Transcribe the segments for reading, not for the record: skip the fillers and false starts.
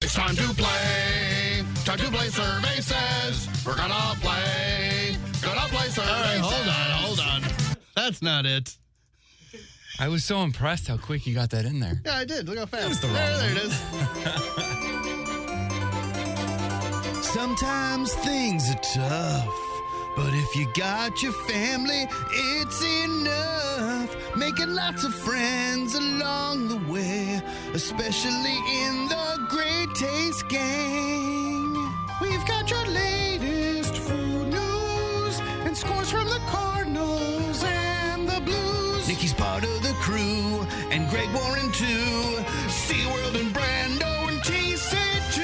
It's time to play. Time to play survey says. We're gonna play. Gonna play survey says. Hold on. That's not it. I was so impressed how quick you got that in there. Yeah, I did. Look how fast. That was the wrong there one. it is. Sometimes things are tough, but if you got your family, it's enough. Making lots of friends along the way, especially in the Great Taste Gang. We've got your latest food news and scores from the Cardinals and the Blues. Nikki's part of the crew, and Greg Warren too. SeaWorld and Brando and Casey too.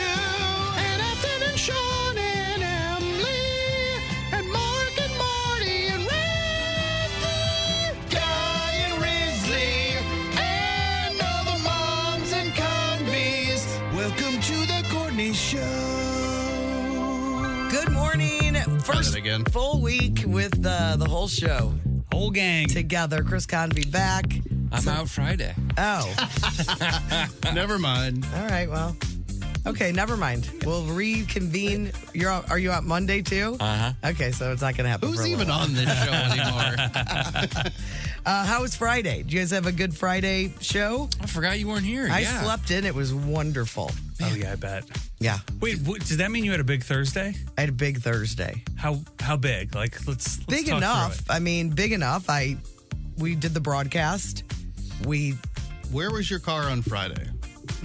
And Ethan and Sean and Emily. And Mark and Marty and Randy. Guy and Risley. And all the moms and convies. Welcome to the Courtney Show. Good morning. First again. full week with the whole show Whole gang. together. Chris Convey back. I'm out Friday. Oh, Never mind. all right. Well, okay. Never mind. We'll reconvene. Are you out Monday too? Uh-huh. Okay, so it's not going to happen. Who's for a even little on this show anymore? How was Friday? Did you guys have a good Friday show? I forgot you weren't here. I yeah. slept in. It was wonderful. Oh, yeah, I bet. Yeah, Wait, does that mean you had a big Thursday? I had a big Thursday. How big? Like, let's Big talk enough. through I mean, big enough. We did the broadcast. Where was your car on Friday?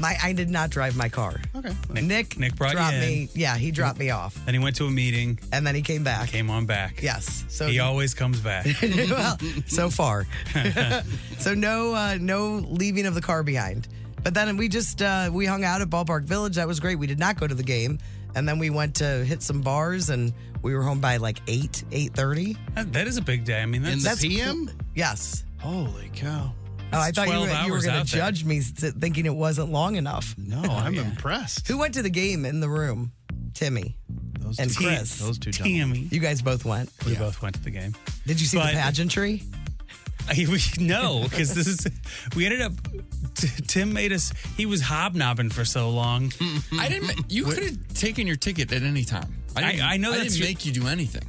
I did not drive my car. Okay. Nick brought you dropped in. me. Yeah, he dropped me off, it. Then he went to a meeting, and then he came back. came on back. Yes. So He always comes back. well, so far. So no leaving of the car behind. But then we just we hung out at Ballpark Village. That was great. We did not go to the game, and then we went to hit some bars, and we were home by like 8:30. That is a big day. I mean, In that's the PM? Yes. Holy cow. Oh, I thought 12 you were hours going to out there. judge me thinking it wasn't long enough. No, I'm impressed. Who went to the game in the room? Timmy Those and two, Chris. Those two gentlemen. Tammy. You guys both went. We both went to the game. Did you see But- the pageantry? No, because we ended up. Tim made us. He was hobnobbing for so long. I didn't. You could have taken your ticket at any time. I know I that's didn't your- make you do anything.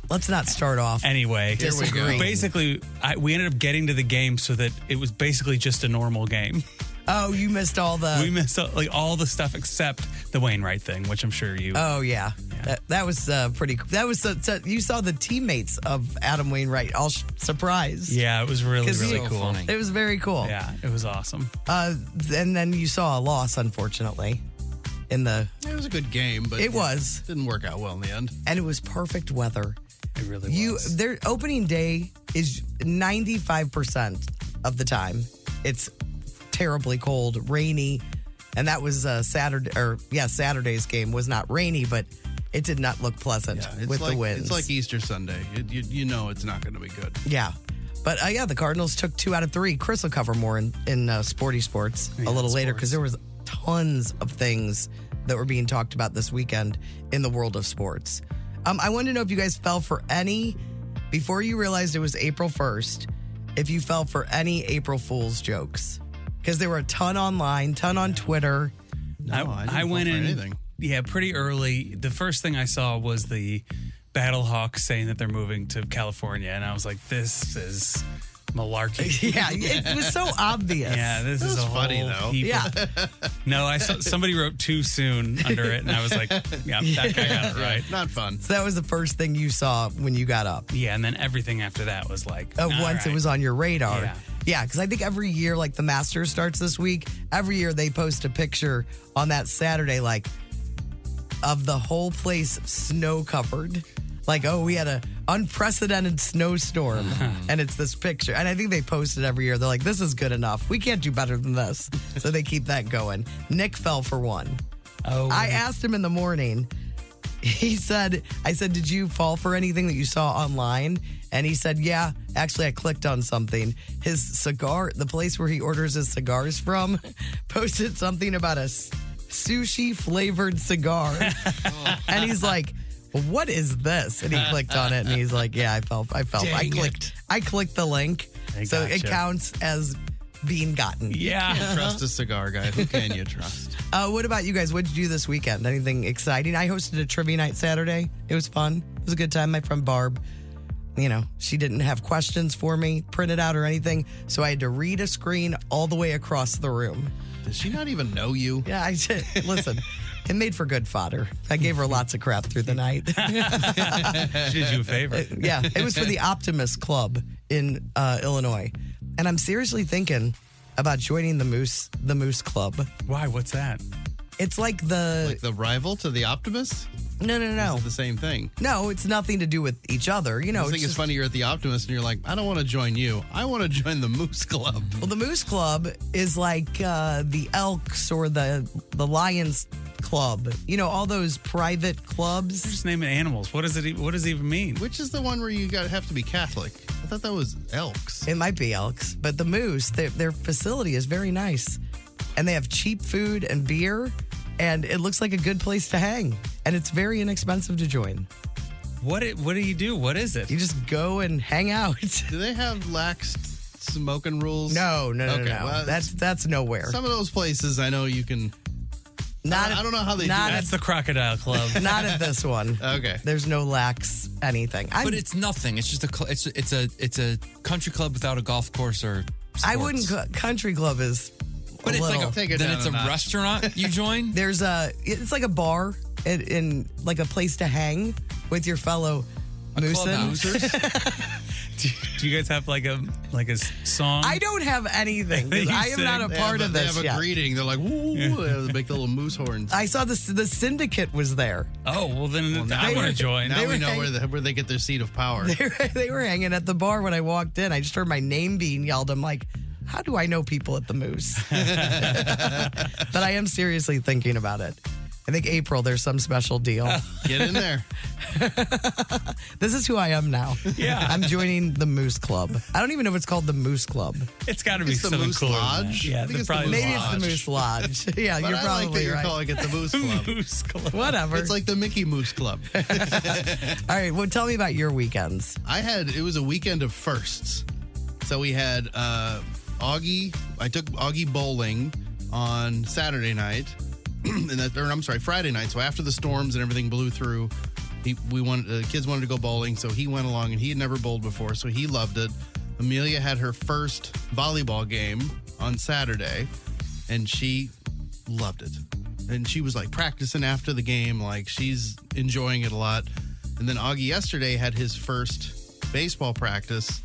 Let's not start off. Anyway, Disagree. basically, we ended up getting to the game so that it was basically just a normal game. Oh, you missed all the. We missed all the stuff except the Wainwright thing, which I'm sure you. Oh yeah, that was pretty. That was you saw the teammates of Adam Wainwright all surprised. Yeah, it was really 'Cause really he- cool. funny. It was very cool. Yeah, it was awesome. And then you saw a loss, unfortunately, in the. It was a good game, but It was. didn't work out well in the end. And it was perfect weather. It really was. Their opening day is 95% of the time. It's terribly cold, rainy, and that was Saturday's game was not rainy, but it did not look pleasant Yeah, it's with like, the winds. It's like Easter Sunday. You know it's not going to be good. Yeah. But the Cardinals took 2 out of 3. Chris will cover more in Sporty Sports a little later because there was tons of things that were being talked about this weekend in the world of sports. I wanted to know if you guys fell for any, before you realized it was April 1st, if you fell for any April Fool's jokes. Because there were a ton online, ton on Twitter. No, I didn't I fall went for in. anything. Yeah, pretty early. The first thing I saw was the Battlehawks saying that they're moving to California, and I was like, "This is malarkey." Yeah, it was so obvious. Yeah, this is was a funny, whole though. heap Yeah. No, I saw somebody wrote too soon under it, and I was like, "Yeah, that guy got it right." Not fun. So that was the first thing you saw when you got up. Yeah, and then everything after that was like, all Once it right. was on your radar. Yeah. Yeah, because I think every year, like the Masters starts this week, every year they post a picture on that Saturday, like, of the whole place snow covered. Like, oh, we had an unprecedented snowstorm, and it's this picture. And I think they post it every year. They're like, this is good enough. We can't do better than this. So they keep that going. Nick fell for one. Oh, I asked him in the morning. I said, did you fall for anything that you saw online? And he said, yeah, actually, I clicked on something. His cigar, the place where he orders his cigars from, posted something about a sushi flavored cigar. And he's like, well, what is this? And he clicked on it and he's like, yeah, I felt. I clicked the link. They So it gotcha. counts as bean gotten. Yeah. Trust a cigar guy. Who can you trust? What about you guys? What did you do this weekend? Anything exciting? I hosted a trivia night Saturday. It was fun. It was a good time. My friend Barb, she didn't have questions for me printed out or anything, so I had to read a screen all the way across the room. Does she not even know you? Yeah, I did. Listen, it made for good fodder. I gave her lots of crap through the night. She did you a favor. Yeah, it was for the Optimist Club in Illinois. And I'm seriously thinking about joining the Moose Club. Why? What's that? It's like the... Like the rival to the Optimist? No. It's the same thing. No, it's nothing to do with each other. I think it's funny you're at the Optimist and you're like, I don't want to join you. I want to join the Moose Club. Well, the Moose Club is like the Elks or the Lions Club. All those private clubs. Just naming animals. What does it even mean? Which is the one where you have to be Catholic? I thought that was Elks. It might be Elks, but the Moose, their facility is very nice. And they have cheap food and beer, and it looks like a good place to hang. And it's very inexpensive to join. What do you do? What is it? You just go and hang out. Do they have lax smoking rules? No. Well, that's nowhere. Some of those places I know you can. I don't know how they do that. That's the Crocodile Club. Not at this one. Okay. There's no lax anything. But it's nothing. It's just it's a country club without a golf course or sports. I wouldn't. Country club is. But it's like Take it then down it's a a notch. restaurant you join. It's like a bar in like a place to hang with your fellow clubhouse. Do you guys have like a song? I don't have anything. You I am not a sing. part of They this have a yet. greeting. They're like, woo, they make the little moose horns. I saw the Syndicate was there. Oh well, then now I we want to know- join. Now we were know hang- where they get their seat of power. They were hanging at the bar when I walked in. I just heard my name being yelled. I'm like, how do I know people at the Moose? But I am seriously thinking about it. I think April, there's some special deal. Get in there. This is who I am now. Yeah. I'm joining the Moose Club. I don't even know if it's called the Moose Club. It's got to be It's the something Moose cooler than that. Lodge? Yeah, I think they're it's the probably Moose Maybe it's the Lodge. Moose Lodge. Yeah, But you're I probably like that you're right. calling it the Moose Club. Moose Club. Whatever. It's like the Mickey Moose Club. All right, well, tell me about your weekends. It was a weekend of firsts. So we had Augie. I took Augie bowling on Saturday night. Friday night. So after the storms and everything blew through, the kids wanted to go bowling, so he went along, and he had never bowled before, so he loved it. Amelia had her first volleyball game on Saturday, and she loved it. And she was like practicing after the game, like she's enjoying it a lot. And then Augie yesterday had his first baseball practice.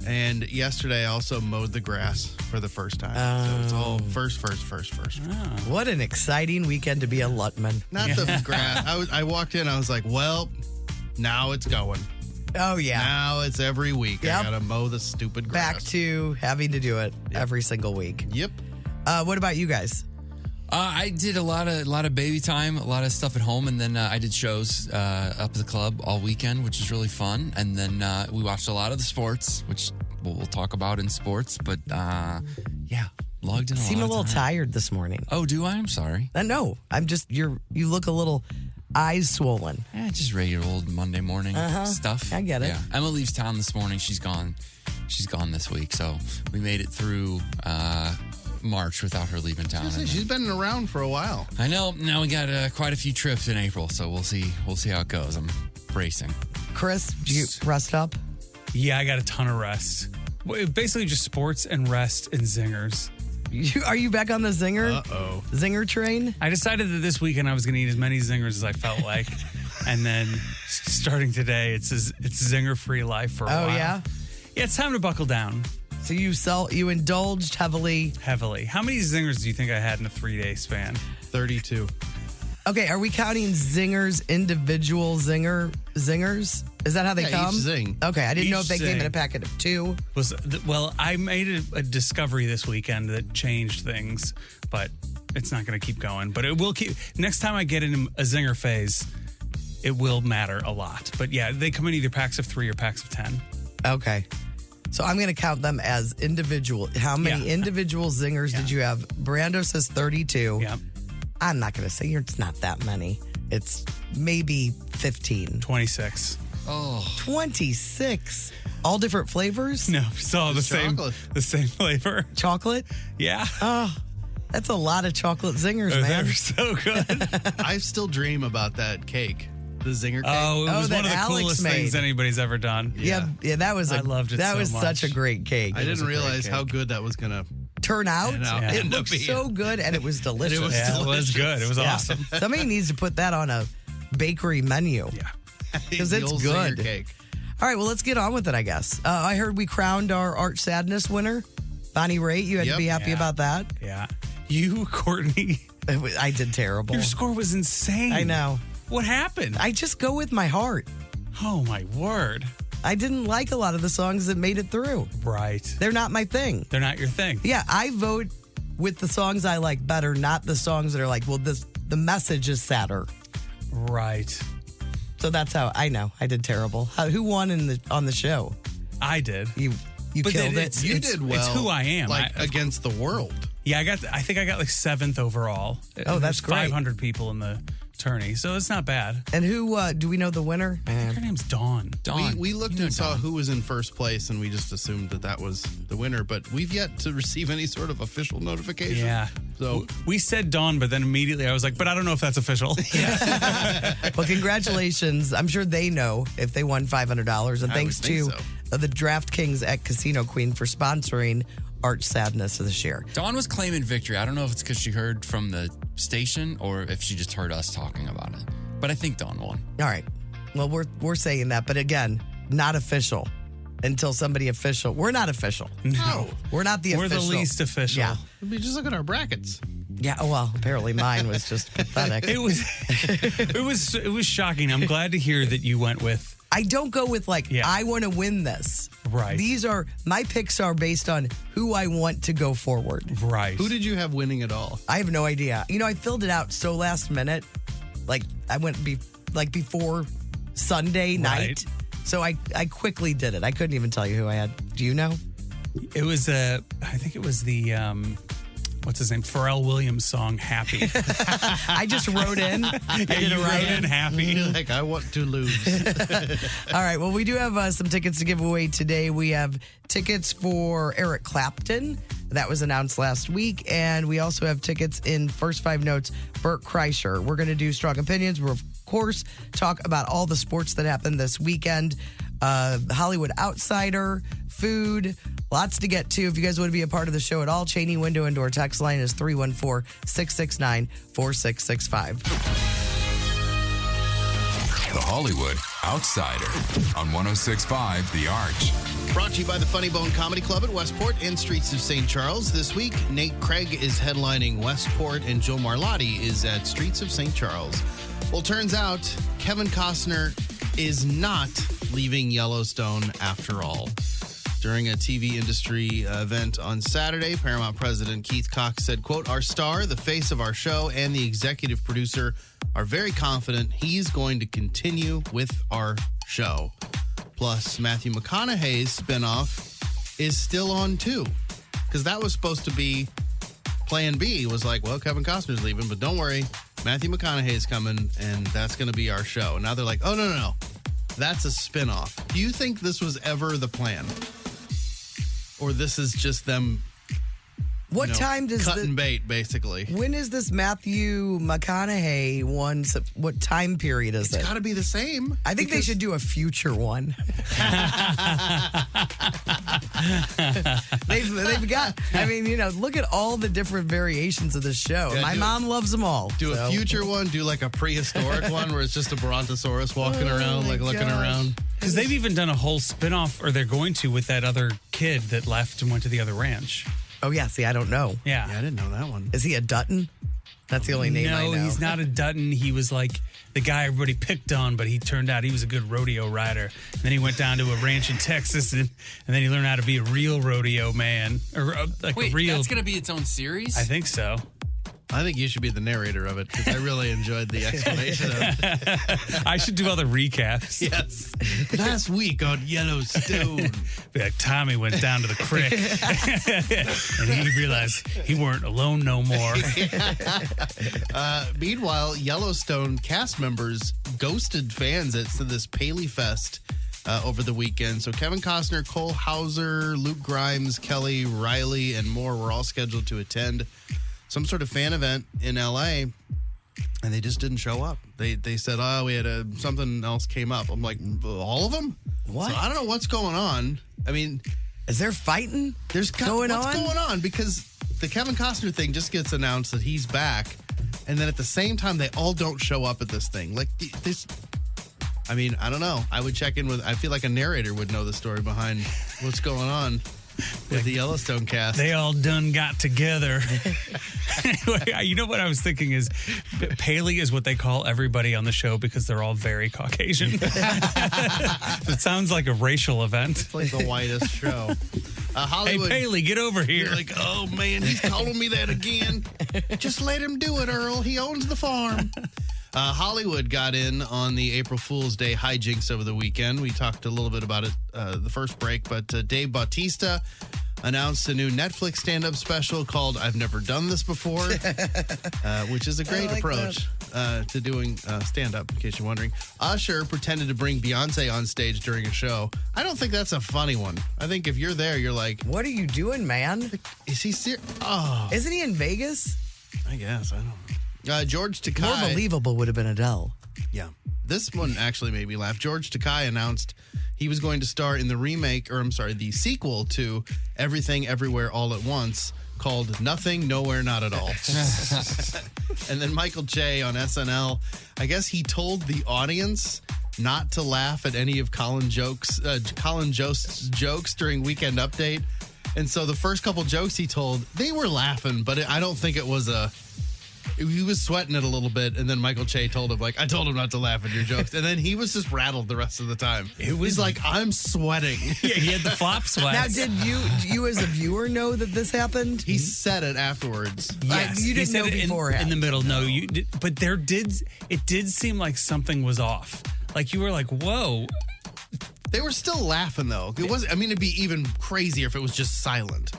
And yesterday I also mowed the grass for the first time. So it's all first. What an exciting weekend to be a Lutman. Not the grass. I walked in, I was like, well, now it's going. Oh, yeah. Now it's every week. Yep. I got to mow the stupid grass. Back to having to do it every single week. Yep. What about you guys? I did a lot of baby time, a lot of stuff at home, and then I did shows up at the club all weekend, which was really fun. And then we watched a lot of the sports, which we'll talk about in sports. But yeah, logged in a lot. Seem a of little time. tired this morning. Oh, do I? I'm sorry. No, I'm just you look a little eyes swollen. Just regular old Monday morning stuff. I get it. Yeah. Emma leaves town this morning. She's gone this week, so we made it through March without her leaving town. She's been around for a while. I know. Now we got quite a few trips in April, so we'll see how it goes. I'm bracing. Chris, did you rest up? Yeah, I got a ton of rest. Basically just sports and rest and zingers. Are you back on the zinger? Uh-oh. Zinger train? I decided that this weekend I was going to eat as many zingers as I felt like. And then starting today, it's zinger-free life for a while. Oh, yeah? Yeah, it's time to buckle down. So you indulged heavily. Heavily. How many zingers do you think I had in a 3-day span? 32. Okay, are we counting zingers, individual zingers? Is that how they Yeah, come? each zing. Okay, I didn't know Each if they came zing. in a packet of 2. Well, I made a discovery this weekend that changed things, but it's not going to keep going. But it will keep. Next time I get in a zinger phase, it will matter a lot. But yeah, they come in either packs of 3 or packs of 10. Okay. So I'm going to count them as individual. How many Yeah. individual zingers did you have? Brando says 32. Yeah, I'm not going to say it's not that many. It's maybe 15. 26. Oh, 26. All different flavors? No, it's all the same flavor. Chocolate? Yeah. Oh, that's a lot of chocolate zingers, They man. were so good. I still dream about that cake, the zinger cake. Oh, it was that one of the Alex coolest made. things anybody's ever done. Yeah, that was I loved it That so was such a much. great cake. I didn't realize how good that was going to turn out. Yeah. It End up looked being. so good, and it was delicious. was Yeah, it was good. It was Yeah. awesome. Somebody needs to put that on a bakery menu. Yeah. 'Cause The it's old good. zinger cake. All right, well, let's get on with it, I guess. I heard we crowned our Arch Sadness winner, Bonnie Raitt. You had to Yep. be happy Yeah. about that. Yeah. You, Courtney, I did terrible. your score was insane. I know. What happened? I just go with my heart. Oh, my word. I didn't like a lot of the songs that made it through. Right. They're not my thing. They're not your thing. Yeah, I vote with the songs I like better, not the songs that are like, well, the message is sadder. Right. So that's how I know I did terrible. Who won on the show? I did. You But killed then it. You It's- did well. it's who I am. Like against the world. Yeah, I think I got like 7th overall. Oh, that's There's great. 500 people in the tourney, so it's not bad. And who do we know the winner? Her name's Dawn. Dawn. We looked You know and saw Dawn. who was in first place, and we just assumed that was the winner. But we've yet to receive any sort of official notification. Yeah. So We said Dawn, but then immediately I was like, but I don't know if that's official. Well, congratulations. I'm sure they know if they won $500. And I thanks would think to the DraftKings at Casino Queen for sponsoring Arch Sadness this year. Dawn was claiming victory. I don't know if it's because she heard from the station or if she just heard us talking about it. But I think Dawn won. All right. Well, we're saying that, but again, not official until somebody official. We're not official. No. We're not the We're official. the least official. Yeah. I mean, just look at our brackets. Yeah. Well, apparently mine was just pathetic. It was shocking. I'm glad to hear that you went with I don't go with like, Yeah. I want to win this. Right. These are, my picks are based on who I want to go forward. right. Who did you have winning at all? I have no idea. You know, I filled it out so last minute. Like, I went before Sunday night. Right. So I quickly did it. I couldn't even tell you who I had. Do you know? It was I think it was the what's his name? Pharrell Williams song Happy. I just wrote in. I did you a wrote write-in. in Happy. Like, I want to lose. All right. Well, we do have some tickets to give away today. We have tickets for Eric Clapton. That was announced last week. And we also have tickets in First Five Notes, Bert Kreischer. We're going to do Strong Opinions. We'll, of course, talk about all the sports that happened this weekend. Hollywood Outsider, food, lots to get to. If you guys want to be a part of the show at all, Cheney Window and Door text line is 314-669-4665. The Hollywood Outsider on 106.5 The Arch. Brought to you by the Funny Bone Comedy Club at Westport and Streets of St. Charles. This week, Nate Craig is headlining Westport and Joe Marlotti is at Streets of St. Charles. Well, turns out Kevin Costner is not leaving Yellowstone after all. During a TV industry event on Saturday, Paramount President Keith Cox said, quote, "Our star, the face of our show, and the executive producer are very confident he's going to continue with our show. Plus, Matthew McConaughey's spinoff is still on too, because that was supposed to be plan B. Was like, well, Kevin Costner's leaving, but don't worry, Matthew McConaughey's coming, and that's going to be our show. Now they're like, oh, no. That's a spinoff. Do you think this was ever the plan? Or this is just them What time does cutting bait, basically? when is this Matthew McConaughey one? What time period is It's it? got to be the same. I think they should do a future one. they've got, I mean, you know, look at all the different variations of the show. Yeah, My mom loves them all. Do so. a future one, do like a prehistoric one where it's just a brontosaurus walking around, like looking gosh. around. Because they've even done a whole spinoff, or they're going to, with that other kid that left and went to the other ranch. Oh, yeah. See, I don't know. Yeah. Yeah, I didn't know that one. Is he a Dutton? That's the only name I No, know. he's not a Dutton. He was like the guy everybody picked on, but he turned out he was a good rodeo rider. And then he went down to a ranch in Texas, and then he learned how to be a real rodeo man. Or like Wait, a real. that's going to be its own series? I think so. I think you should be the narrator of it because I really enjoyed the explanation of it. I should do all the recaps. Yes. Last week on Yellowstone. Be like, Tommy went down to the creek and he realized he weren't alone no more. Meanwhile, Yellowstone cast members ghosted fans at this Paley Fest over the weekend. So Kevin Costner, Cole Hauser, Luke Grimes, Kelly Riley, and more were all scheduled to attend some sort of fan event in LA, and they just didn't show up. They said, oh, we had something else came up. I'm like, all of them? What? So I don't know what's going on. I mean, Is there fighting what's going on? going on? Because the Kevin Costner thing just gets announced that he's back, and then at the same time, they all don't show up at this thing. Like, this... I mean, I don't know. I would check in with... I feel like a narrator would know the story behind what's going on with the Yellowstone cast. They all done got together. Anyway, you know what I was thinking is Paley is what they call everybody on the show because they're all very Caucasian. It sounds like a racial event. It's like the whitest show. Hey, Hollywood... Paley, get over here. You're like, oh, man, he's calling me that again. Just let him do it, Earl. He owns the farm. Hollywood got in on the April Fool's Day hijinks over the weekend. We talked a little bit about it the first break, but Dave Bautista announced a new Netflix stand-up special called I've Never Done This Before, which is a great approach to doing stand-up, in case you're wondering. Usher pretended to bring Beyonce on stage during a show. I don't think that's a funny one. I think if you're there, you're like, What are you doing, man? is he serious? Oh, Isn't he in Vegas? I guess. I don't know. George Takei. More believable would have been Adele. Yeah. This one actually made me laugh. George Takei announced he was going to star in the sequel to Everything Everywhere All at Once called Nothing Nowhere Not at All. And then Michael Che on SNL, I guess he told the audience not to laugh at any of Colin Jost's jokes during Weekend Update. And so the first couple jokes he told, they were laughing, but I don't think it was he was sweating it a little bit, and then Michael Che told him, like, I told him not to laugh at your jokes. And then he was just rattled the rest of the time. He's like, I'm sweating. Yeah, he had the flop sweat. Now, did you as a viewer know that this happened? He said it afterwards. Yes, you he didn't said know it beforehand. in the middle. No, you did, but it did seem like something was off. Like you were like, whoa. They were still laughing, though. It wasn't. I mean, it'd be even crazier if it was just silent.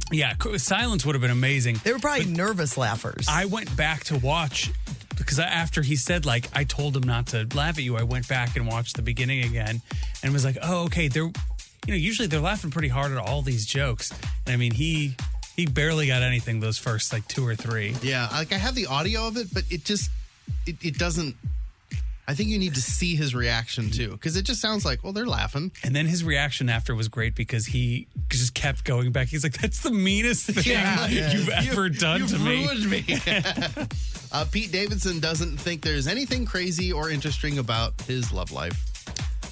Yeah, silence would have been amazing. They were probably nervous laughers. I went back to watch because after he said, like, I told him not to laugh at you, I went back and watched the beginning again and was like, oh, okay. Usually they're laughing pretty hard at all these jokes. And I mean, he barely got anything those first, like, 2 or 3. Yeah, like, I have the audio of it, but it just, it doesn't. I think you need to see his reaction, too, because it just sounds like, well, they're laughing. And then his reaction after was great because he just kept going back. He's like, that's the meanest thing you've ever done to me. You've ruined me. Pete Davidson doesn't think there's anything crazy or interesting about his love life.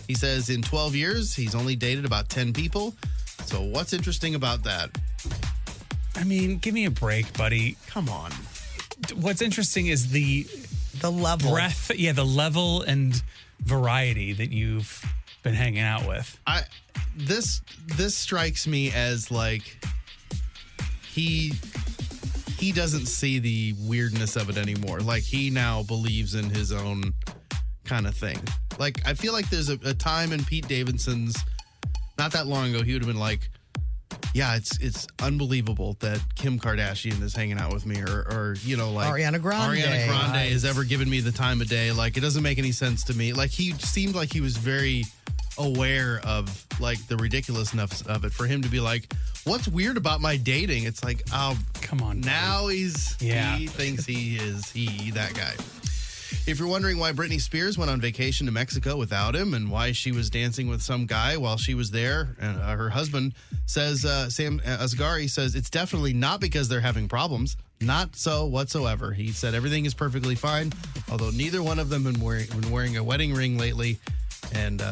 He says in 12 years, he's only dated about 10 people. So what's interesting about that? I mean, give me a break, buddy. Come on. What's interesting is the level. breadth, the level and variety that you've been hanging out with. This strikes me as like he doesn't see the weirdness of it anymore. Like he now believes in his own kind of thing. Like I feel like there's a time in Pete Davidson's, not that long ago, he would have been like, yeah, it's unbelievable that Kim Kardashian is hanging out with me, or like Ariana Grande has ever given me the time of day. Like it doesn't make any sense to me. Like he seemed like he was very aware of like the ridiculousness of it. For him to be like, what's weird about my dating? It's like, oh, come on. Now he thinks he is that guy. If you're wondering why Britney Spears went on vacation to Mexico without him and why she was dancing with some guy while she was there, her husband says, Sam Asghari says, it's definitely not because they're having problems. Not so whatsoever. He said everything is perfectly fine, although neither one of them been wearing a wedding ring lately. And,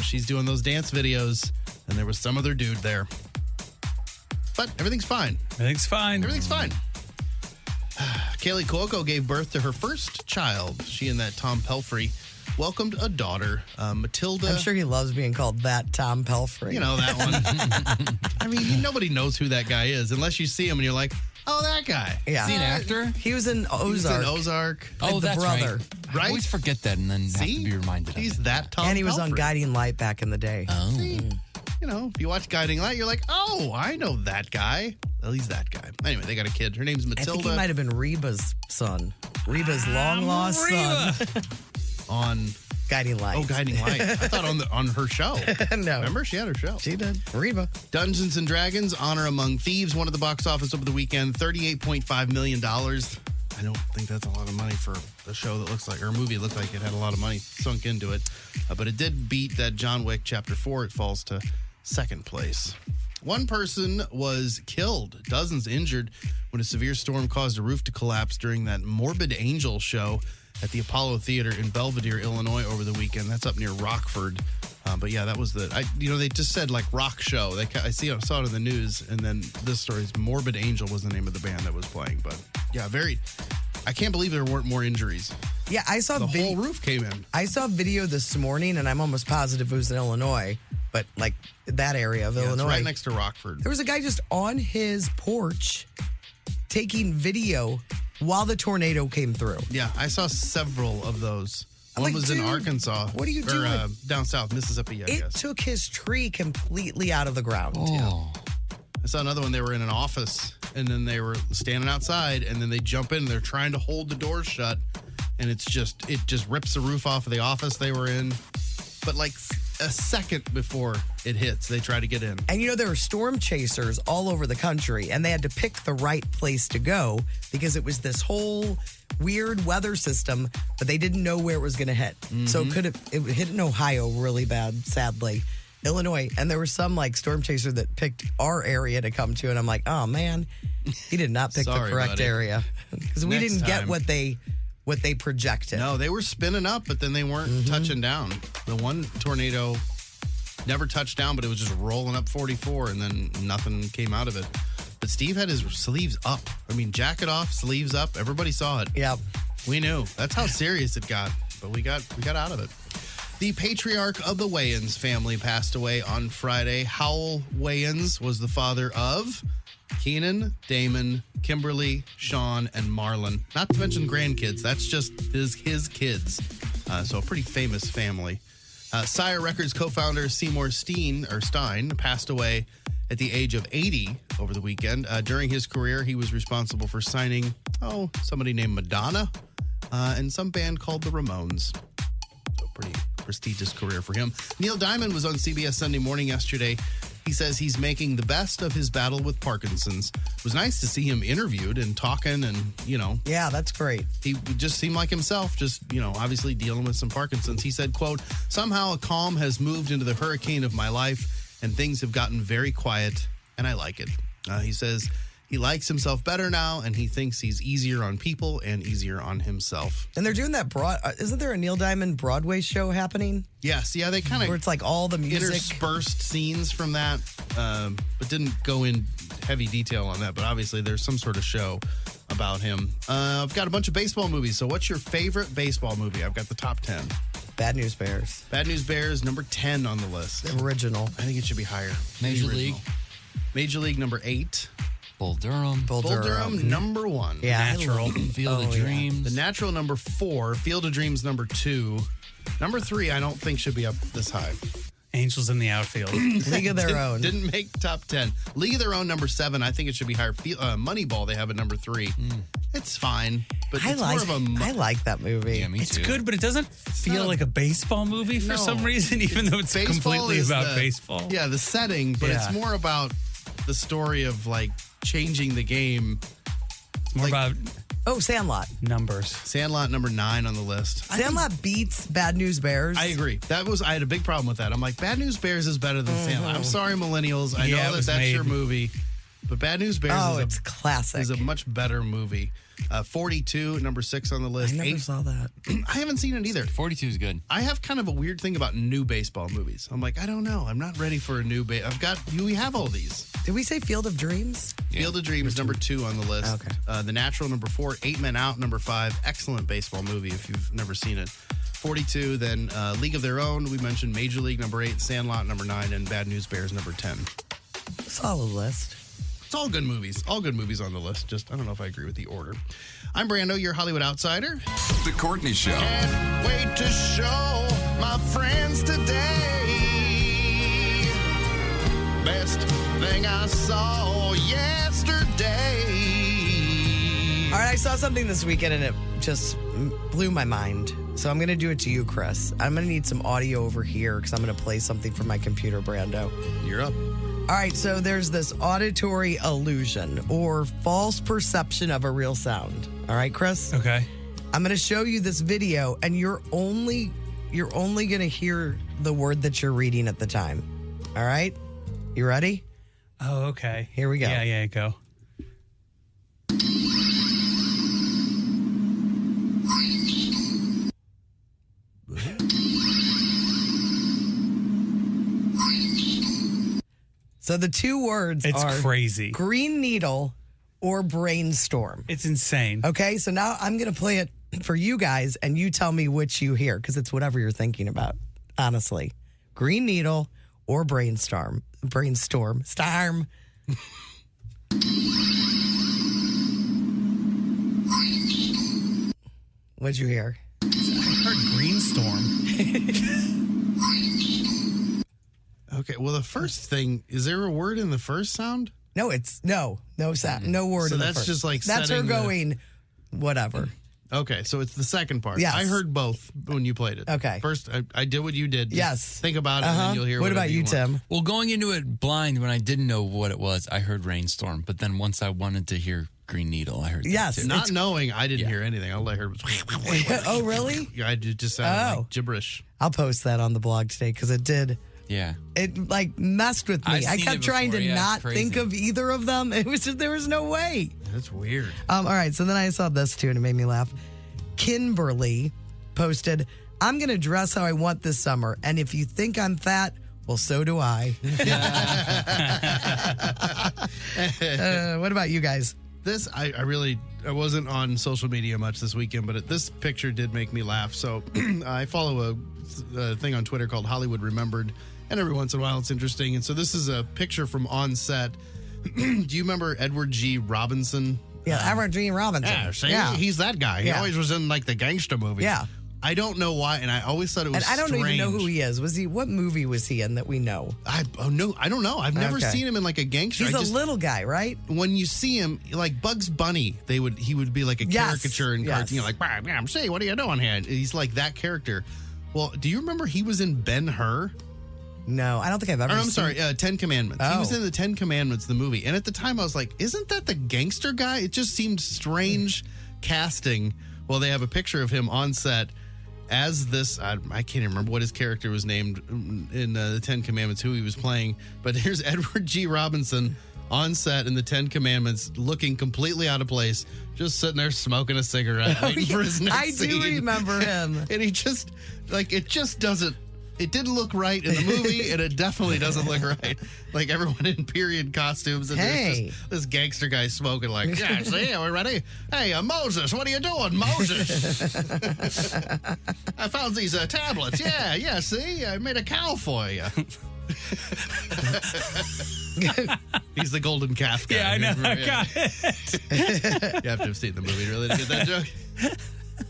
she's doing those dance videos, and there was some other dude there. But everything's fine. Everything's fine. Kaylee Cuoco gave birth to her first child. She and that Tom Pelphrey welcomed a daughter, Matilda. I'm sure he loves being called that Tom Pelphrey. You know that one. I mean, nobody knows who that guy is unless you see him and you're like, oh, that guy. Yeah. Is he an actor? He was in Ozark. He was in Ozark. Oh, the that's brother. right. I always forget that and then have to be reminded He's of it. that Tom And he was on Pelphrey. Guiding Light back in the day. Oh. See? If you watch Guiding Light, you're like, oh, I know that guy. Well, he's that guy. Anyway, they got a kid. Her name's I Matilda. think he might have been Reba's son. Reba's long-lost son. on Guiding Light. Oh, Guiding Light. I thought on her show. No. Remember, she had her show. She did. Reba. Dungeons and Dragons: Honor Among Thieves won at the box office over the weekend, $38.5 million. I don't think that's a lot of money for a show that looks like, or a movie that looked like it had a lot of money sunk into it. But it did beat that John Wick Chapter 4. It falls to second place. One person was killed, dozens injured when a severe storm caused a roof to collapse during that Morbid Angel show at the Apollo Theater in Belvedere, Illinois over the weekend. That's up near Rockford. But yeah, that was they just said like rock show. I saw it in the news, and then this story's Morbid Angel was the name of the band that was playing. But yeah, I can't believe there weren't more injuries. Yeah, I saw The whole roof came in. I saw a video this morning, and I'm almost positive it was in Illinois, but like that area of Yeah, Illinois. it's right next to Rockford. There was a guy just on his porch taking video while the tornado came through. Yeah, I saw several of those. One Like, was in dude, Arkansas. what are you or, doing? Down south, Mississippi, I It guess. took his tree completely out of the ground. Oh, I saw another one. They were in an office, and then they were standing outside, and then they jump in, and they're trying to hold the doors shut, and it just rips the roof off of the office they were in. But like a second before it hits, they try to get in. And there were storm chasers all over the country, and they had to pick the right place to go because it was this whole weird weather system, but they didn't know where it was going to hit. So it hit in Ohio really bad, sadly. Illinois, and there was some like storm chaser that picked our area to come to, and I'm like, oh man, he did not pick Sorry, the correct buddy. area because we Next didn't get time. what they projected. No, they were spinning up, but then they weren't touching down. The one tornado never touched down, but it was just rolling up 44, and then nothing came out of it. But Steve had his sleeves up. I mean, jacket off, sleeves up. Everybody saw it. Yep. We knew. That's how serious it got. But we got out of it. The patriarch of the Wayans family passed away on Friday. Howell Wayans was the father of Keenan, Damon, Kimberly, Sean, and Marlon. Not to mention grandkids. That's just his kids. So a pretty famous family. Sire Records co-founder Seymour Stein passed away at the age of 80 over the weekend. During his career, he was responsible for signing, somebody named Madonna and some band called the Ramones. So pretty prestigious career for him. Neil Diamond was on CBS Sunday Morning yesterday. He says he's making the best of his battle with Parkinson's. It was nice to see him interviewed and talking and, Yeah, that's great. he just seemed like himself, just, obviously dealing with some Parkinson's. He said, quote, "Somehow a calm has moved into the hurricane of my life and things have gotten very quiet and I like it." He says he likes himself better now and he thinks he's easier on people and easier on himself. And they're doing that isn't there a Neil Diamond Broadway show happening Yes, yeah, they kind where of it's like all the music? interspersed scenes from that, but didn't go in heavy detail on that. But obviously there's some sort of show about him. I've got a bunch of baseball movies. So what's your favorite baseball movie? I've got the top 10. Bad News Bears. Bad News Bears, number 10 on the list. Original. I think it should be higher. Major The original. League. Major League, number 8. Bull Durham. Bull Bull Durham, number 1. Yeah. Natural. Field of yeah. Dreams. The Natural, number 4. Field of Dreams, number 2. Number 3, I don't think should be up this high. Angels in the outfield. League of Their Own. Didn't make top 10. League of Their Own, number 7. I think it should be higher. Moneyball, they have at number 3. It's fine, but I it's like more of a... I like that movie. Yeah, me It's too. good, but it doesn't feel not a- like a baseball movie for No. some reason, even though it's Baseball completely is about the- baseball. Yeah, the setting, but it's Yeah. more about the story of like changing the game. It's more like- about Oh, Sandlot. numbers. Sandlot, number 9 on the list. Sandlot beats Bad News Bears. I agree. I had a big problem with that. I'm like, Bad News Bears is better than Sandlot. I'm sorry, millennials. I Yeah, it know that was that's made- your movie, but Bad News Bears Oh, is it's classic. a much better movie. 42, number 6 on the I list. never 8, saw that. I haven't seen it either. 42 is good. I have kind of a weird thing about new baseball movies. I'm like, I don't know. I'm not ready for a new we have all these. Did we say Field of Dreams? Field of Dreams, number 2 on the list. Okay. The Natural, number 4. 8 Men Out, number 5. Excellent baseball movie if you've never seen it. 42, then League of Their Own. We mentioned Major League, number 8. Sandlot, number 9. And Bad News Bears, number 10. Solid list. It's all good movies. All good movies on the list. Just, I don't know if I agree with the order. I'm Brando, your Hollywood outsider. The Courtney Show. Can't wait to show my friends today. Best thing I saw yesterday. All right, I saw something this weekend and it just blew my mind. So I'm going to do it to you, Chris. I'm going to need some audio over here because I'm going to play something from my computer, Brando. You're up. All right, so there's this auditory illusion or false perception of a real sound. All right, Chris? Okay. I'm going to show you this video, and you're only going to hear the word that you're reading at the time. All right? You ready? Oh, okay. Here we go. Yeah, go. So the two words It's are crazy. green needle or brainstorm. It's insane. Okay, so now I'm going to play it for you guys, and you tell me which you hear, because it's whatever you're thinking about, honestly. Green needle or brainstorm. Storm. What'd you hear? I heard Greenstorm. Okay, well, the first thing, is there a word in the first sound? No, it's no sound, no word. So in the that's first. just like that's her setting the- going, whatever. Okay, so it's the second part. Yes. I heard both when you played it. Okay. First, I did what you did. Just Yes. think about it, and then you'll hear What whatever about you, want. Tim? Well, going into it blind when I didn't know what it was, I heard rainstorm. But then once I wanted to hear green needle, I heard Yes. that too. Not knowing, I didn't hear anything. All I heard was. Oh, really? I just sounded Oh. like gibberish. I'll post that on the blog today because it did. Yeah. It like messed with me. I've I seen kept it trying before. to Yeah, it's not crazy. think of either of them. It was just there was no way. That's weird. All right, so then I saw this too, and it made me laugh. Kimberly posted, "I'm going to dress how I want this summer, and if you think I'm fat, well, so do I." What about you guys? This, I wasn't on social media much this weekend, but this picture did make me laugh. So I follow a thing on Twitter called Hollywood Remembered, and every once in a while it's interesting. And so this is a picture from on set. Do you remember Edward G. Robinson? Yeah, Edward G. Robinson. Yeah, see, he's that guy. He Yeah. always was in like the gangster movies. Yeah. I don't know why, and I always thought it was And I don't strange. even know who he is. What movie was he in that we know? I don't know. I've never Okay. seen him in like a gangster. He's I a just, little guy, right? when you see him, like Bugs Bunny, he would be like a Yes, caricature in yes. cartoon. You're like, "Bam, see, what are you doing here?" He's like that character. Well, do you remember he was in Ben-Hur? No, I don't think I've ever Or, I'm seen sorry, Ten Commandments. He was Oh. in the 10 Commandments, the movie. And at the time, I was like, isn't that the gangster guy? It just seemed strange casting. Well, they have a picture of him on set as this. I can't even remember what his character was named in the 10 Commandments, who he was playing. But here's Edward G. Robinson on set in the 10 Commandments, looking completely out of place, just sitting there smoking a cigarette, waiting for his next I do scene. remember him. And he just, it just doesn't. It didn't look right in the movie, and it definitely doesn't look right. Like everyone in period costumes, and Hey. there's just this gangster guy smoking. Like, yeah, see, are we ready? Hey, Moses, what are you doing, Moses? I found these tablets. Yeah. See, I made a cow for you. He's the golden calf guy. Yeah, I know. I Yeah. got it. You have to have seen the movie really to get that joke.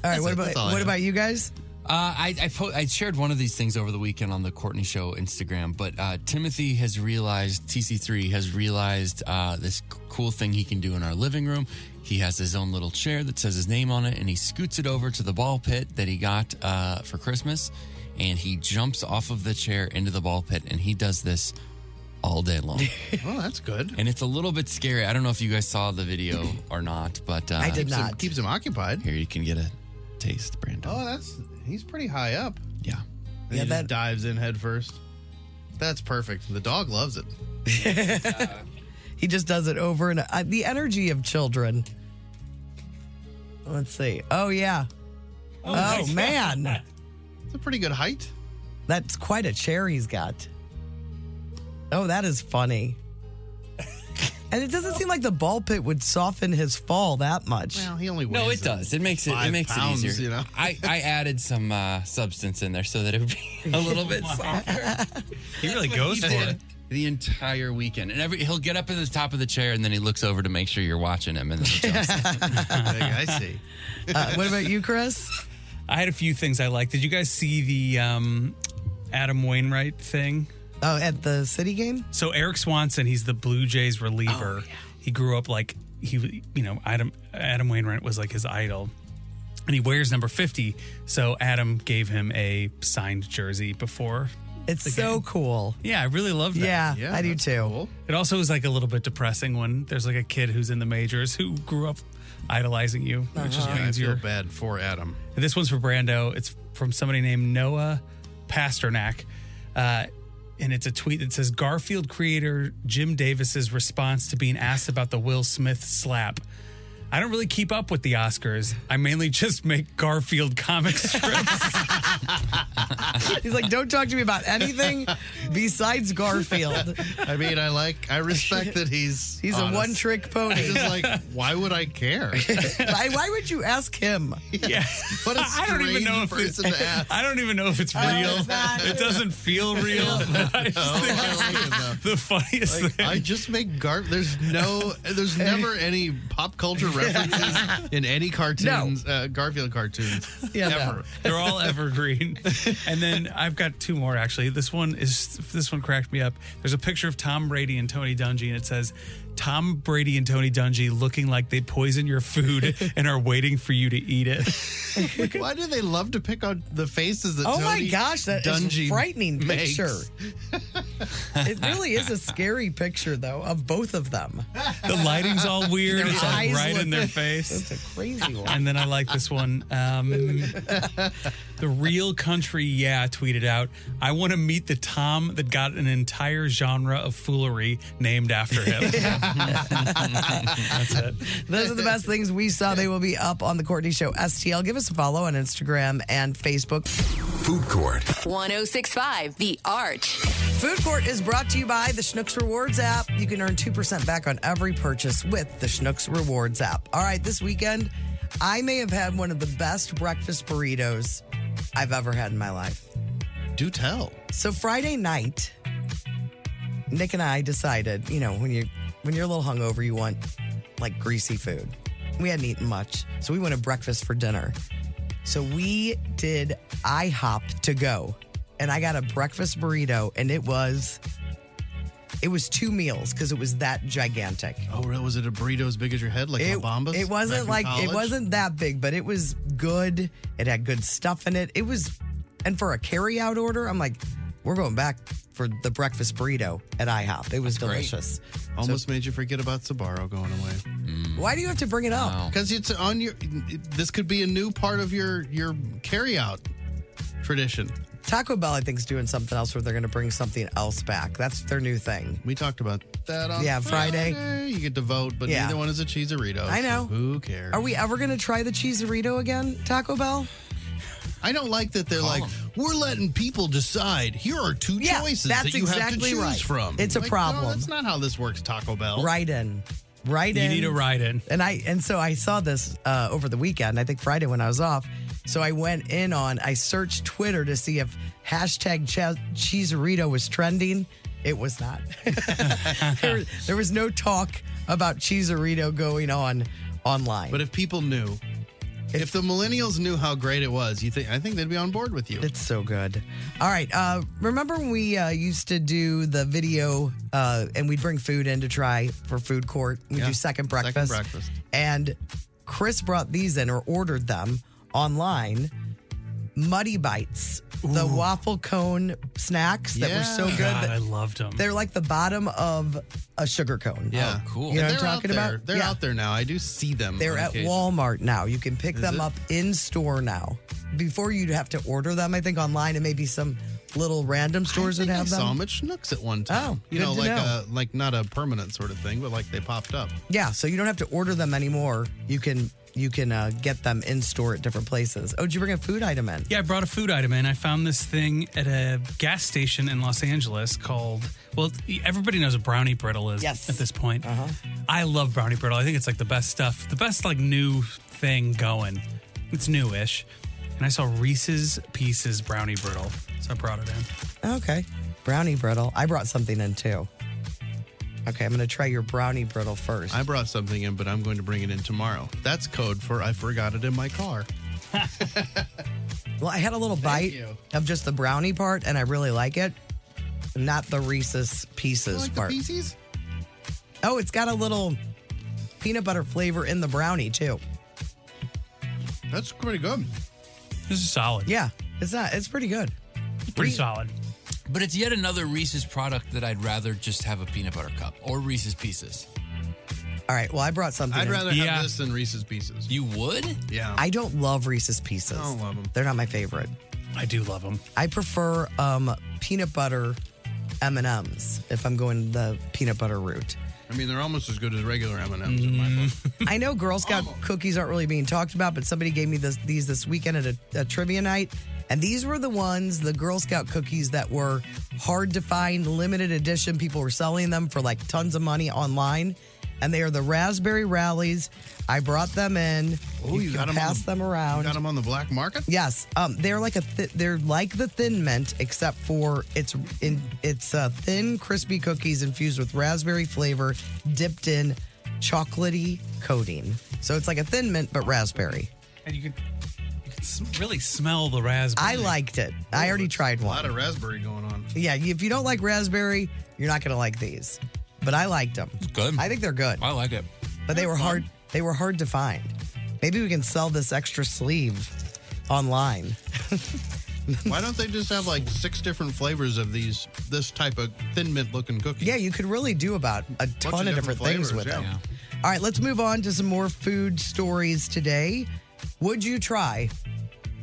All right, what That's all I what have. about you guys? I shared one of these things over the weekend on the Courtney Show Instagram, but Timothy has realized, TC3 has realized this cool thing he can do in our living room. He has his own little chair that says his name on it, and he scoots it over to the ball pit that he got for Christmas, and he jumps off of the chair into the ball pit, and he does this all day long. Well, that's good. And it's a little bit scary. I don't know if you guys saw the video or not, but I did not. Keeps him occupied. Here, you can get a taste, Brandon. Oh, he's pretty high up. Yeah. And Yeah, he that- just dives in head first. That's perfect. The dog loves it. He just does it over and the energy of children. Let's see. Oh yeah. Oh man, It's a pretty good height. that's quite a chair he's got. Oh, that is funny. And it doesn't seem like the ball pit would soften his fall that much. Well, he only weighs No, it does. It makes it. It 5 makes pounds, it easier. you know? I added some substance in there so that it would be a little bit softer. He really goes for it. The entire weekend, and he'll get up at the top of the chair, and then he looks over to make sure you're watching him, and then he jumps in. I see. What about you, Chris? I had a few things I liked. Did you guys see the Adam Wainwright thing? Oh, at the City game? So Eric Swanson, he's the Blue Jays reliever. He grew up like Adam Wainwright was like his idol. and he wears number 50. So Adam gave him a signed jersey before. It's so cool. Yeah, I really love that. Yeah, I do that's too. cool. It also is like a little bit depressing when there's like a kid who's in the majors who grew up idolizing you, which just Yeah, I means feel you're. bad for Adam. And this one's for Brando. It's from somebody named Noah Pasternak. And it's a tweet that says Garfield creator Jim Davis's response to being asked about the Will Smith slap. I don't really keep up with the Oscars. I mainly just make Garfield comic strips. He's like, don't talk to me about anything besides Garfield. I mean, I respect that he's He's honest. a one-trick pony. It's just like, why would I care? Why would you ask him? Yeah. What a I don't even know strange if person to ask. I don't even know if it's real. it's not. It doesn't feel real. I just think I like it, it's the funniest Like, thing. I just make there's never any pop culture references in any cartoons, Garfield cartoons. Yeah, no. ever. They're all evergreen. And then I've got two more actually. This one cracked me up. There's a picture of Tom Brady and Tony Dungy, and it says, Tom Brady and Tony Dungy looking like they poison your food and are waiting for you to eat it. Why do they love to pick on the faces that Oh Tony my gosh, that is Dungy a frightening makes? picture. It really is a scary picture, though, of both of them. The lighting's all weird. Their It's like eyes right look- in their face. It's a crazy one. And then I like this one. The Real Country Yeah tweeted out, I want to meet the Tom that got an entire genre of foolery named after him. That's it. Those are the best things we saw. They will be up on the Courtney Show STL. Give us a follow on Instagram and Facebook. Food Court. 1065 The Arch. Food Court is brought to you by the Schnucks Rewards app. You can earn 2% back on every purchase with the Schnucks Rewards app. All right, this weekend, I may have had one of the best breakfast burritos I've ever had in my life. Do tell. So Friday night, Nick and I decided, when you're a little hungover, you want like greasy food. We hadn't eaten much, so we went to breakfast for dinner. So we did IHOP to go, and I got a breakfast burrito, and it was 2 meals because it was that gigantic. Oh, really? Was it a burrito as big as your head, like Bombas? It wasn't back in like it college? wasn't that big, but it was good. It had good stuff in it. It was, and for a carry-out order, I'm like, we're going back for the breakfast burrito at IHOP. It was delicious. Almost made you forget about Sbarro going away. Why do you have to bring it up? Wow. Because it's on your. This could be a new part of your carry-out tradition. Taco Bell, I think, is doing something else where they're going to bring something else back. That's their new thing. We talked about that on Friday. You get to vote, but Yeah. neither one is a Cheeserito. I know. So who cares? Are we ever going to try the Cheeserito again, Taco Bell? I don't like that they're like, we're letting people decide. Here are two Yeah, choices that's that you have to exactly choose right. from. It's a Like, problem. No, that's not how this works, Taco Bell. Right in. Right You in. need a ride-in. And so I saw this over the weekend, I think Friday when I was off. So I went I searched Twitter to see if hashtag Cheeserito was trending. It was not. there was no talk about Cheeserito going on online. But if people knew, if the millennials knew how great it was, I think they'd be on board with you. It's so good. All right. Remember when we used to do the video and we'd bring food in to try for food court? We'd Yeah. do second breakfast. Second breakfast. And Chris brought these in or ordered them online. Muddy Bites, the waffle cone snacks that were so Yeah. good. God, that I loved them. they're like the bottom of a sugar cone. Yeah. Oh, cool. You know And what I'm talking out there. about? They're Yeah. out there now. I do see them. They're on at occasion. Walmart now. You can pick them it? up in store now. Before you'd have to order them, I think, online, and maybe some little random stores I would think have I saw them. them at Schnucks at one time. Oh, you know, good to like know. like not a permanent sort of thing, but like they popped up. Yeah, so you don't have to order them anymore. You can get them in store at different places. Oh, did you bring a food item in? Yeah, I brought a food item in. I found this thing at a gas station in Los Angeles called, well, everybody knows what Brownie Brittle is Yes. at this point. I love Brownie Brittle. I think it's like the best stuff, the best like new thing going. It's newish. And I saw Reese's Pieces Brownie Brittle, so I brought it in. Okay. Brownie brittle. I brought something in too. Okay, I'm going to try your brownie brittle first. I brought something in, but I'm going to bring it in tomorrow. That's code for I forgot it in my car. Well, I had a little bite you. of just the brownie part, and I really like it. Not the Reese's You Pieces like part. the pieces? Oh, it's got a little peanut butter flavor in the brownie too. That's pretty good. This is solid. Yeah, it's pretty good. Pretty solid. But it's yet another Reese's product that I'd rather just have a peanut butter cup or Reese's Pieces. All right, well, I brought something. I'd in. rather have this than Reese's Pieces. You would? Yeah. I don't love Reese's Pieces. I don't love them. They're not my favorite. I do love them. I prefer peanut butter M&Ms if I'm going the peanut butter route. I mean, they're almost as good as regular M&Ms in my book. I know Girl Scout cookies aren't really being talked about, but somebody gave me these this weekend at a trivia night. And these were the Girl Scout cookies that were hard to find, limited edition. People were selling them for like tons of money online. And they are the Raspberry Rallies. I brought them in. Oh, you got them pass them around. You got them on the black market? Yes, they're like they're like the Thin Mint, except for it's thin, crispy cookies infused with raspberry flavor, dipped in chocolatey coating. So it's like a Thin Mint but raspberry. And you can really smell the raspberry. I liked it. I already tried A one. lot of raspberry going on. Yeah, if you don't like raspberry, you're not going to like these. But I liked them. It's good. I think they're good. I like it. But they were hard. They were hard to find. Maybe we can sell this extra sleeve online. Why don't they just have like 6 different flavors of this type of Thin Mint looking cookie? Yeah, you could really do about a ton of different things flavors, with it. yeah. All right, let's move on to some more food stories today. Would you try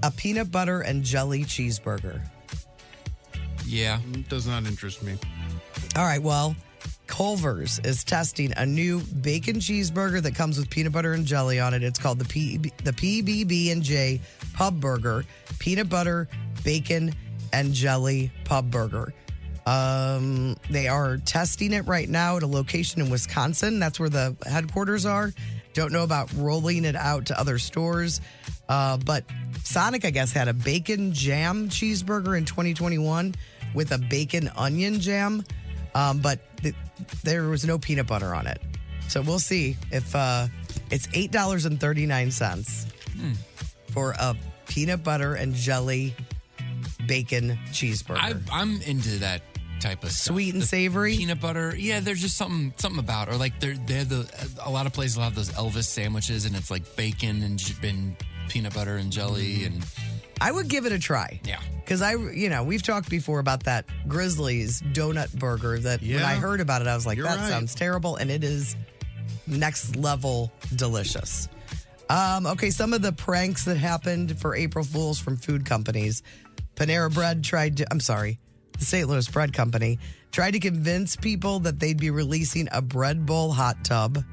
a peanut butter and jelly cheeseburger? Yeah. It does not interest me. All right, well, Culver's is testing a new bacon cheeseburger that comes with peanut butter and jelly on it. It's called the PBB&J Pub Burger, peanut butter, bacon, and jelly pub burger. They are testing it right now at a location in Wisconsin. That's where the headquarters are. Don't know about rolling it out to other stores. But Sonic, I guess, had a bacon jam cheeseburger in 2021 with a bacon onion jam. But there was no peanut butter on it. So we'll see if it's $8.39 for a peanut butter and jelly bacon cheeseburger. I'm into that type of stuff. Sweet and The savory? peanut butter. Yeah, there's just something about, or like a lot of places will have those Elvis sandwiches, and it's like bacon and peanut butter and jelly, and I would give it a try. yeah. Because we've talked before about that Grizzlies donut burger that when Yeah. I heard about it, I was like, You're that right. sounds terrible. And it is next level delicious. Okay, some of the pranks that happened for April Fools from food companies. Panera Bread the St. Louis Bread Company tried to convince people that they'd be releasing a bread bowl hot tub.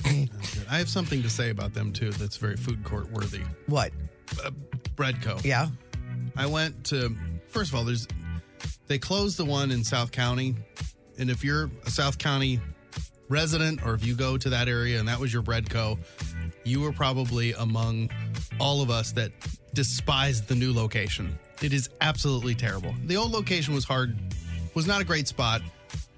I have something to say about them too that's very food court worthy. What? Breadco. Yeah. I went to, first of all, they closed the one in South County. And if you're a South County resident or if you go to that area and that was your Breadco, you were probably among all of us that despised the new location. It is absolutely terrible. The old location was not a great spot.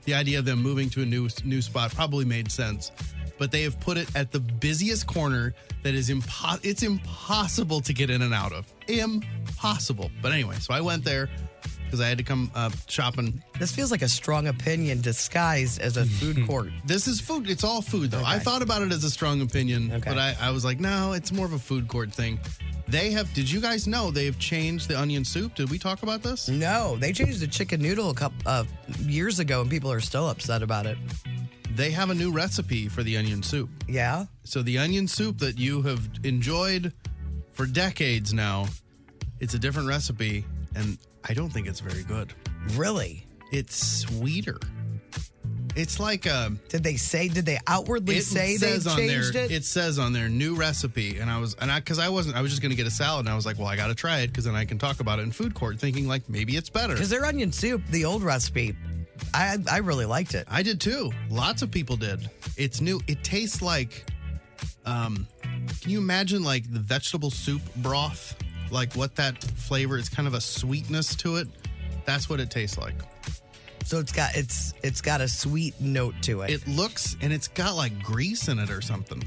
The idea of them moving to a new spot probably made sense. But they have put it at the busiest corner that is it's impossible to get in and out of. Impossible. But anyway, so I went there because I had to come shopping. This feels like a strong opinion disguised as a food court. This is food. It's all food, though. Okay. I thought about it as a strong opinion, Okay. but I was like, no, it's more of a food court thing. Did you guys know they've changed the onion soup? Did we talk about this? No, they changed the chicken noodle a couple years ago, and people are still upset about it. They have a new recipe for the onion soup. Yeah? So the onion soup that you have enjoyed for decades now, it's a different recipe, and I don't think it's very good. Really? It's sweeter. It's like Did they outwardly say they changed it? It says on there new recipe, and I was just going to get a salad, and I was like, well, I got to try it because then I can talk about it in food court, thinking like maybe it's better. Because their onion soup, the old recipe, I really liked it. I did too. Lots of people did. It's new. It tastes like, can you imagine like the vegetable soup broth? Like what that flavor? It's kind of a sweetness to it. That's what it tastes like. So it's got a sweet note to it. It looks, and it's got like grease in it or something.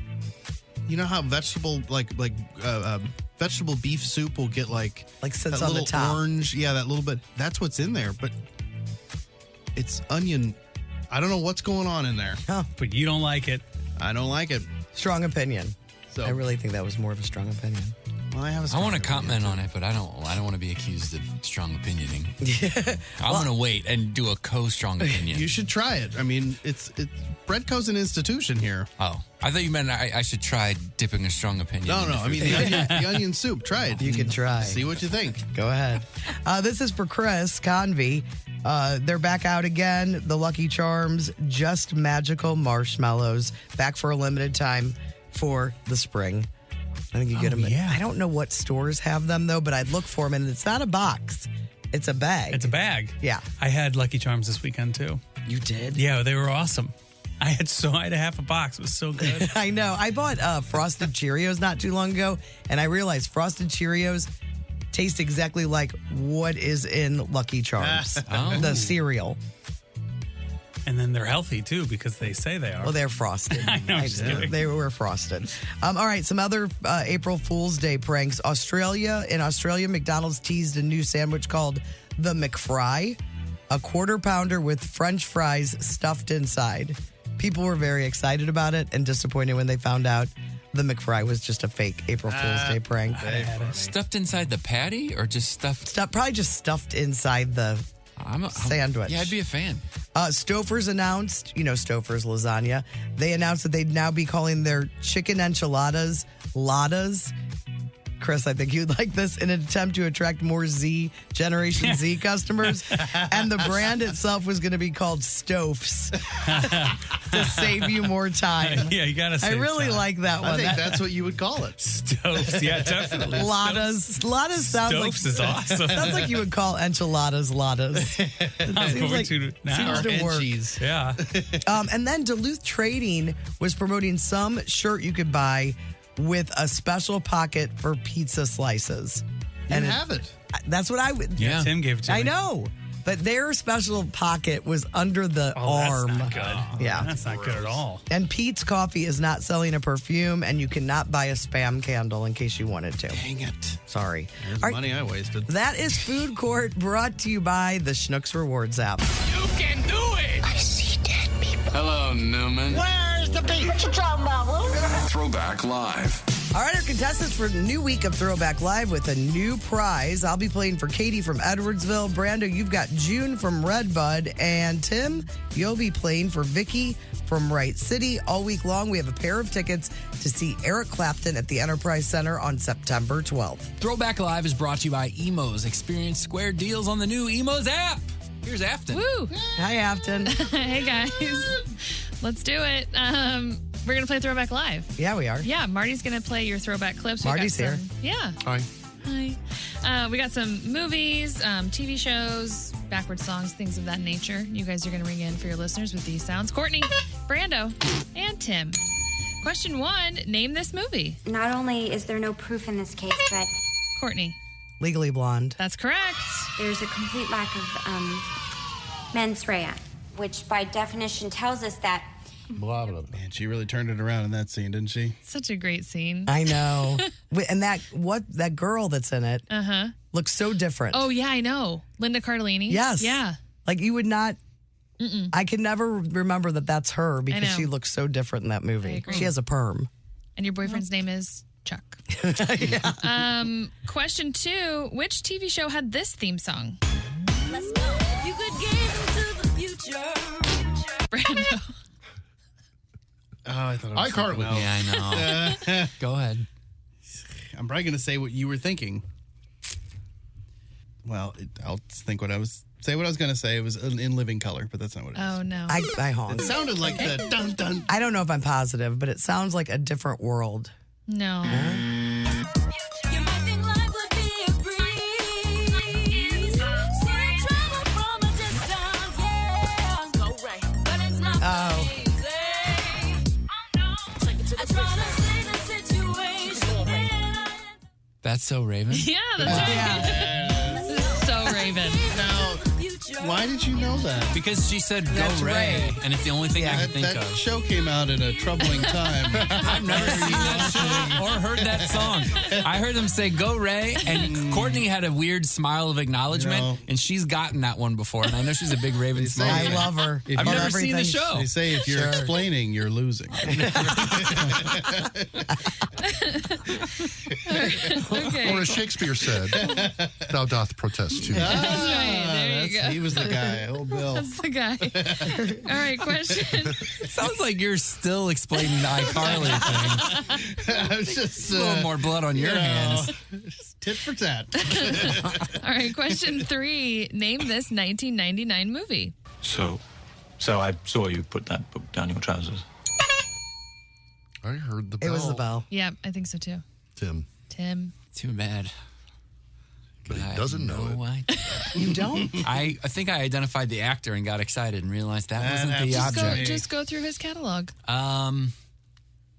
You know how vegetable vegetable beef soup will get like sits that on the little top. orange, yeah, that little bit. That's what's in there, but it's onion. I don't know what's going on in there. But you don't like it. I don't like it. Strong opinion. So I really think that was more of a strong opinion. Well, I have a I strong want to opinion, comment too. on it, but I don't want to be accused of strong opinioning. I'm going to wait and do a co-strong opinion. You should try it. I mean, Breadco's an institution here. Oh, I thought you meant I should try dipping a strong opinion. No, into I mean, the onion soup. Try it. You can try. See what you think. Go ahead. This is for Chris Convey. They're back out again. The Lucky Charms, Just Magical Marshmallows, back for a limited time for the spring. I think you get them. yeah. I don't know what stores have them, though, but I'd look for them, and it's not a box. It's a bag. It's a bag. Yeah. I had Lucky Charms this weekend too. You did? Yeah, they were awesome. I had a half a box. It was so good. I know. I bought Frosted Cheerios not too long ago, and I realized Frosted Cheerios taste exactly like what is in Lucky Charms, Oh. the cereal. And then they're healthy too because they say they are. Well, they're frosted. I know, I'm just kidding. They were frosted. All right, some other April Fool's Day pranks. In Australia, McDonald's teased a new sandwich called the McFry, a quarter pounder with French fries stuffed inside. People were very excited about it and disappointed when they found out the McFry was just a fake April Fool's Day prank. Stuffed inside the patty or just stuffed? Probably just stuffed inside the sandwich. Yeah, I'd be a fan. Stouffer's announced, Stouffer's lasagna. They announced that they'd now be calling their chicken enchiladas Ladas. Chris, I think you'd like this, in an attempt to attract more Generation Z customers. And the brand itself was going to be called Stofs to save you more time. Yeah, you gotta say. I really like that one. I think that's what you would call it. Stoves. Yeah, definitely. Ladas. Ladas sounds like Stoves is awesome. sounds like you would call enchiladas Ladas. It I'm seems going like- to now. seems to And work. cheese. Yeah. And then Duluth Trading was promoting some shirt you could buy with a special pocket for pizza slices. You have it. That's what I would. Yeah. Tim gave it to me. I know. But their special pocket was under the arm. That's not good. Yeah. That's not good at all. And Pete's Coffee is not selling a perfume, and you cannot buy a spam candle in case you wanted to. Dang it. Sorry. There's All right, money I wasted. that is Food Court, brought to you by the Schnucks Rewards app. You can do it. I see dead people. Hello, Newman. Where's the beat? What you talking about, Will? Throwback Live. All right, our contestants for a new week of Throwback Live with a new prize. I'll be playing for Katie from Edwardsville. Brando, you've got June from Redbud. And Tim, you'll be playing for Vicky from Wright City. All week long, we have a pair of tickets to see Eric Clapton at the Enterprise Center on September 12th. Throwback Live is brought to you by Emos. Experience square deals on the new Emos app. Here's Afton. Woo! Hi, Afton. Hey, guys. Let's do it. We're going to play Throwback Live. Yeah, we are. Yeah, Marty's going to play your throwback clips. We got Marty's here. Yeah. Hi. Hi. We got some movies, TV shows, backward songs, things of that nature. You guys are going to ring in for your listeners with these sounds. Courtney, Brando, and Tim. Question 1, name this movie. Not only is there no proof in this case, but Courtney. Legally Blonde. That's correct. there's a complete lack of mens rea, which by definition tells us that Blah, blah, blah. Man, she really turned it around in that scene, didn't she? Such a great scene. I know. And that girl that's in it looks so different. Oh, yeah, I know. Linda Cardellini. Yes. Yeah. Like you would not. I can never remember that that's her because know. she looks so different in that I movie. agree. She has a perm. And your boyfriend's name is Chuck. Question 2, which TV show had this theme song? Let's go. You could gaze into the future. Brando. Oh, I thought it was iCarly. something else. Yeah, I know. Go ahead. I'm probably going to say what you were thinking. Well, I'll think what I was going to say. It was in living color, but that's not what it is. Oh, no. I honk. It sounded like the dun dun. I don't know if I'm positive, but it sounds like a different world. No. You might think life would be a breeze. See trouble from a distance, yeah. Go right, but it's not Oh. easy. I try to see the situation. That's So Raven. Yeah, that's right. This is so Raven. Why did you know that? Because she said Go That's Ray, Ray. and it's the only thing I can think That of. show came out at a troubling time. I've never seen that show or heard that song. I heard them say Go Ray, and Courtney had a weird smile of acknowledgement, You know. and she's gotten that one before, and I know she's a big Raven say- fan. I love her. If I've you- never seen the everything. show. They say if you're Sure. explaining, you're losing. Okay. Or as Shakespeare said, thou doth protest too. That's right. There you go. He was the guy. Oh, Bill. That's the guy. All right, question. It sounds like you're still explaining the iCarly thing. I was just A little more blood on your hands. Tit for tat. All right, question 3. Name this 1999 movie. So I saw you put that book down your trousers. I heard the It bell. was the bell. Yeah, I think so too. Tim. Tim. Too bad. But he I have doesn't know it. no idea. You don't? I think I identified the actor and got excited and realized that wasn't the happens to object. Just go through his catalog.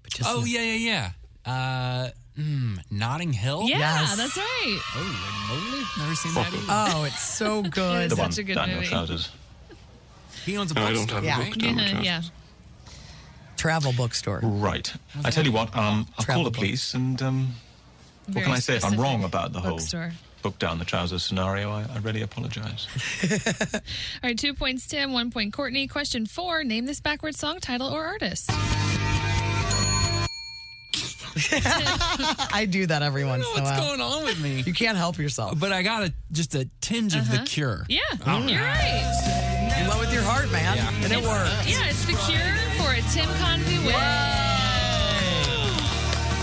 Just Oh, yeah. Notting Hill? Yeah, Yes. that's right. Never seen that either. Oh, it's so good. It's The one such a good down your movie. trousers. He owns a No, I bookstore, don't have a Yeah. book down my trousers. Yeah. Travel bookstore. Right. I tell you what, I'll call Travel the book. police and what Very can I say? If I'm specific wrong about the whole bookstore. book down the trousers scenario, I really apologize. All right, 2 points, Tim. 1 point, Courtney. Question 4. Name this backwards song title or artist. I do that every once in a What's while. going on with me? You can't help yourself. But I got just a tinge of The Cure. Yeah, you're right. You went with your heart, man. Yeah. And it worked. Yeah, it's The Cure for a Tim Convey win.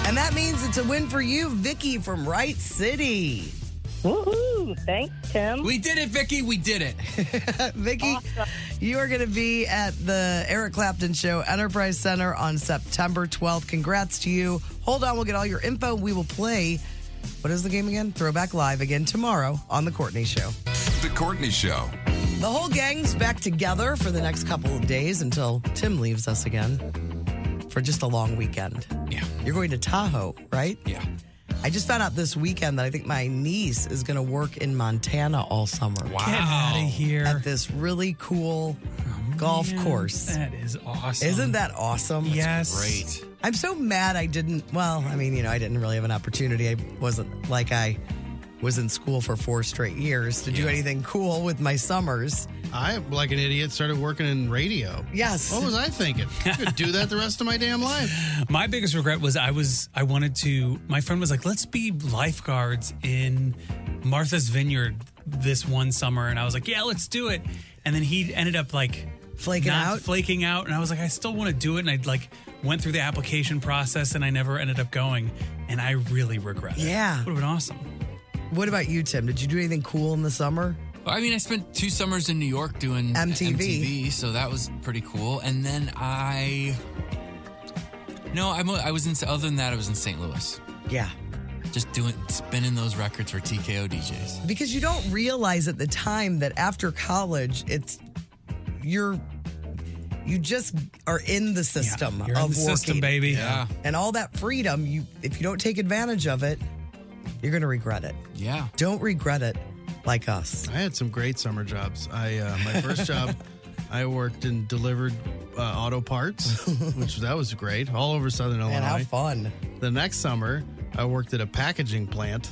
And that means it's a win for you, Vicky from Wright City. Woohoo! Thanks, Tim. We did it, Vicky. We did it. Vicky, you are going to be at the Eric Clapton Show Enterprise Center on September 12th. Congrats to you. Hold on, we'll get all your info. We will play, what is the game again? Throwback Live again tomorrow on The Courtney Show. The Courtney Show. The whole gang's back together for the next couple of days until Tim leaves us again for just a long weekend. Yeah. You're going to Tahoe, right? Yeah. I just found out this weekend that I think my niece is going to work in Montana all summer. Wow. Get out of here. At this really cool golf course. That is awesome. Isn't that awesome? Yes. Great. I'm so mad I didn't, well, I mean, I didn't really have an opportunity. I wasn't like I was in school for 4 straight years to do anything cool with my summers. I, like an idiot, started working in radio. Yes. What was I thinking? I could do that the rest of my damn life. My biggest regret was I wanted to, my friend was like, let's be lifeguards in Martha's Vineyard this one summer. And I was like, yeah, let's do it. And then he ended up like Flaking out? flaking out. And I was like, I still want to do it. And I like went through the application process and I never ended up going. And I really regret it. Yeah. Would have been awesome. What about you, Tim? Did you do anything cool in the summer? Well, I mean, I spent 2 summers in New York doing MTV. so that was pretty cool. And then I was in. Other than that, I was in St. Louis, Yeah. just spinning those records for TKO DJs. Because you don't realize at the time that after college, you just are in the system You're of in the working. system, baby. Yeah, And all that freedom, if you don't take advantage of it, you're going to regret it. yeah. Don't regret it like us. I had some great summer jobs. My first job, I worked and delivered auto parts, that was great, all over Southern Illinois. Man, how fun. The next summer, I worked at a packaging plant.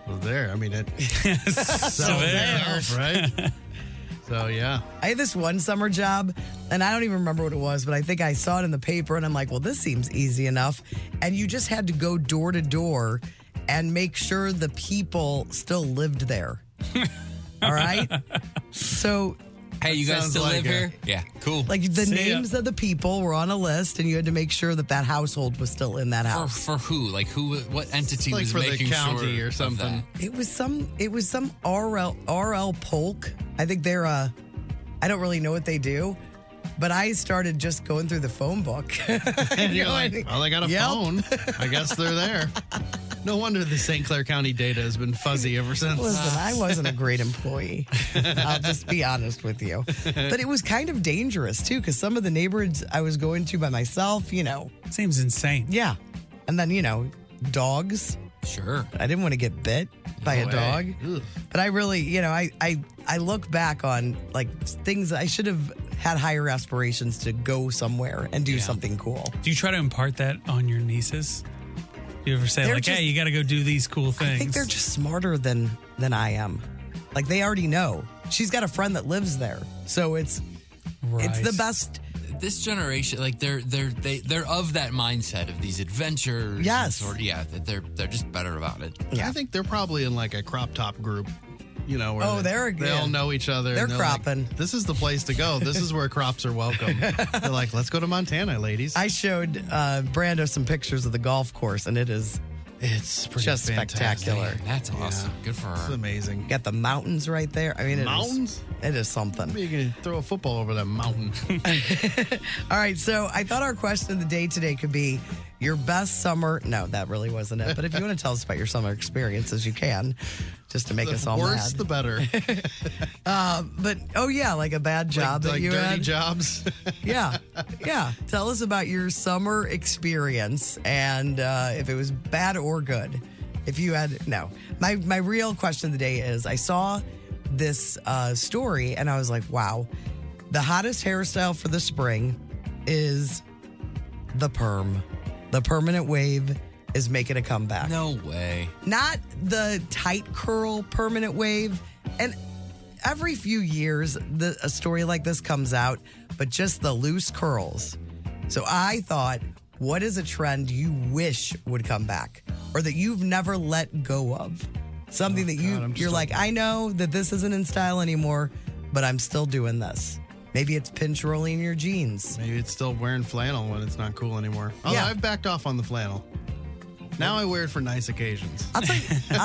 Well, there, I mean, it sells itself, right? So, yeah. I had this one summer job, and I don't even remember what it was, but I think I saw it in the paper, and I'm like, well, this seems easy enough. And you just had to go door to door and make sure the people still lived there. All right? So, Hey, you guys sounds still like live a- here? Yeah, cool. like, the See ya. names of the people were on a list, and you had to make sure that household was still in that house. For who? Like who? What entity Like was for the making county sure or of something. that? It was some RL Polk. I think they're I don't really know what they do, but I started just going through the phone book. And you're like, well, they got a Yep. phone. I guess they're there. No wonder the St. Clair County data has been fuzzy ever since. Listen, I wasn't a great employee. I'll just be honest with you. But it was kind of dangerous too, because some of the neighborhoods I was going to by myself, Seems insane. yeah. And then, dogs. Sure. I didn't want to get bit. by a way. dog. Ugh. But I really, I look back on like things I should have had higher aspirations to go somewhere and do something cool. Do you try to impart that on your nieces? Do you ever say They're like, just- "Hey, you got to go do these cool things"? I think they're just smarter than I am. Like they already know. She's got a friend that lives there, so it's the best. This generation, like they're of that mindset of these adventures. Yes. That they're just better about it. I think they're probably in like a crop top group. Where Oh, they all know each other. They're and cropping. Like, this is the place to go. This is where crops are welcome. They're like, let's go to Montana, ladies. I showed Brando some pictures of the golf course, and it's pretty just fantastic. spectacular. That's awesome. Good for her. It's amazing. You got the mountains right there. I mean, Mountains? It is something. You can throw a football over that mountain. All right, so I thought our question of the day today could be your best summer. No, that really wasn't it. But if you want to tell us about your summer experiences, you can, just to make us all The worse, mad. the better. But like a bad job that like you dirty had. jobs. Yeah. Tell us about your summer experience and if it was bad or good. If you had my real question of the day is I saw this story and I was like, wow, the hottest hairstyle for the spring is the perm. The permanent wave is making a comeback. No way. Not the tight curl permanent wave. And every few years, a story like this comes out, but just the loose curls. So I thought, what is a trend you wish would come back or that you've never let go of? Something that you're like, I know that this isn't in style anymore, but I'm still doing this. Maybe it's pinch rolling your jeans. Maybe it's still wearing flannel when it's not cool anymore. Although I've backed off on the flannel. Now I wear it for nice occasions. I'll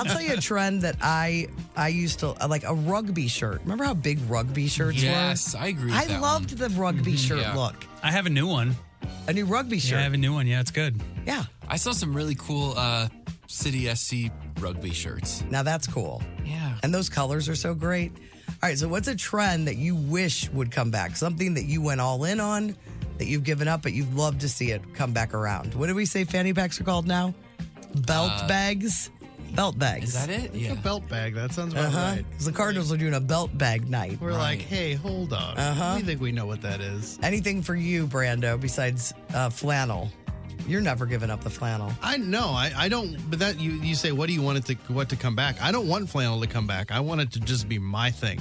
tell you a trend that I used to like a rugby shirt. Remember how big rugby shirts were? Yes, I agree with I that loved the rugby shirt yeah. look. I have a new one. A new rugby shirt. Yeah, I have a new one. Yeah, it's good. Yeah. I saw some really cool City SC rugby shirts. Now that's cool. Yeah. And those colors are so great. All right, so what's a trend that you wish would come back? Something that you went all in on, that you've given up, but you'd love to see it come back around. What do we say fanny packs are called now? Belt bags? Belt bags. Is that it? It's a belt bag. That sounds about right. Because the Cardinals are doing a belt bag night. We're like, hey, hold on. We think we know what that is. Anything for you, Brando, besides flannel? You're never giving up the flannel. I know. I don't. But that you say, what do you want it to come back? I don't want flannel to come back. I want it to just be my thing.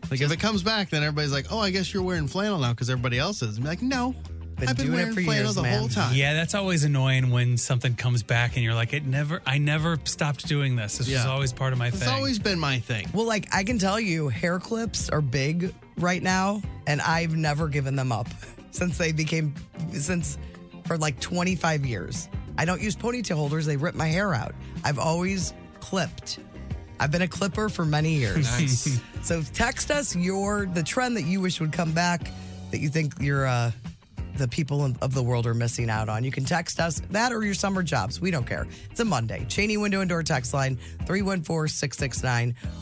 Like if it comes back, then everybody's like, oh, I guess you're wearing flannel now because everybody else is. I'm like, no, I've been doing it wearing for flannel years, the man. whole time. Yeah, that's always annoying when something comes back and you're like, I never stopped doing this. This was always part of my It's thing. always been my thing. Well, like I can tell you, hair clips are big right now, and I've never given them up since for like 25 years. I don't use ponytail holders. They rip my hair out. I've always clipped. I've been a clipper for many years. Nice. So text us the trend that you wish would come back that you think the people of the world are missing out on. You can text us that or your summer jobs. We don't care. It's a Monday. Cheney Window and Door text line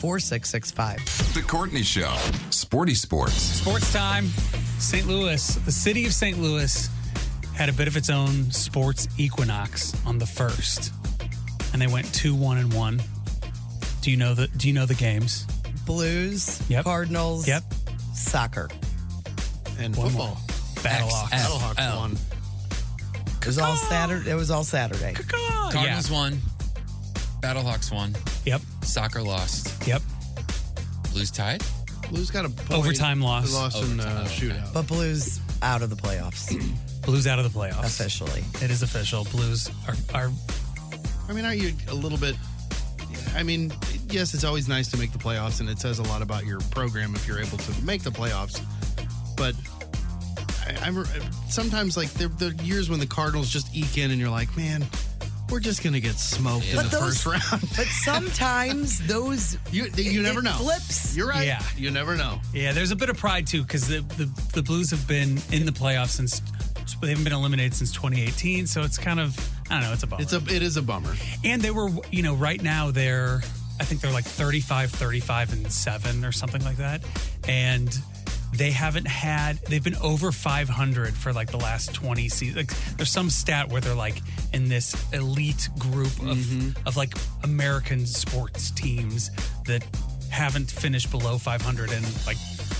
314-669-4665. The Courtney Show. Sporty Sports. Sports time. St. Louis. The city of St. Louis had a bit of its own sports equinox on the 1st. And they went 2-1-1. Do you know the games? Blues, Yep. Cardinals, Yep. soccer. And One football. more. Battlehawks. Battlehawks won. It was all Saturday. It was all Saturday. Cardinals won. Battlehawks won. Yep. Soccer lost. Yep. Blues tied. Blues got a point. Overtime loss. They lost in Overtime, shootout. But Blues out of the playoffs Blues out of the playoffs. officially. It is official. Blues are I mean, aren't you a little bit? I mean, yes, it's always nice to make the playoffs, and it says a lot about your program if you're able to make the playoffs. But I'm sometimes like the years when the Cardinals just eke in, and you're like, man, we're just gonna get smoked in the first round. But sometimes those you never know. Flips. You're right. Yeah. You never know. Yeah, there's a bit of pride too because the Blues have been in the playoffs since they haven't been eliminated since 2018. So it's kind of I don't know. It's a bummer. It is a bummer. And they were right now I think they're like 35-7 or something like that, and they've been over 500 for like the last 20 seasons. Like, there's some stat where they're like in this elite group of like American sports teams that haven't finished below 500 in like,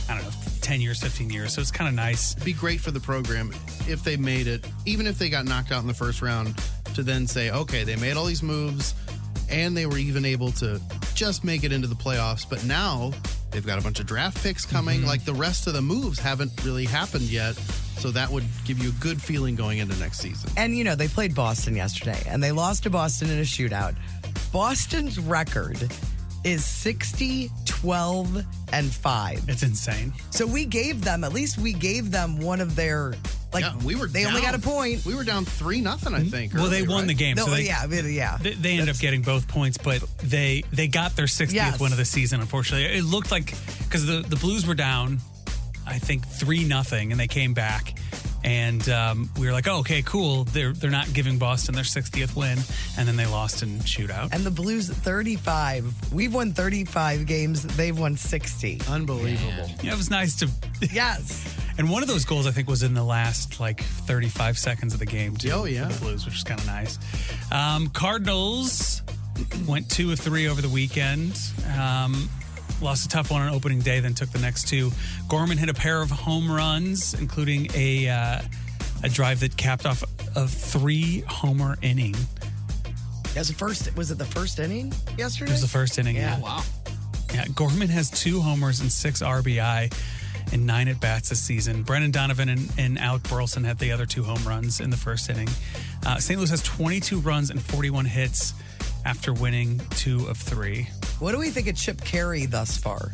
I don't know, 10 years, 15 years. So it's kind of nice. It'd be great for the program if they made it, even if they got knocked out in the first round, to then say, okay, they made all these moves and they were even able to just make it into the playoffs. But now they've got a bunch of draft picks coming. Like, the rest of the moves haven't really happened yet. So that would give you a good feeling going into next season. And, they played Boston yesterday, and they lost to Boston in a shootout. Boston's record is 60-12-5. It's insane. So we gave them one of their, they only got a point. We were down 3-0, I think. Well, they won the game. No, so they ended up getting both points, but they got their 60th win of the season, unfortunately. It looked like, because the Blues were down, I think 3-0, and they came back. And we were like, oh, okay, cool. They're not giving Boston their 60th win. And then they lost in shootout. And the Blues 35. We've won 35 games. They've won 60. Unbelievable. Yeah, it was nice to... Yes. And one of those goals, I think, was in the last, 35 seconds of the game, too. Oh, yeah. For the Blues, which is kind of nice. Cardinals went 2 of 3 over the weekend. Lost a tough one on opening day, then took the next 2. Gorman hit a pair of home runs, including a drive that capped off a 3-homer inning. Was it the first inning yesterday? It was the first inning, yeah. Oh, wow. Yeah, Gorman has 2 homers and 6 RBI in 9 at-bats this season. Brendan Donovan and Alec Burleson had the other 2 home runs in the first inning. St. Louis has 22 runs and 41 hits after winning 2 of 3. What do we think of Chip Carey thus far?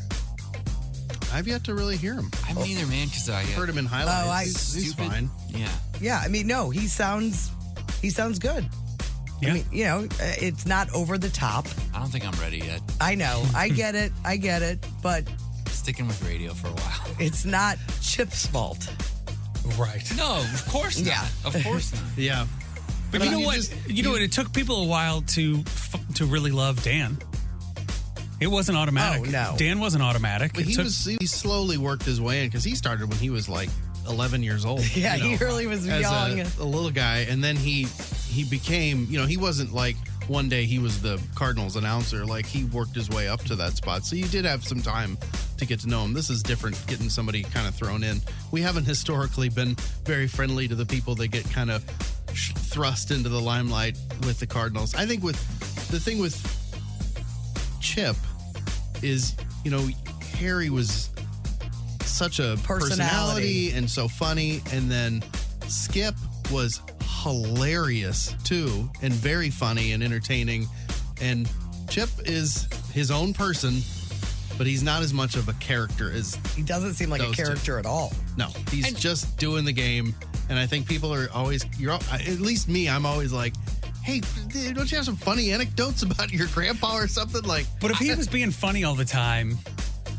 I've yet to really hear him. I haven't either, man, because I heard him in highlights. He's fine. Yeah. Yeah, no, he sounds good. Yeah. It's not over the top. I don't think I'm ready yet. I know. I get it, but sticking with radio for a while. It's not Chip's fault. Right. No, of course not. Yeah. Of course not. Yeah. But you know what? It took people a while to really love Dan. It wasn't automatic. Oh, no. Dan wasn't automatic. But he slowly worked his way in, because he started when he was like 11 years old. Yeah, he really was young. A little guy. And then he became, he wasn't like one day he was the Cardinals announcer. Like, he worked his way up to that spot. So you did have some time to get to know him. This is different, getting somebody kind of thrown in. We haven't historically been very friendly to the people that get kind of thrust into the limelight with the Cardinals. I think the thing with Chip is, Harry was such a personality and so funny, and then Skip was hilarious too, and very funny and entertaining, and Chip is his own person, but he's not as much of a character as he doesn't seem like a character at all. No, he's just doing the game. And I think people are always, at least me, I'm always like, hey, don't you have some funny anecdotes about your grandpa or something? But if he was being funny all the time,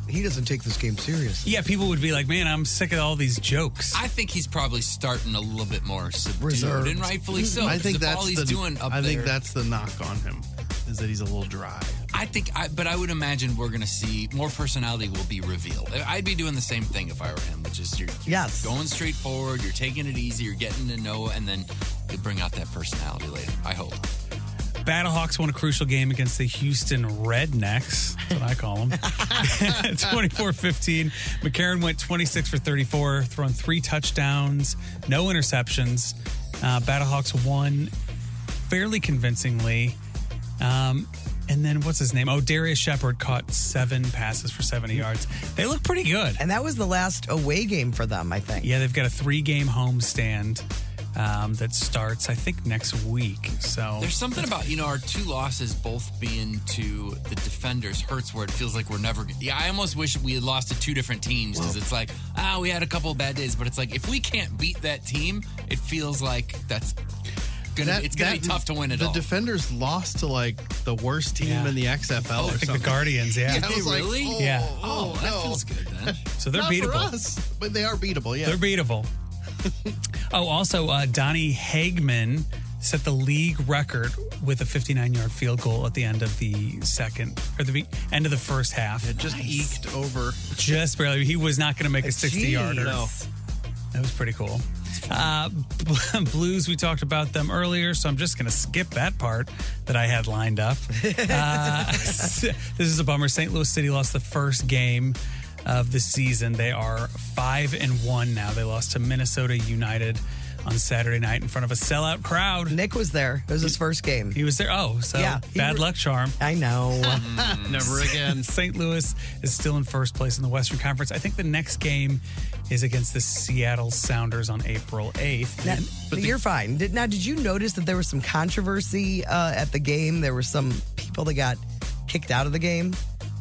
he doesn't take this game seriously. Yeah, people would be like, man, I'm sick of all these jokes. I think he's probably starting a little bit more subdued, reserved, and rightfully so. I think that's all he's doing up I think there- that's the knock on him, is that he's a little dry. But I would imagine we're going to see more personality will be revealed. I'd be doing the same thing if I were him, which is you're going straight forward, you're taking it easy, you're getting to know, and then you bring out that personality later, I hope. Battlehawks won a crucial game against the Houston Rednecks. That's what I call them. 24-15. McCarron went 26 for 34, throwing 3 touchdowns, no interceptions. Battlehawks won fairly convincingly. And then what's his name? Oh, Darius Shepard caught 7 passes for 70 yards. They look pretty good. And that was the last away game for them, I think. Yeah, they've got a 3-game homestand that starts, I think, next week. So there's something about, our 2 losses both being to the defenders hurts, where it feels like we're never. Yeah, I almost wish we had lost to 2 different teams, because it's like, we had a couple of bad days, but it's like, if we can't beat that team, it feels like it's gonna be tough to win it all. The defenders lost to the worst team in the XFL. I or think something. the Guardians, yeah. I was really? Like, Yeah. Oh, that feels good then. So they're Not beatable. for us, but they are beatable. Yeah, They're beatable. Also, Donnie Hagman set the league record with a 59-yard field goal at the end of the end of the first half. It just eked over. Just barely. He was not going to make a 60-yarder. No. That was pretty cool. Blues, we talked about them earlier, so I'm just going to skip that part that I had lined up. This is a bummer. St. Louis City lost the first game of the season. They are 5-1 now. They lost to Minnesota United on Saturday night in front of a sellout crowd. Nick was there. It was his first game. He was there. Oh, so Yeah, bad luck charm. I know. Never again. St. Louis is still in first place in the Western Conference. I think the next game is against the Seattle Sounders on April 8th. Now, but you're fine. Did you notice that there was some controversy at the game? There were some people that got kicked out of the game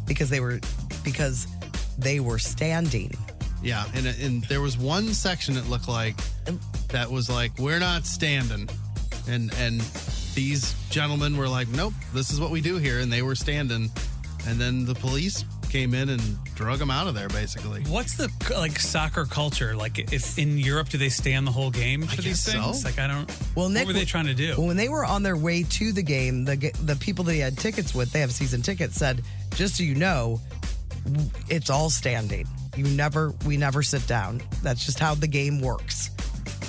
because they were standing. Yeah, and there was one section it looked like that was like, we're not standing. And these gentlemen were like, nope, this is what we do here. And they were standing. And then the police came in and drug them out of there, basically. What's the soccer culture? Like, if in Europe, do they stand the whole game for these things? so. Like, I don't. Well, what Nick, were they trying to do? Well, when they were on their way to the game, the people that he had tickets with, they have season tickets, said, just so you know, it's all standing. We never sit down. That's just how the game works.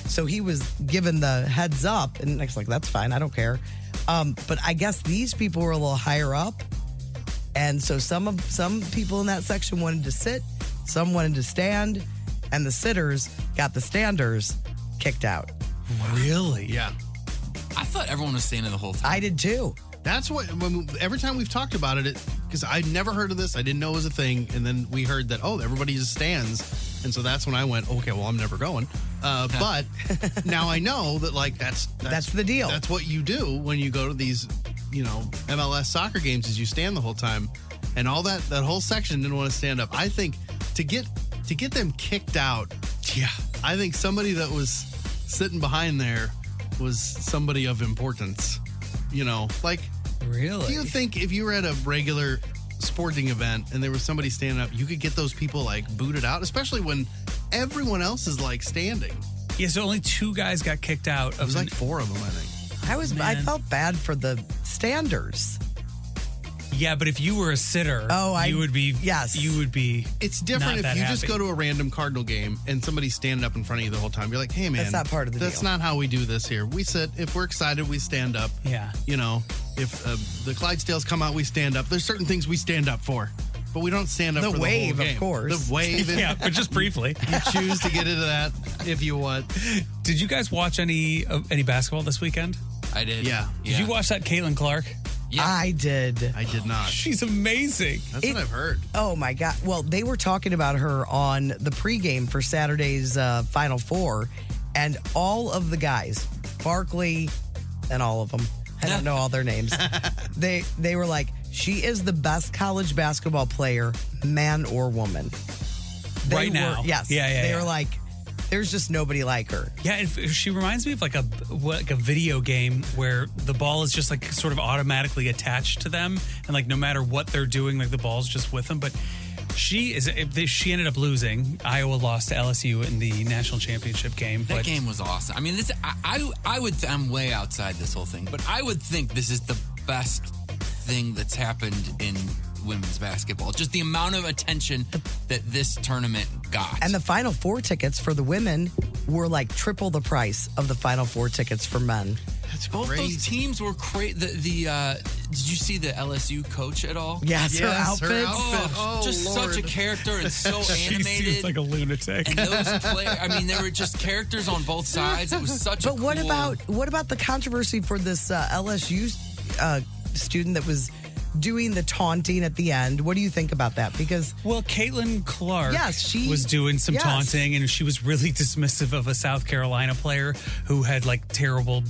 So he was given the heads up, and Nick's like, that's fine, I don't care. But I guess these people were a little higher up, and so some people in that section wanted to sit, some wanted to stand, and the sitters got the standers kicked out. Really? Yeah. I thought everyone was standing the whole time. I did too. That's what, every time we've talked about it, because I'd never heard of this, I didn't know it was a thing, and then we heard that, everybody just stands, and so that's when I went, okay, well, I'm never going. But now I know that, like, that's the deal. That's what you do when you go to these, MLS soccer games, is you stand the whole time, and all that whole section didn't want to stand up. I think to get them kicked out, I think somebody that was sitting behind there was somebody of importance. Really? Do you think if you were at a regular sporting event and there was somebody standing up, you could get those people like booted out, especially when everyone else is like standing? Yeah, so only 2 guys got kicked out. It was like 4 of them, I think. I felt bad for the standers. Yeah, but if you were a sitter, you would be. Yes. You would be. It's different not if that you just happy. go to a random Cardinal game and somebody's standing up in front of you the whole time. You're like, hey, man. That's not part of the That's deal. not how we do this here. We sit. If we're excited, we stand up. Yeah. If the Clydesdales come out, we stand up. There's certain things we stand up for. But we don't stand up The for wave, the of whole game. course. The wave. Yeah, but just briefly. You choose to get into that if you want. Did you guys watch any basketball this weekend? I did. Yeah. Did you watch that Caitlin Clark? Yeah. I did. I did not. She's amazing. That's what I've heard. Oh, my God. Well, they were talking about her on the pregame for Saturday's Final Four, and all of the guys, Barkley and all of them, I don't know all their names, they were like, she is the best college basketball player, man or woman. Right now. Yes. Yeah. They were like, there's just nobody like her. Yeah, she reminds me of like a video game where the ball is just like sort of automatically attached to them, and like no matter what they're doing, like the ball's just with them. But she ended up losing. Iowa lost to LSU in the national championship game. That game was awesome. I mean, I'm way outside this whole thing, but I would think this is the best thing that's happened in women's basketball. Just the amount of attention that this tournament got. And the Final Four tickets for the women were like triple the price of the Final Four tickets for men. That's Both crazy. those teams were crazy. Did you see the LSU coach at all? Yes, her outfit. Just Lord. such a character and so She animated. seems like a lunatic. And those players, I mean, they were just characters on both sides. It was such a But what cool... about the controversy for this LSU student that was doing the taunting at the end? What do you think about that? Because Caitlin Clark she was doing some yes. taunting, and she was really dismissive of a South Carolina player who had like terrible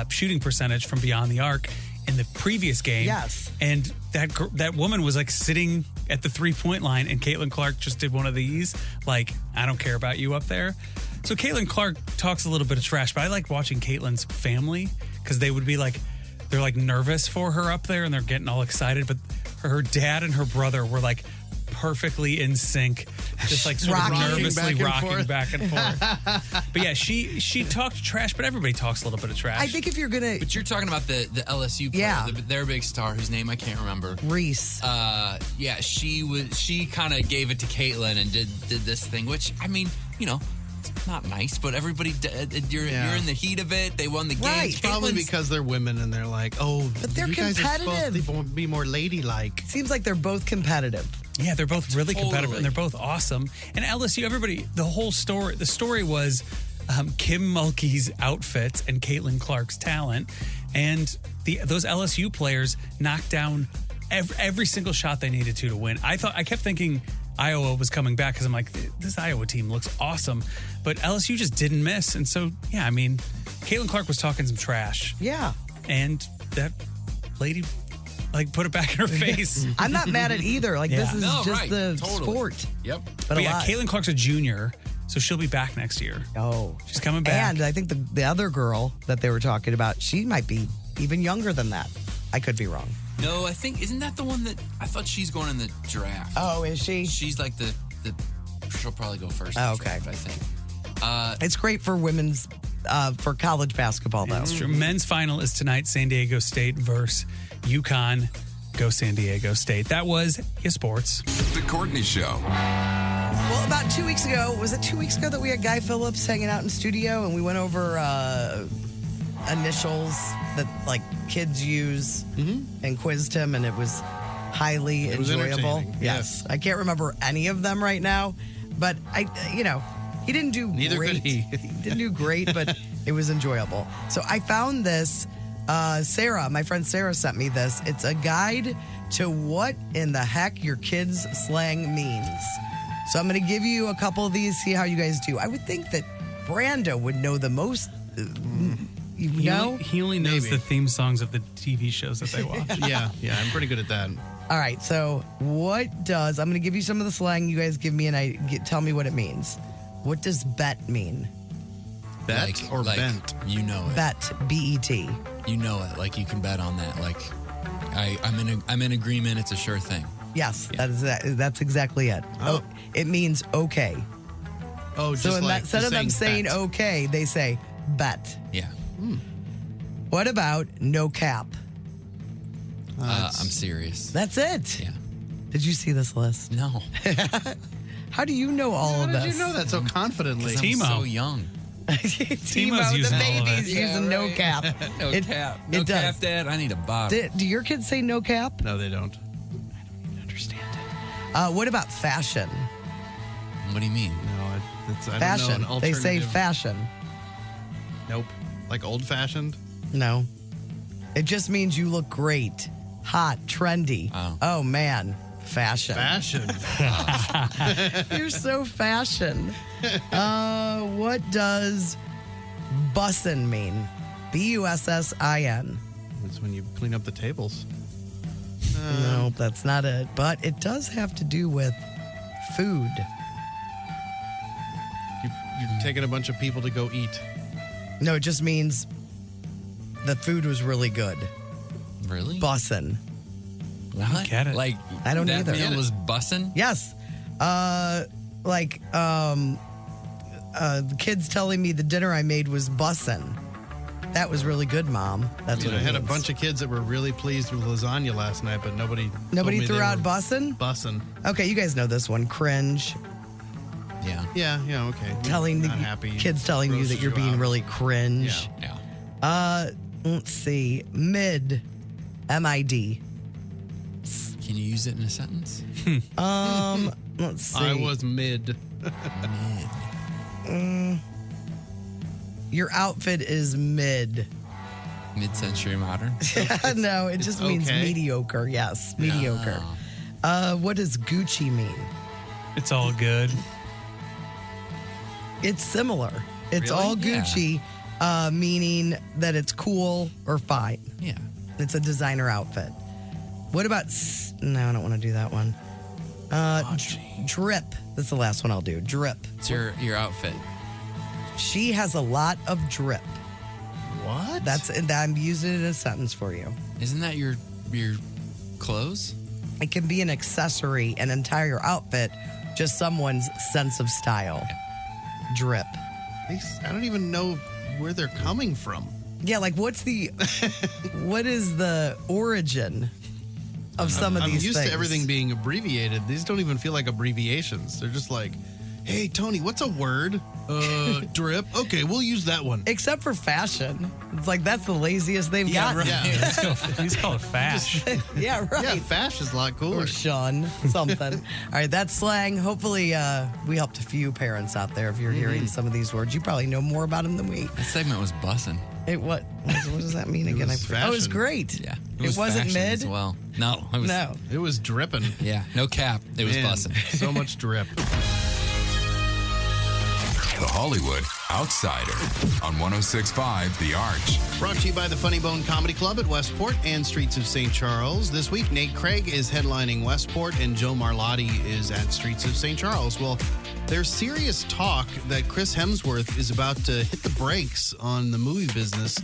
shooting percentage from beyond the arc in the previous game. Yes. And that woman was like sitting at the 3-point line, and Caitlin Clark just did one of these, like, I don't care about you up there. So Caitlin Clark talks a little bit of trash, but I like watching Caitlin's family because they would be like, they're like nervous for her up there and they're getting all excited. But her dad and her brother were like perfectly in sync, just like sort of nervously rocking back and forth. But yeah, she talked trash, but everybody talks a little bit of trash. I think if you're gonna, But you're talking about the LSU player, Yeah. their big star, whose name I can't remember. Reese. Yeah, she kind of gave it to Caitlin and did this thing, which I mean, you know, it's not nice, but everybody, you're in the heat of it. They won the game. Right. Probably Caitlin's- because they're women and they're like, oh, But they're you guys are competitive. supposed to be more ladylike. Seems like they're both competitive. Yeah, they're both really competitive Totally. and they're both awesome. And LSU, everybody, the story was Kim Mulkey's outfits and Caitlin Clark's talent, and those LSU players knocked down every single shot they needed to win. I kept thinking Iowa was coming back because I'm like, this Iowa team looks awesome, but LSU just didn't miss. And so, yeah, I mean, Caitlin Clark was talking some trash. Yeah. And that lady, like, put it back in her face. I'm not mad at either. Like, this is just the sport. Yep. But a yeah, lot. Caitlin Clark's a junior, so she'll be back next year. Oh. She's coming back. And I think the other girl that they were talking about, she might be even younger than that. I could be wrong. No, I think, isn't that the one that, I thought she's going in the draft. Oh, is she? She's like the she'll probably go first. Oh, in the okay. draft, I think. It's great for women's, for college basketball, though. That's true. Men's final is tonight, San Diego State versus UConn. Go San Diego State. That was your sports. The Courtney Show. Well, about 2 weeks ago, was it 2 weeks ago that we had Guy Phillips hanging out in studio and we went over initials that like kids use and quizzed him, and it was highly It was enjoyable. entertaining, Yes. I can't remember any of them right now, but he didn't do Neither great. could he. He didn't do great, but it was enjoyable. So I found this. Sarah, my friend Sarah sent me this. It's a guide to what in the heck your kids' slang means. So I'm going to give you a couple of these, see how you guys do. I would think that Brando would know the most. He only knows the theme songs of the TV shows that they watch. yeah, I'm pretty good at that. All right, so I'm going to give you some of the slang. You guys give me tell me what it means. What does bet mean? Bet or bent? You know it. Bet, B-E-T. You know it. Like, you can bet on that. Like, I'm in agreement. It's a sure thing. Yes, that's exactly it. Oh, it means okay. Oh, just so like instead of them saying okay, they say bet. Yeah. What about no cap? I'm serious. That's it. Yeah. Did you see this list? No. How do you know all of this? How did you know that so confidently? I'm so young. Timo, the using all of baby's it. using no cap. No cap. No it cap, does. Dad. I need a bottle. Do your kids say no cap? No, they don't. Understand it. What about fashion? What do you mean? No, it's I Fashion. don't know. An They say alternative. fashion. Nope. Like old-fashioned? No. It just means you look great, hot, trendy. Oh man, fashion. Fashion. You're so fashion. What does bussin' mean? B-U-S-S-I-N. It's when you clean up the tables. No, that's not it. But it does have to do with food. You're taking a bunch of people to go eat. No, it just means the food was really good. Really? Bussin'. I don't get it. Like, I don't that either. meal was bussin'? Yes. The kids telling me the dinner I made was bussin'. That was really good, Mom. That's what I it had a means. bunch of kids that were really pleased with lasagna last night, but nobody threw out bussin'? Bussin'. Okay, you guys know this one. Cringe. Yeah. Yeah, okay. Telling the Not happy. kids telling you that Roasted you're being out. really cringe. Yeah. Let's see. Mid. M-I-D. Can you use it in a sentence? Let's see. I was mid. Your outfit is mid. Mid-century modern? No, it just means okay. mediocre. Yes, mediocre. What does Gucci mean? It's all good. It's similar. It's Really? all Yeah. Gucci, meaning that it's cool or fine. Yeah. It's a designer outfit. What about... No, I don't want to do that one. Drip. That's the last one I'll do. Drip. It's your outfit. She has a lot of drip. What? I'm using it in a sentence for you. Isn't that your clothes? It can be an accessory, an entire outfit, just someone's sense of style. Drip. I don't even know where they're coming from. Yeah, like what is the origin of some of these things? I'm used to everything being abbreviated. These don't even feel like abbreviations. They're just like, hey, Tony, what's a word? Drip. Okay, we'll use that one. Except for fashion. It's like that's the laziest they've gotten. Right. Yeah. He's called Fash. Yeah, right. Yeah, Fash is a lot cooler. Or shun, something. All right, that's slang. Hopefully, we helped a few parents out there. If you're hearing some of these words, you probably know more about them than we. That segment was bussin'. What does that mean again? was Oh, it was great. Yeah. It wasn't fashion mid? as well. No. It was, No. It was dripping. Yeah. No cap. It was Man, bussin'. So much drip. The Hollywood Outsider on 106.5 The Arch. Brought to you by the Funny Bone Comedy Club at Westport and Streets of St. Charles. This week, Nate Craig is headlining Westport and Joe Marlotti is at Streets of St. Charles. Well, there's serious talk that Chris Hemsworth is about to hit the brakes on the movie business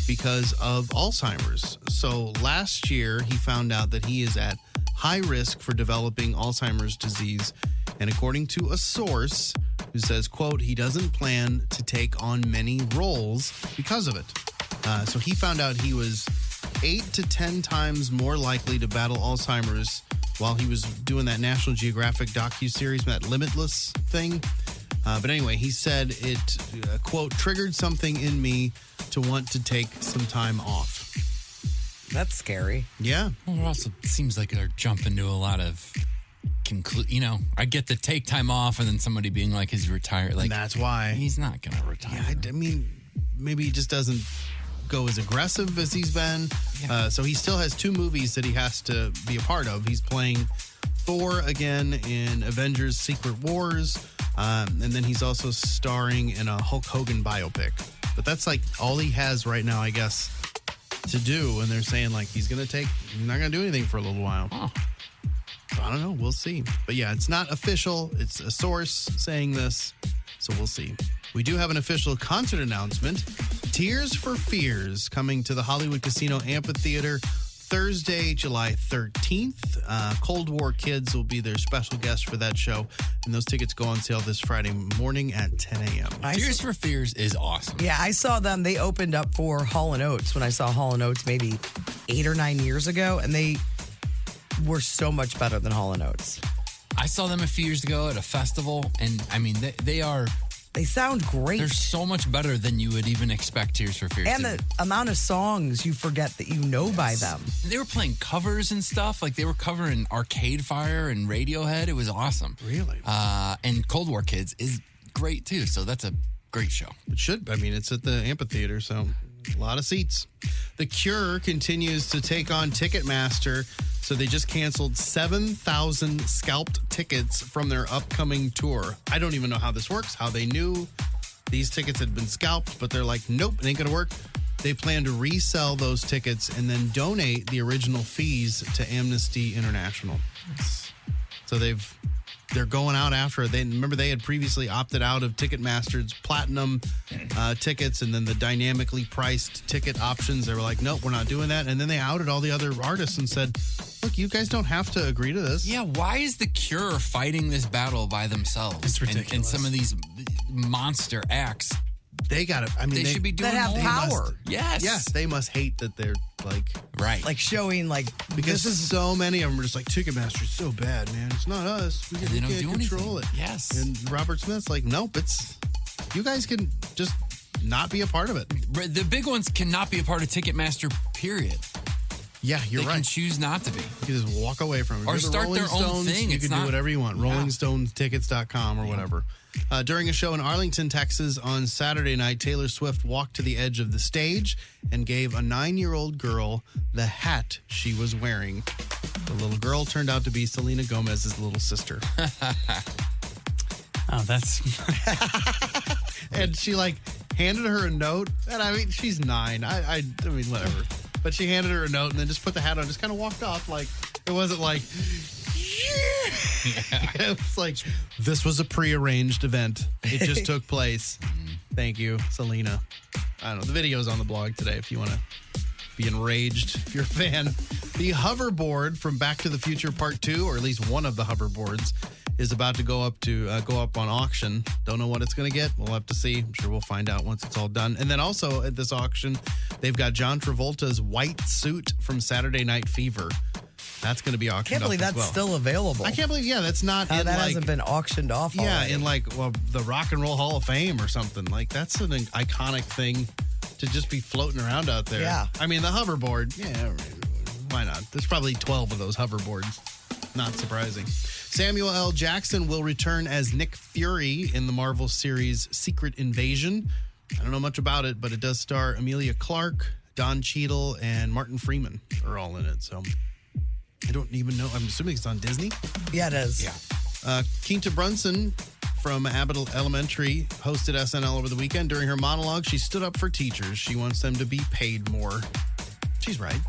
because of Alzheimer's. So last year, he found out that he is at high risk for developing Alzheimer's disease. And according to a source who says, quote, he doesn't plan to take on many roles because of it. So he found out he was 8 to 10 times more likely to battle Alzheimer's while he was doing that National Geographic docuseries, that Limitless thing. But anyway, he said it, quote, triggered something in me to want to take some time off. That's scary. Yeah. Well, it also seems like they're jumping to a lot of I get the take time off and then somebody being like he's retired. Like, And that's why. he's not going to retire. Yeah, I mean, maybe he just doesn't go as aggressive as he's been. So he still has 2 movies that he has to be a part of. He's playing Thor again in Avengers Secret Wars. And then he's also starring in a Hulk Hogan biopic. But that's like all he has right now, I guess, to do. And they're saying like he's not going to do anything for a little while. Oh. So I don't know. We'll see. But yeah, it's not official. It's a source saying this. So we'll see. We do have an official concert announcement. Tears for Fears coming to the Hollywood Casino Amphitheater Thursday, July 13th. Cold War Kids will be their special guest for that show. And those tickets go on sale this Friday morning at 10 a.m. Tears for Fears is awesome. Yeah, I saw them. They opened up for Hall & Oates when I saw Hall & Oates maybe 8 or 9 years ago. And they were so much better than Hall & Oates. I saw them a few years ago at a festival, and I mean, they sound great. They're so much better than you would even expect Tears for Fears. And the amount of songs you forget that you know by them. They were playing covers and stuff. Like they were covering Arcade Fire and Radiohead. It was awesome. Really? And Cold War Kids is great too. So that's a great show. It should. I mean, it's at the amphitheater, so a lot of seats. The Cure continues to take on Ticketmaster. So they just canceled 7,000 scalped tickets from their upcoming tour. I don't even know how this works, how they knew these tickets had been scalped, but they're like, nope, it ain't going to work. They plan to resell those tickets and then donate the original fees to Amnesty International. So they're going out after it. They had previously opted out of Ticketmaster's platinum tickets and then the dynamically priced ticket options. They were like, nope, we're not doing that. And then they outed all the other artists and said, look, you guys don't have to agree to this. Yeah, why is The Cure fighting this battle by themselves? It's ridiculous. And some of these monster acts, they got it. I mean, they should be doing that have more. power. Yes. Yes, they must hate that they're like... Right. Like showing like... Because so many of them are just like, Ticketmaster's so bad, man. It's not us. We they don't can't do control anything. it. Yes. And Robert Smith's like, nope, you guys can just not be a part of it. The big ones cannot be a part of Ticketmaster, period. Yeah, you're They right. can choose not to be. You can just walk away from it. Or You're the start Rolling their own Stones, thing. You It's can do not- whatever you want. Yeah. RollingStoneTickets.com or whatever. During a show in Arlington, Texas on Saturday night, Taylor Swift walked to the edge of the stage and gave a 9-year-old girl the hat she was wearing. The little girl turned out to be Selena Gomez's little sister. Oh, that's... And she handed her a note. And I mean, she's 9. I mean, whatever. But she handed her a note and then just put the hat on, just kind of walked off. It wasn't like, it was like, this was a prearranged event. It just took place. Thank you, Selena. I don't know. The video's on the blog today if you want to be enraged if you're a fan. The hoverboard from Back to the Future Part 2, or at least one of the hoverboards, is about to go up on auction. Don't know what it's going to get. We'll have to see. I'm sure we'll find out once it's all done. And then also at this auction, they've got John Travolta's white suit from Saturday Night Fever. That's going to be auctioned Can't believe off as that's well. still available. I can't believe, that's not How in that like, hasn't been auctioned off already. in the Rock and Roll Hall of Fame or something. Like, that's an iconic thing to just be floating around out there. Yeah. I mean, the hoverboard, why not? There's probably 12 of those hoverboards. Not surprising. Samuel L. Jackson will return as Nick Fury in the Marvel series Secret Invasion. I don't know much about it, but it does star Emilia Clarke, Don Cheadle, and Martin Freeman are all in it. So I don't even know. I'm assuming it's on Disney. Yeah, it is. Yeah. Quinta Brunson from Abbott Elementary hosted SNL over the weekend. During her monologue, she stood up for teachers. She wants them to be paid more. She's right.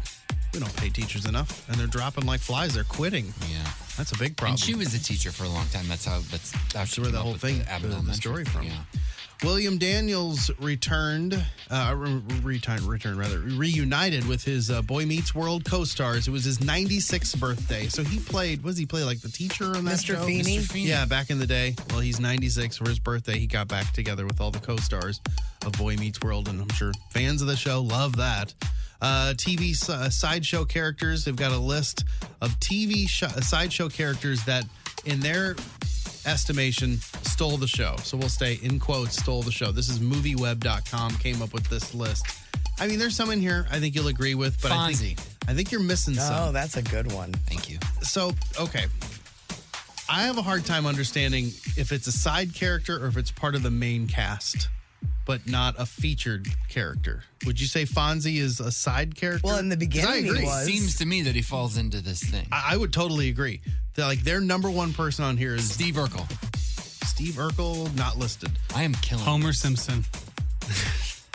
We don't pay teachers enough, and they're dropping like flies. They're quitting. Yeah. That's a big problem. And she was a teacher for a long time. That's how she where the came up whole with thing, Abbott the Elementary. story from. Yeah. William Daniels reunited with his Boy Meets World co-stars. It was his 96th birthday. So he played, what does he play, like the teacher on that Mr. show? Feeney? Mr. Feeney. Yeah, back in the day. Well, he's 96 for his birthday. He got back together with all the co-stars of Boy Meets World, and I'm sure fans of the show love that. TV sideshow characters. They've got a list of TV sideshow characters that, in their estimation, stole the show. So we'll stay in quotes, stole the show. This is movieweb.com came up with this list. I mean, there's some in here I think you'll agree with, but I think you're missing some. Oh, that's a good one. Thank you. So, okay. I have a hard time understanding if it's a side character or if it's part of the main cast, but not a featured character. Would you say Fonzie is a side character? Well, in the 'Cause I beginning he agree. was. Seems to me that he falls into this thing. I would totally agree. Like, their number one person on here is Steve Urkel. Steve Urkel, not listed. I am killing Homer Simpson.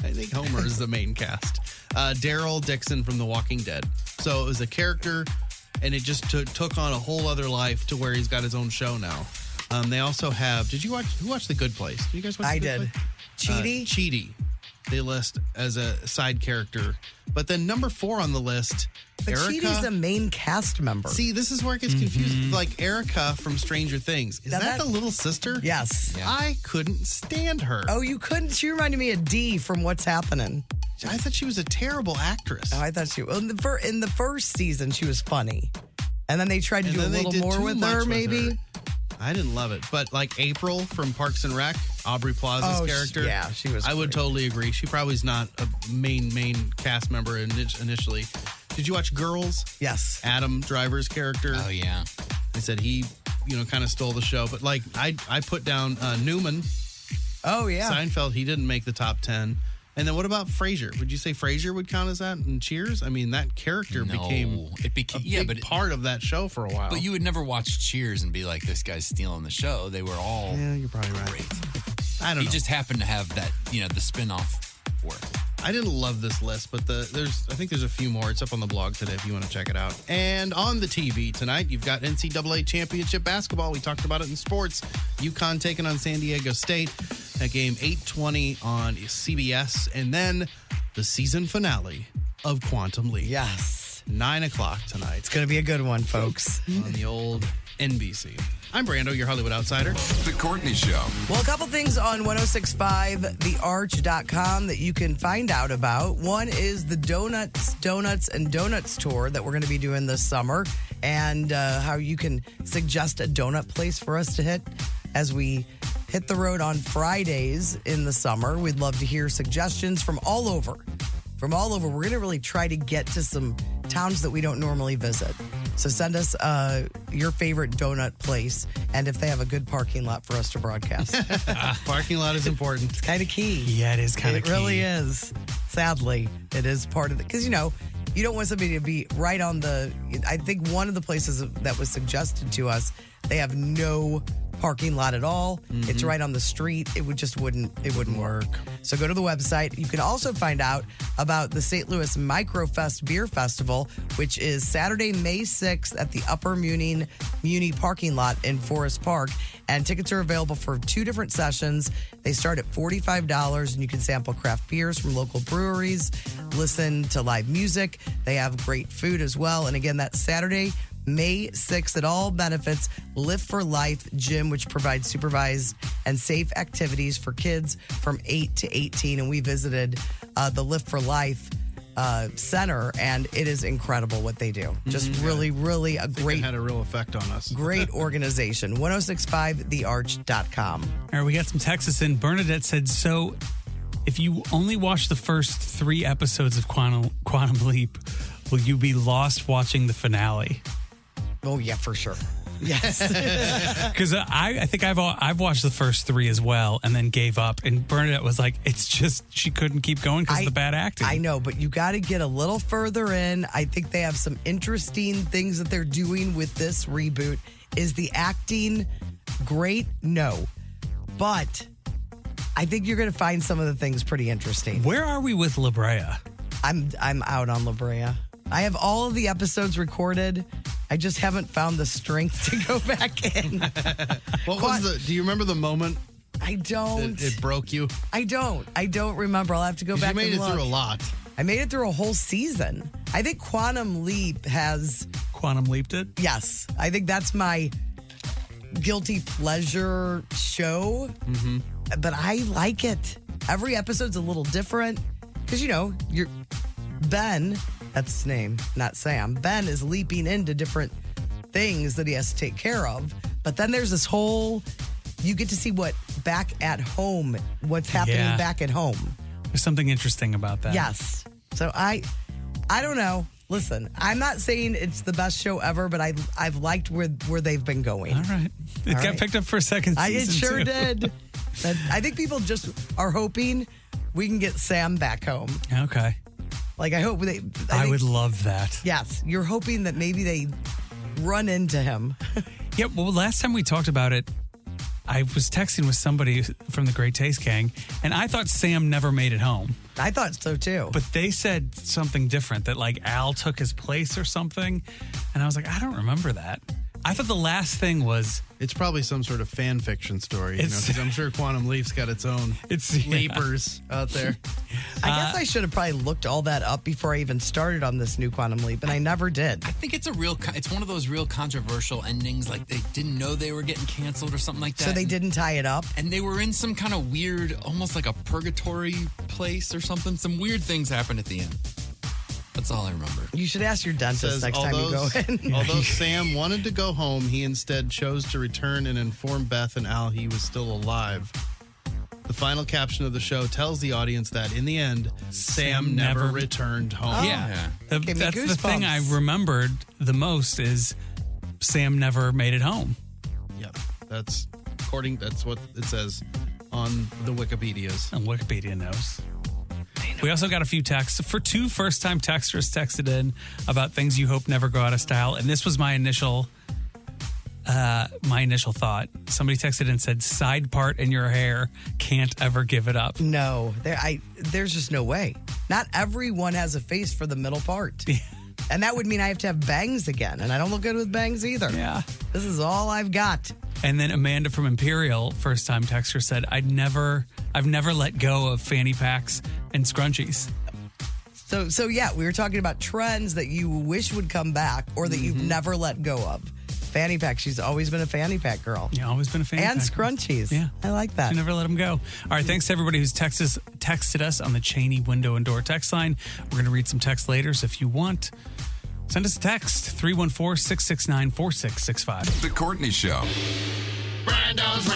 I think Homer is the main cast. Daryl Dixon from The Walking Dead. So it was a character, and it just took on a whole other life to where he's got his own show now. They also have, who watched The Good Place? Did you guys watch I The Good did. Place? Chidi. They list as a side character. But then number 4 on the list, But Erica. Chidi's a main cast member. See, this is where it gets confusing. Like Erica from Stranger Things. Is Now that that- the little sister? Yes. Yeah. I couldn't stand her. Oh, you couldn't? She reminded me of Dee from What's Happening. I thought she was a terrible actress. Oh, I thought she well, in the first season she was funny, and then they tried to And do a then they little did more too with much her, with maybe. her. I didn't love it, but like April from Parks and Rec, Aubrey Plaza's Oh, character. yeah, she was I would great. totally agree. She probably is not a main cast member initially. Did you watch Girls? Yes. Adam Driver's character. Oh, yeah. They said he, kind of stole the show. But like I put down Newman. Oh yeah. Seinfeld. He didn't make the top 10. And then what about Frasier? Would you say Frasier would count as that in Cheers? I mean, that character became a big part of that show for a while. But you would never watch Cheers and be like, this guy's stealing the show. They were all Yeah, you're probably right. great. I don't know. He just happened to have that, the spin-off work. I didn't love this list, but I think there's a few more. It's up on the blog today if you want to check it out. And on the TV tonight, you've got NCAA Championship basketball. We talked about it in sports. UConn taking on San Diego State. That game 8:20 on CBS. And then the season finale of Quantum Leap. Yes. 9 o'clock tonight. It's going to be a good one, folks. On the old NBC. I'm Brando, your Hollywood Outsider. The Courtney Show. Well, a couple things on 1065thearch.com that you can find out about. One is the Donuts tour that we're going to be doing this summer, and how you can suggest a donut place for us to hit as we hit the road on Fridays in the summer. We'd love to hear suggestions from all over. We're going to really try to get to some towns that we don't normally visit. So send us your favorite donut place and if they have a good parking lot for us to broadcast. Parking lot is important. It's kind of key. Yeah, it is kind of key. It really is. Sadly, it is part of it. Because, you don't want somebody to be right on I think one of the places that was suggested to us, they have no parking lot at all. Mm-hmm. It's right on the street. It wouldn't work. So go to the website. You can also find out about the St. Louis Microfest Beer Festival, which is Saturday, May 6th at the Upper Muni parking lot in Forest Park. And tickets are available for 2 different sessions. They start at $45, and you can sample craft beers from local breweries, listen to live music. They have great food as well. And again, that's Saturday, May 6th. It all benefits Lift for Life Gym, which provides supervised and safe activities for kids from 8 to 18. And we visited the Lift for Life center, and it is incredible what they do. Just really, really a great, it had a real effect on us. great organization. 1065thearch.com. All right, we got some texts in. Bernadette said, so if you only watch the first 3 episodes of Quantum Leap, will you be lost watching the finale? Oh, yeah, for sure. Yes. Because I think I've watched the first 3 as well and then gave up. And Bernadette was like, it's just, she couldn't keep going because of the bad acting. I know, but you got to get a little further in. I think they have some interesting things that they're doing with this reboot. Is the acting great? No. But I think you're going to find some of the things pretty interesting. Where are we with La Brea? I'm out on La Brea. I have all of the episodes recorded. I just haven't found the strength to go back in. Do you remember the moment? I don't. It broke you? I don't remember. I'll have to go back and look. You made it through a lot. I made it through a whole season. I think Quantum Leap has... Quantum Leaped it? Yes. I think that's my guilty pleasure show. Mm-hmm. But I like it. Every episode's a little different. Because, you're Ben... That's his name, not Sam. Ben is leaping into different things that he has to take care of. But then there's this whole, you get to see what's happening back at home. There's something interesting about that. Yes. So I don't know. Listen, I'm not saying it's the best show ever, but I've liked where they've been going. All right. It got picked up for a second season, It sure too. did. But I think people just are hoping we can get Sam back home. Okay. Like, I hope I would love that. Yes. You're hoping that maybe they run into him. Yeah, well, last time we talked about it, I was texting with somebody from the Great Taste Gang, and I thought Sam never made it home. I thought so, too. But they said something different, that, like, Al took his place or something. And I was like, I don't remember that. I thought the last thing was... It's probably some sort of fan fiction story, because I'm sure Quantum Leap's got its own leapers out there. I guess I should have probably looked all that up before I even started on this new Quantum Leap, and I never did. I think it's it's one of those real controversial endings, like they didn't know they were getting canceled or something like that. So they didn't tie it up? And they were in some kind of weird, almost like a purgatory place or something. Some weird things happened at the end. That's all I remember. You should ask your dentist next time you go in. Although Sam wanted to go home, he instead chose to return and inform Beth and Al he was still alive. The final caption of the show tells the audience that, in the end, Sam never returned home. Oh. Yeah. That's the goosebumps. thing I remembered the most is Sam never made it home. Yeah. That's what it says on the Wikipedias. And Wikipedia knows. We also got a few texts. For 2 first-time texters texted in about things you hope never go out of style. And this was my initial thought. Somebody texted and said, side part in your hair, can't ever give it up. No, there's just no way. Not everyone has a face for the middle part. Yeah. And that would mean I have to have bangs again. And I don't look good with bangs either. Yeah. This is all I've got. And then Amanda from Imperial, first-time texter, said, I've never let go of fanny packs and scrunchies. So yeah, we were talking about trends that you wish would come back or that you've never let go of. Fanny pack. She's always been a fanny pack girl. Yeah, always been a fanny pack. And scrunchies. Yeah. I like that. She never let them go. All right, thanks to everybody who's texted us on the Cheney window and door text line. We're going to read some text later, so if you want, send us a text, 314-669-4665. The Courtney Show. Brando's.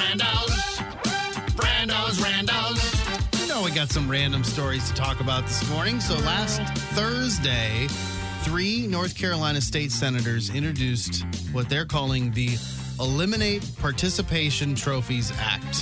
You know, we got some random stories to talk about this morning. So last Thursday, 3 North Carolina state senators introduced what they're calling the Eliminate Participation Trophies Act.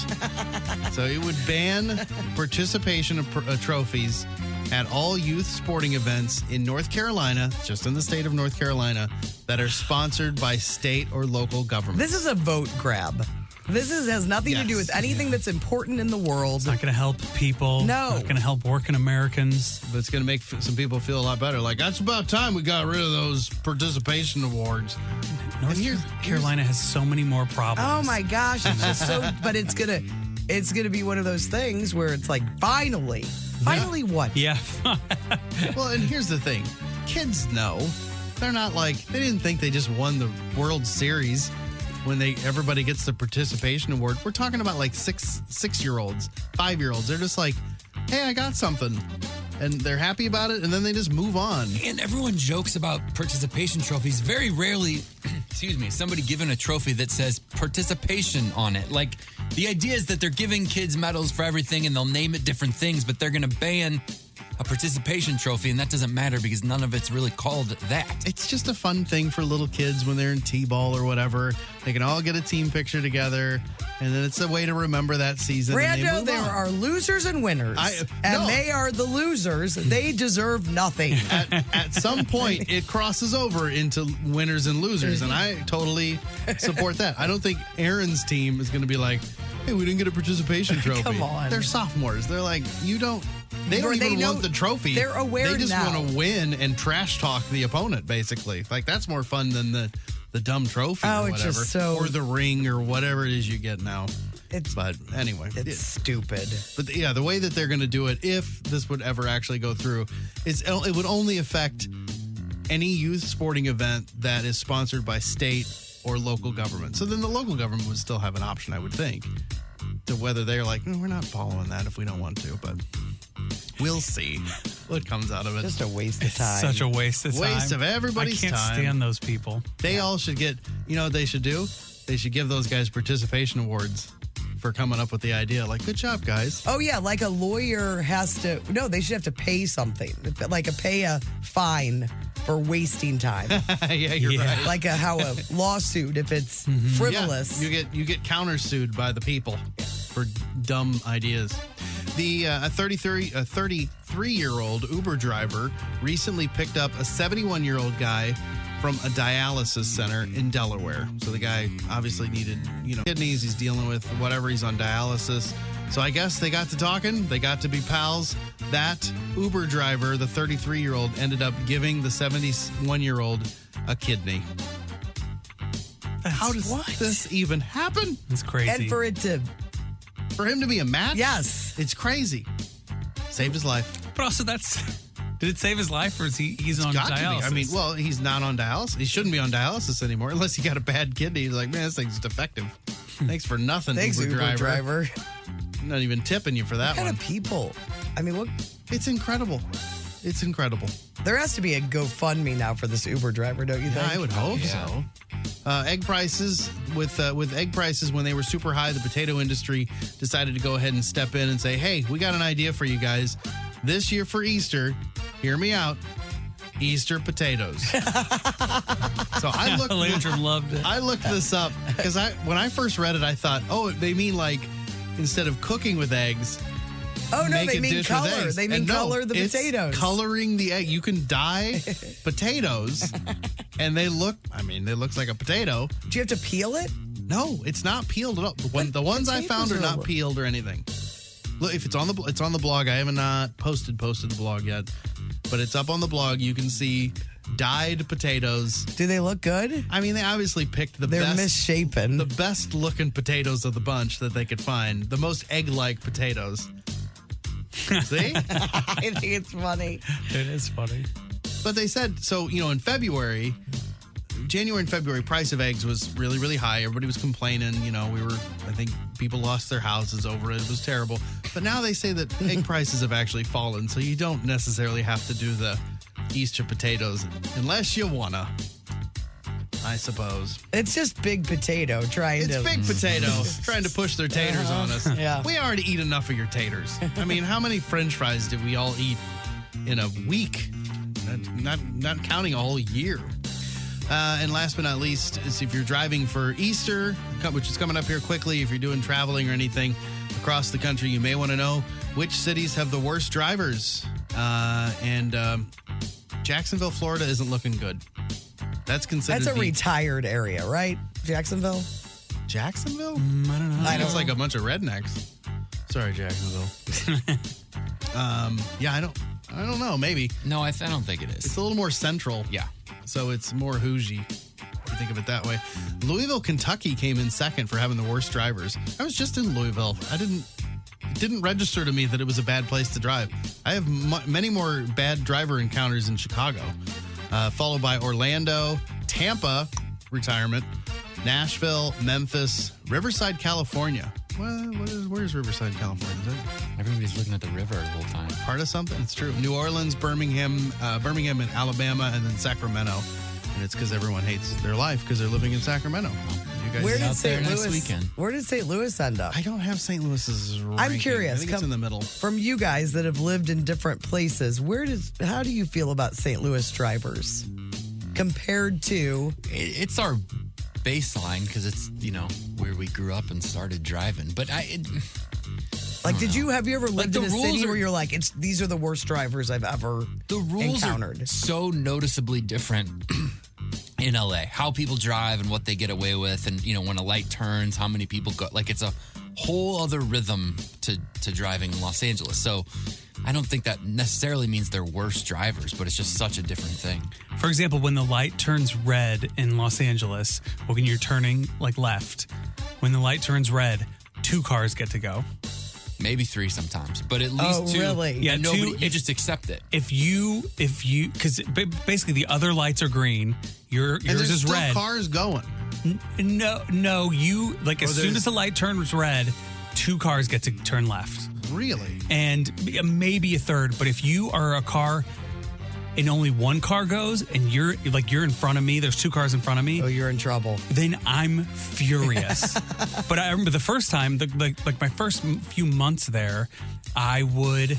So it would ban participation of trophies at all youth sporting events in North Carolina, just in the state of North Carolina, that are sponsored by state or local government. This is a vote grab. This has nothing to do with anything that's important in the world. It's not going to help people. No. Not going to help working Americans. But it's going to make some people feel a lot better. Like, that's about time we got rid of those participation awards. North Carolina has so many more problems. Oh my gosh, it's just so. But it's gonna be one of those things where it's like finally what? Yeah. Well, and here's the thing: kids know. They're not like they didn't think they just won the World Series when everybody gets the participation award. We're talking about like 6-year-olds, 5-year-olds. They're just like, hey, I got something. And they're happy about it, and then they just move on. And everyone jokes about participation trophies. Very rarely, excuse me, somebody given a trophy that says participation on it. Like, the idea is that they're giving kids medals for everything, and they'll name it different things, but they're going to ban a participation trophy, and that doesn't matter because none of it's really called that. It's just a fun thing for little kids when they're in T-ball or whatever. They can all get a team picture together, and then it's a way to remember that season. Brando, there are losers and winners, they are the losers. They deserve nothing. At some point, it crosses over into winners and losers, and I totally support that. I don't think Aaron's team is going to be like, hey, we didn't get a participation trophy. Come on. They're sophomores. They're like, they don't even want the trophy. They're aware They just now. want to win and trash talk the opponent, basically. Like, that's more fun than the dumb trophy or it's whatever. just so... Or the ring or whatever it is you get now. But anyway. It's stupid. But yeah, the way that they're going to do it, if this would ever actually go through, is it would only affect any youth sporting event that is sponsored by state or local government. So then the local government would still have an option, I would think, to whether they're like, no, we're not following that if we don't want to, but we'll see what comes out of it. Just a waste of time. Such a waste of time. Waste of everybody's time. I can't stand those people. They all should get, you know what they should do? They should give those guys participation awards for coming up with the idea. Like, good job, guys. Oh, yeah, like a lawyer has to... No, they should have to pay something. Like pay a fine for wasting time. Yeah, you're right. Like how a lawsuit, if it's frivolous. Yeah, you get countersued by the people for dumb ideas. The 33-year-old Uber driver recently picked up a 71-year-old guy from a dialysis center in Delaware. So the guy obviously needed, kidneys. He's dealing with whatever. He's on dialysis. So I guess they got to talking. They got to be pals. That Uber driver, the 33-year-old, ended up giving the 71-year-old a kidney. How does this even happen? It's crazy. And for him to be a match? Yes. It's crazy. Saved his life. But also did it save his life, or he's on got dialysis? To be. I mean, well, he's not on dialysis. He shouldn't be on dialysis anymore unless he got a bad kidney. He's like, man, this thing's defective. Thanks for nothing, Thanks, Uber driver. I'm not even tipping you for that What kind one. of people? I mean, what? It's incredible. It's incredible. There has to be a GoFundMe now for this Uber driver, don't you think? I would hope so. Egg prices, with egg prices when they were super high, the potato industry decided to go ahead and step in and say, hey, we got an idea for you guys. This year for Easter, hear me out, Easter potatoes. So Landrum loved it. I looked this up because when I first read it, I thought, oh, they mean like instead of cooking with eggs. Oh, no, make they a mean dish with color. eggs. They mean And no, color the it's potatoes. Coloring the egg. You can dye potatoes, and they look like a potato. Do you have to peel it? No, it's not peeled at all. The ones I found are not peeled or anything. Look, if it's on the blog. I haven't not posted the blog yet, but it's up on the blog. You can see dyed potatoes. Do they look good? I mean, they obviously picked They're best, misshapen. the best looking potatoes of the bunch that they could find. The most egg-like potatoes. See? I think it's funny. It is funny. But they said, so, in January and February, price of eggs was really, really high. Everybody was complaining. I think people lost their houses over it. It was terrible. But now they say that egg prices have actually fallen. So you don't necessarily have to do the Easter potatoes unless you wanna, I suppose. It's just big potato trying to... It's big potato trying to push their taters on us. Yeah. We already eat enough of your taters. I mean, how many French fries did we all eat in a week? Not counting a whole year. And last but not least is if you're driving for Easter, which is coming up here quickly, if you're doing traveling or anything across the country, you may want to know which cities have the worst drivers. And Jacksonville, Florida isn't looking good. That's considered That's a retired area, right? Jacksonville? Jacksonville? I don't know. I think it's like a bunch of rednecks. Sorry, Jacksonville. Yeah, I don't know. Maybe. No, I don't think it is. It's a little more central. Yeah. So it's more Hoosier, if you think of it that way. Louisville, Kentucky came in second for having the worst drivers. I was just in Louisville. It didn't register to me that it was a bad place to drive. I have many more bad driver encounters in Chicago, followed by Orlando, Tampa, retirement, Nashville, Memphis, Riverside, California. Where's Riverside, California? Is that Everybody's looking at the river the whole time. part of something? It's true. New Orleans, Birmingham and Alabama, and then Sacramento. And it's because everyone hates their life because they're living in Sacramento. You guys Where did out there St. next Louis? weekend. Where did St. Louis end up? I don't have St. Louis's ranking. I'm curious. I think it's in the middle. From you guys that have lived in different places, how do you feel about St. Louis drivers compared to? It's our baseline because it's, where we grew up and started driving. But have you ever lived the in a rules city are- where you're like, these are the worst drivers I've ever The rules encountered? are so noticeably different in LA. How people drive and what they get away with, and when a light turns, how many people go. Like, it's a whole other rhythm to driving in Los Angeles. So I don't think that necessarily means they're worse drivers, but it's just such a different thing. For example, when the light turns red in Los Angeles, when you're turning like left, when the light turns red, 2 cars get to go. Maybe 3 sometimes, but at least 2. Really? Yeah, nobody, 2. you just accept it. If you, because basically the other lights are green, yours And there's is still red. cars going. No, you as soon as the light turns red, 2 cars get to turn left. Really? And maybe a third. But if you are a car and only 1 car goes and you're in front of me, there's 2 cars in front of me. Oh, you're in trouble. Then I'm furious. But I remember the first time, like my first few months there, I would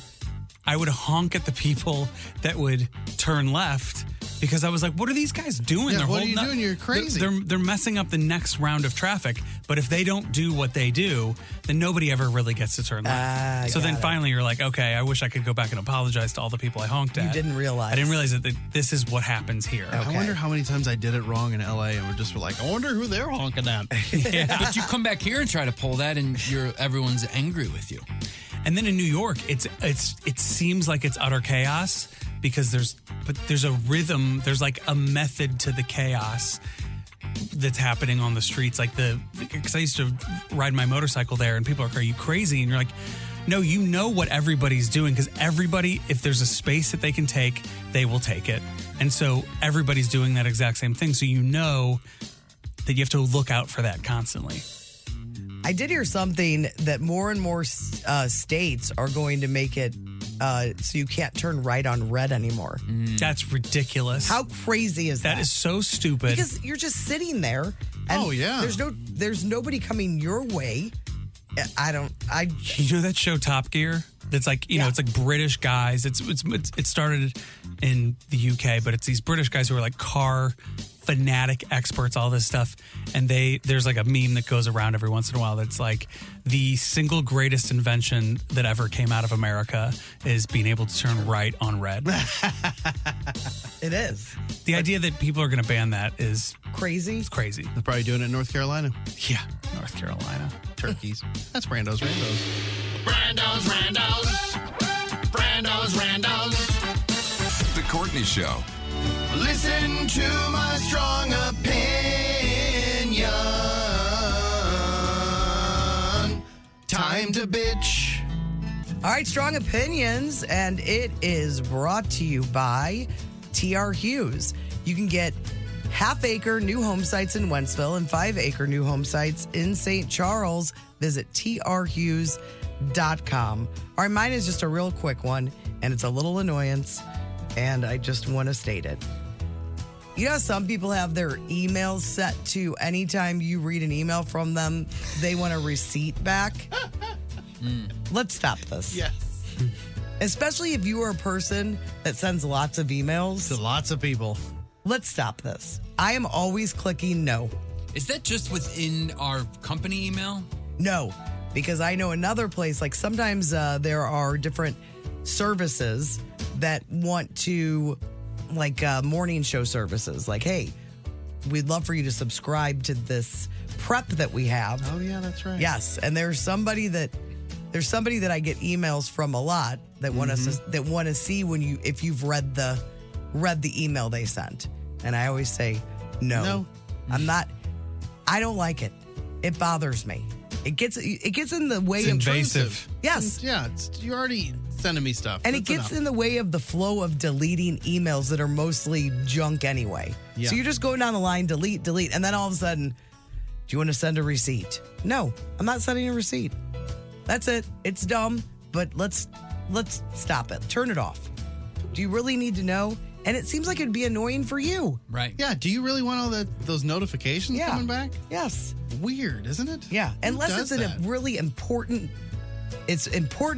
honk at the people that would turn left because I was like, what are these guys doing? Yeah, They're what are holding you up- doing? You're crazy. They're messing up the next round of traffic. But if they don't do what they do, then nobody ever really gets to turn left. So then got it. finally you're like, okay, I wish I could go back and apologize to all the people I honked at. You didn't realize. I didn't realize that this is what happens here. I wonder how many times I did it wrong in LA and we're just like, I wonder who they're honking at. But you come back here and try to pull that, and everyone's angry with you. And then in New York, it seems like it's utter chaos because there's a rhythm, there's like a method to the chaos that's happening on the streets. Because I used to ride my motorcycle there, and people are you crazy? And you're like, no, you know what everybody's doing because everybody, if there's a space that they can take, they will take it. And so everybody's doing that exact same thing. So you know that you have to look out for that constantly. I did hear something that more and more states are going to make it so you can't turn right on red anymore. That's ridiculous. How crazy is that? That is so stupid. Because you're just sitting there. And Oh, yeah. There's nobody coming your way. You know that show Top Gear? That's like, it's like British guys. It started in the UK, but it's these British guys who are like car fanatic experts, all this stuff. And there's like a meme that goes around every once in a while that's like the single greatest invention that ever came out of America is being able to turn right on red. It is. The idea that people are going to ban that is crazy. It's crazy. They're probably doing it in North Carolina. Yeah, North Carolina. Turkeys. That's Brando's. The Courtney Show. Listen to my strong opinion. Time to bitch. All right, strong opinions, and it is brought to you by TR Hughes. You can get half-acre new home sites in Wentzville and 5-acre new home sites in St. Charles. Visit trhughes.com. All right, mine is just a real quick one, and it's a little annoyance, and I just want to state it. You know, some people have their emails set to anytime you read an email from them, they want a receipt back. Let's stop this. Yes. Especially if you are a person that sends lots of emails. To lots of people. Let's stop this. I am always clicking no. Is that just within our company email? No, because I know another place, like sometimes there are different services that want to, like morning show services, like, hey, we'd love for you to subscribe to this prep that we have. Oh yeah, that's right. Yes, and there's somebody that I get emails from a lot that want us that want to see if you've read the email they sent. And I always say, no. I'm not. I don't like it. It bothers me. It gets in the way It's of invasive. Yes. Yeah, you're already sending me stuff. And That's it gets enough. in the way of the flow of deleting emails that are mostly junk anyway. Yeah. So you're just going down the line, delete, and then all of a sudden, do you want to send a receipt? No, I'm not sending a receipt. That's it. It's dumb, but let's stop it. Turn it off. Do you really need to know? And it seems like it'd be annoying for you. Right. Yeah. Do you really want all those notifications coming back? Yes. Weird, isn't it? Yeah. Who Unless does it's that? a really important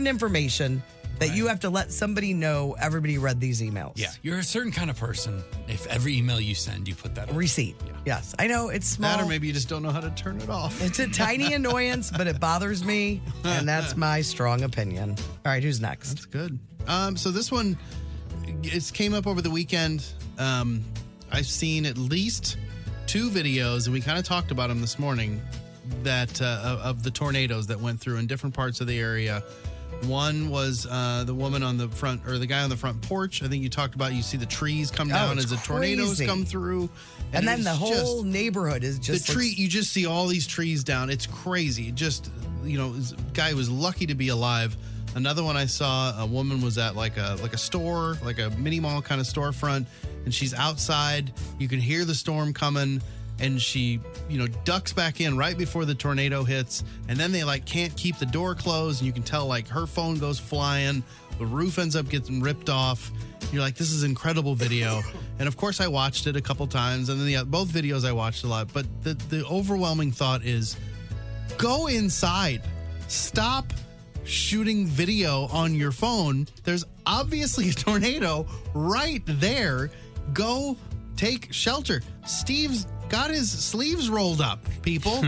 information that you have to let somebody know everybody read these emails. Yeah, you're a certain kind of person. If every email you send, you put that on. Receipt. Yes. I know it's small. That, or maybe you just don't know how to turn it off. It's a tiny annoyance, but it bothers me, and that's my strong opinion. All right, who's next? That's good. So this one, it came up over the weekend. I've seen at least 2 videos, and we kind of talked about them this morning, that of the tornadoes that went through in different parts of the area. One was the woman on the front, or the guy on the front porch. I think you talked about, you see the trees come down as the tornadoes come through. And then it's the whole neighborhood is just the tree. You just see all these trees down. It's crazy. Just, this guy was lucky to be alive. Another one I saw, a woman was at like a store, like a mini mall kind of storefront, and she's outside. You can hear the storm coming, and she, ducks back in right before the tornado hits, and then they can't keep the door closed, and you can tell her phone goes flying, the roof ends up getting ripped off. You're like, this is incredible video. And of course I watched it a couple times, and then both videos I watched a lot, but the overwhelming thought is, go inside. Stop shooting video on your phone. There's obviously a tornado right there. Go take shelter. Steve's got his sleeves rolled up, people.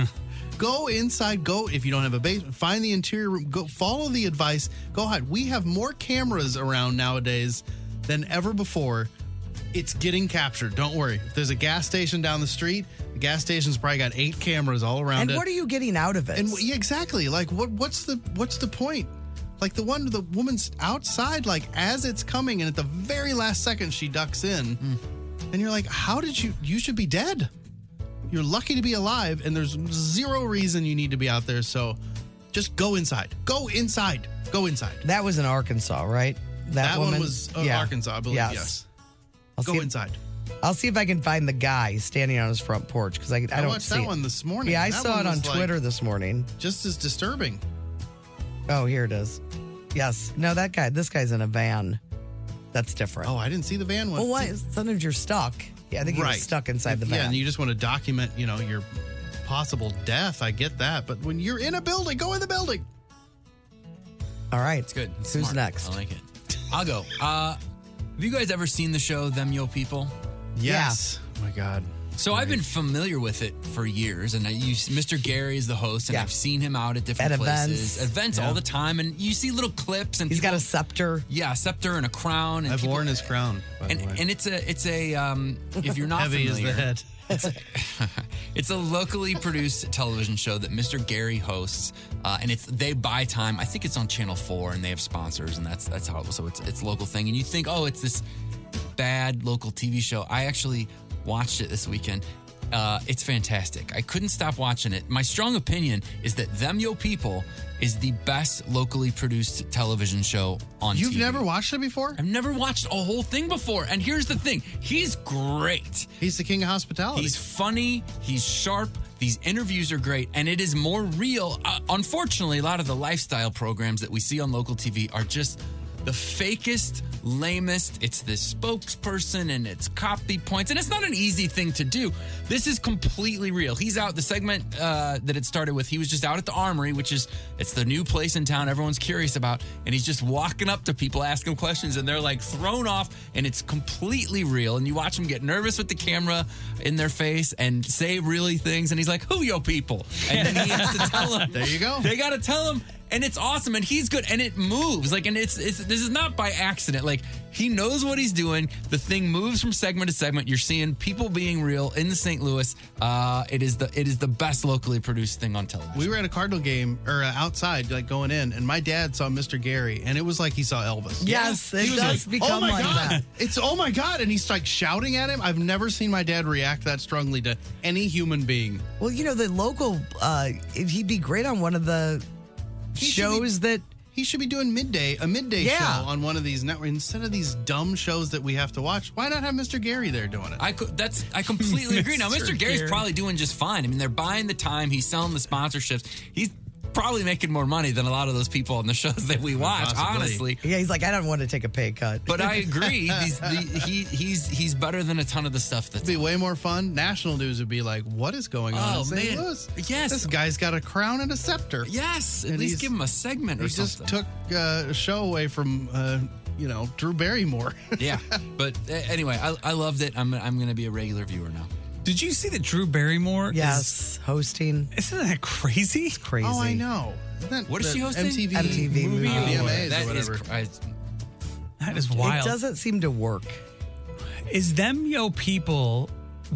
Go inside. Go, if you don't have a basement, find the interior room. Go follow the advice. Go hide. We have more cameras around nowadays than ever before. It's getting captured. Don't worry. If there's a gas station down the street, the gas station's probably got 8 cameras all around And it. what are you getting out of it? And yeah, exactly. What's the point? The woman's outside, as it's coming, and at the very last second she ducks in. And you're like, how did you should be dead. You're lucky to be alive, and there's zero reason you need to be out there. So just go inside. Go inside. Go inside. That was in Arkansas, right? That woman? one was Yeah. Arkansas, I believe. Yes. Go inside. I'll see if I can find the guy standing on his front porch, because I don't watched see that it. one this morning. Yeah, I That saw one it on was, Twitter this morning. Just as disturbing. Oh, here it is. Yes. No, this guy's in a van. That's different. Oh, I didn't see the van one. Well, why? Sometimes you're stuck. Yeah, I think he was stuck inside the van. Yeah, and you just want to document, your possible death. I get that. But when you're in a building, go in the building. All right. It's good. It's Who's smart. next? I like it. I'll go. Have you guys ever seen the show Them Yo People? Yes. Oh, my God. So I've been familiar with it for years, and Mr. Gary is the host, and I've seen him out at different places, events all the time, and you see little clips. And he's got a scepter. Yeah, a scepter and a crown. And I've worn his crown, by the way. And it's a if you're not Heavy familiar, is the head. It's a locally produced television show that Mr. Gary hosts, and they buy time. I think it's on Channel 4, and they have sponsors, and that's how. So it's a local thing, and you think, oh, it's this bad local TV show. I actually watched it this weekend. It's fantastic. I couldn't stop watching it. My strong opinion is that Them Yo People is the best locally produced television show on TV. You've never watched it before? I've never watched a whole thing before. And here's the thing. He's great. He's the king of hospitality. He's funny. He's sharp. These interviews are great. And it is more real. Unfortunately, a lot of the lifestyle programs that we see on local TV are just the fakest, lamest. It's this spokesperson and it's copy points. And it's not an easy thing to do. This is completely real. He's out, the segment that it started with, he was just out at the Armory, it's the new place in town everyone's curious about. And he's just walking up to people, asking questions, and they're thrown off. And it's completely real. And you watch him get nervous with the camera in their face and say really things. And he's like, who yo people? And then he has to tell them. There you go. They got to tell him. And it's awesome, and he's good, and it moves. Like, and it's this is not by accident. Like, he knows what he's doing. The thing moves from segment to segment. You're seeing people being real in the St. Louis. It is the best locally produced thing on television. We were at a Cardinal game or outside, like going in, and my dad saw Mr. Gary, and it was like he saw Elvis. Yes, it He was does like, become oh my like God. that. It's oh my God, and he's like shouting at him. I've never seen my dad react that strongly to any human being. Well, you know, the local, he'd be great on one of the shows that. He should be doing a midday Yeah. show on one of these networks instead of these dumb shows that we have to watch. Why not have Mr. Gary there doing it? I completely agree. Now, Mr. Gary's Gary. probably doing just fine. I mean, they're buying the time. He's selling the sponsorships. He's probably making more money than a lot of those people on the shows that we watch, honestly. Yeah, he's like, I don't want to take a pay cut. But I agree. He's better than a ton of the stuff that's It'd be way more fun. National news would be like, what is going on Oh, in St. man. Louis? Yes. This guy's got a crown and a scepter. Yes, at And least he's- give him a segment or He something. just took a show away from, Drew Barrymore. Yeah, but anyway, I loved it. I'm going to be a regular viewer now. Did you see that Drew Barrymore Yes, hosting. Isn't that crazy? It's crazy. Oh, I know. Isn't that What is the she hosting? MTV movie movie. VMAs That or is whatever. That is It wild. doesn't seem to work. Is them yo people?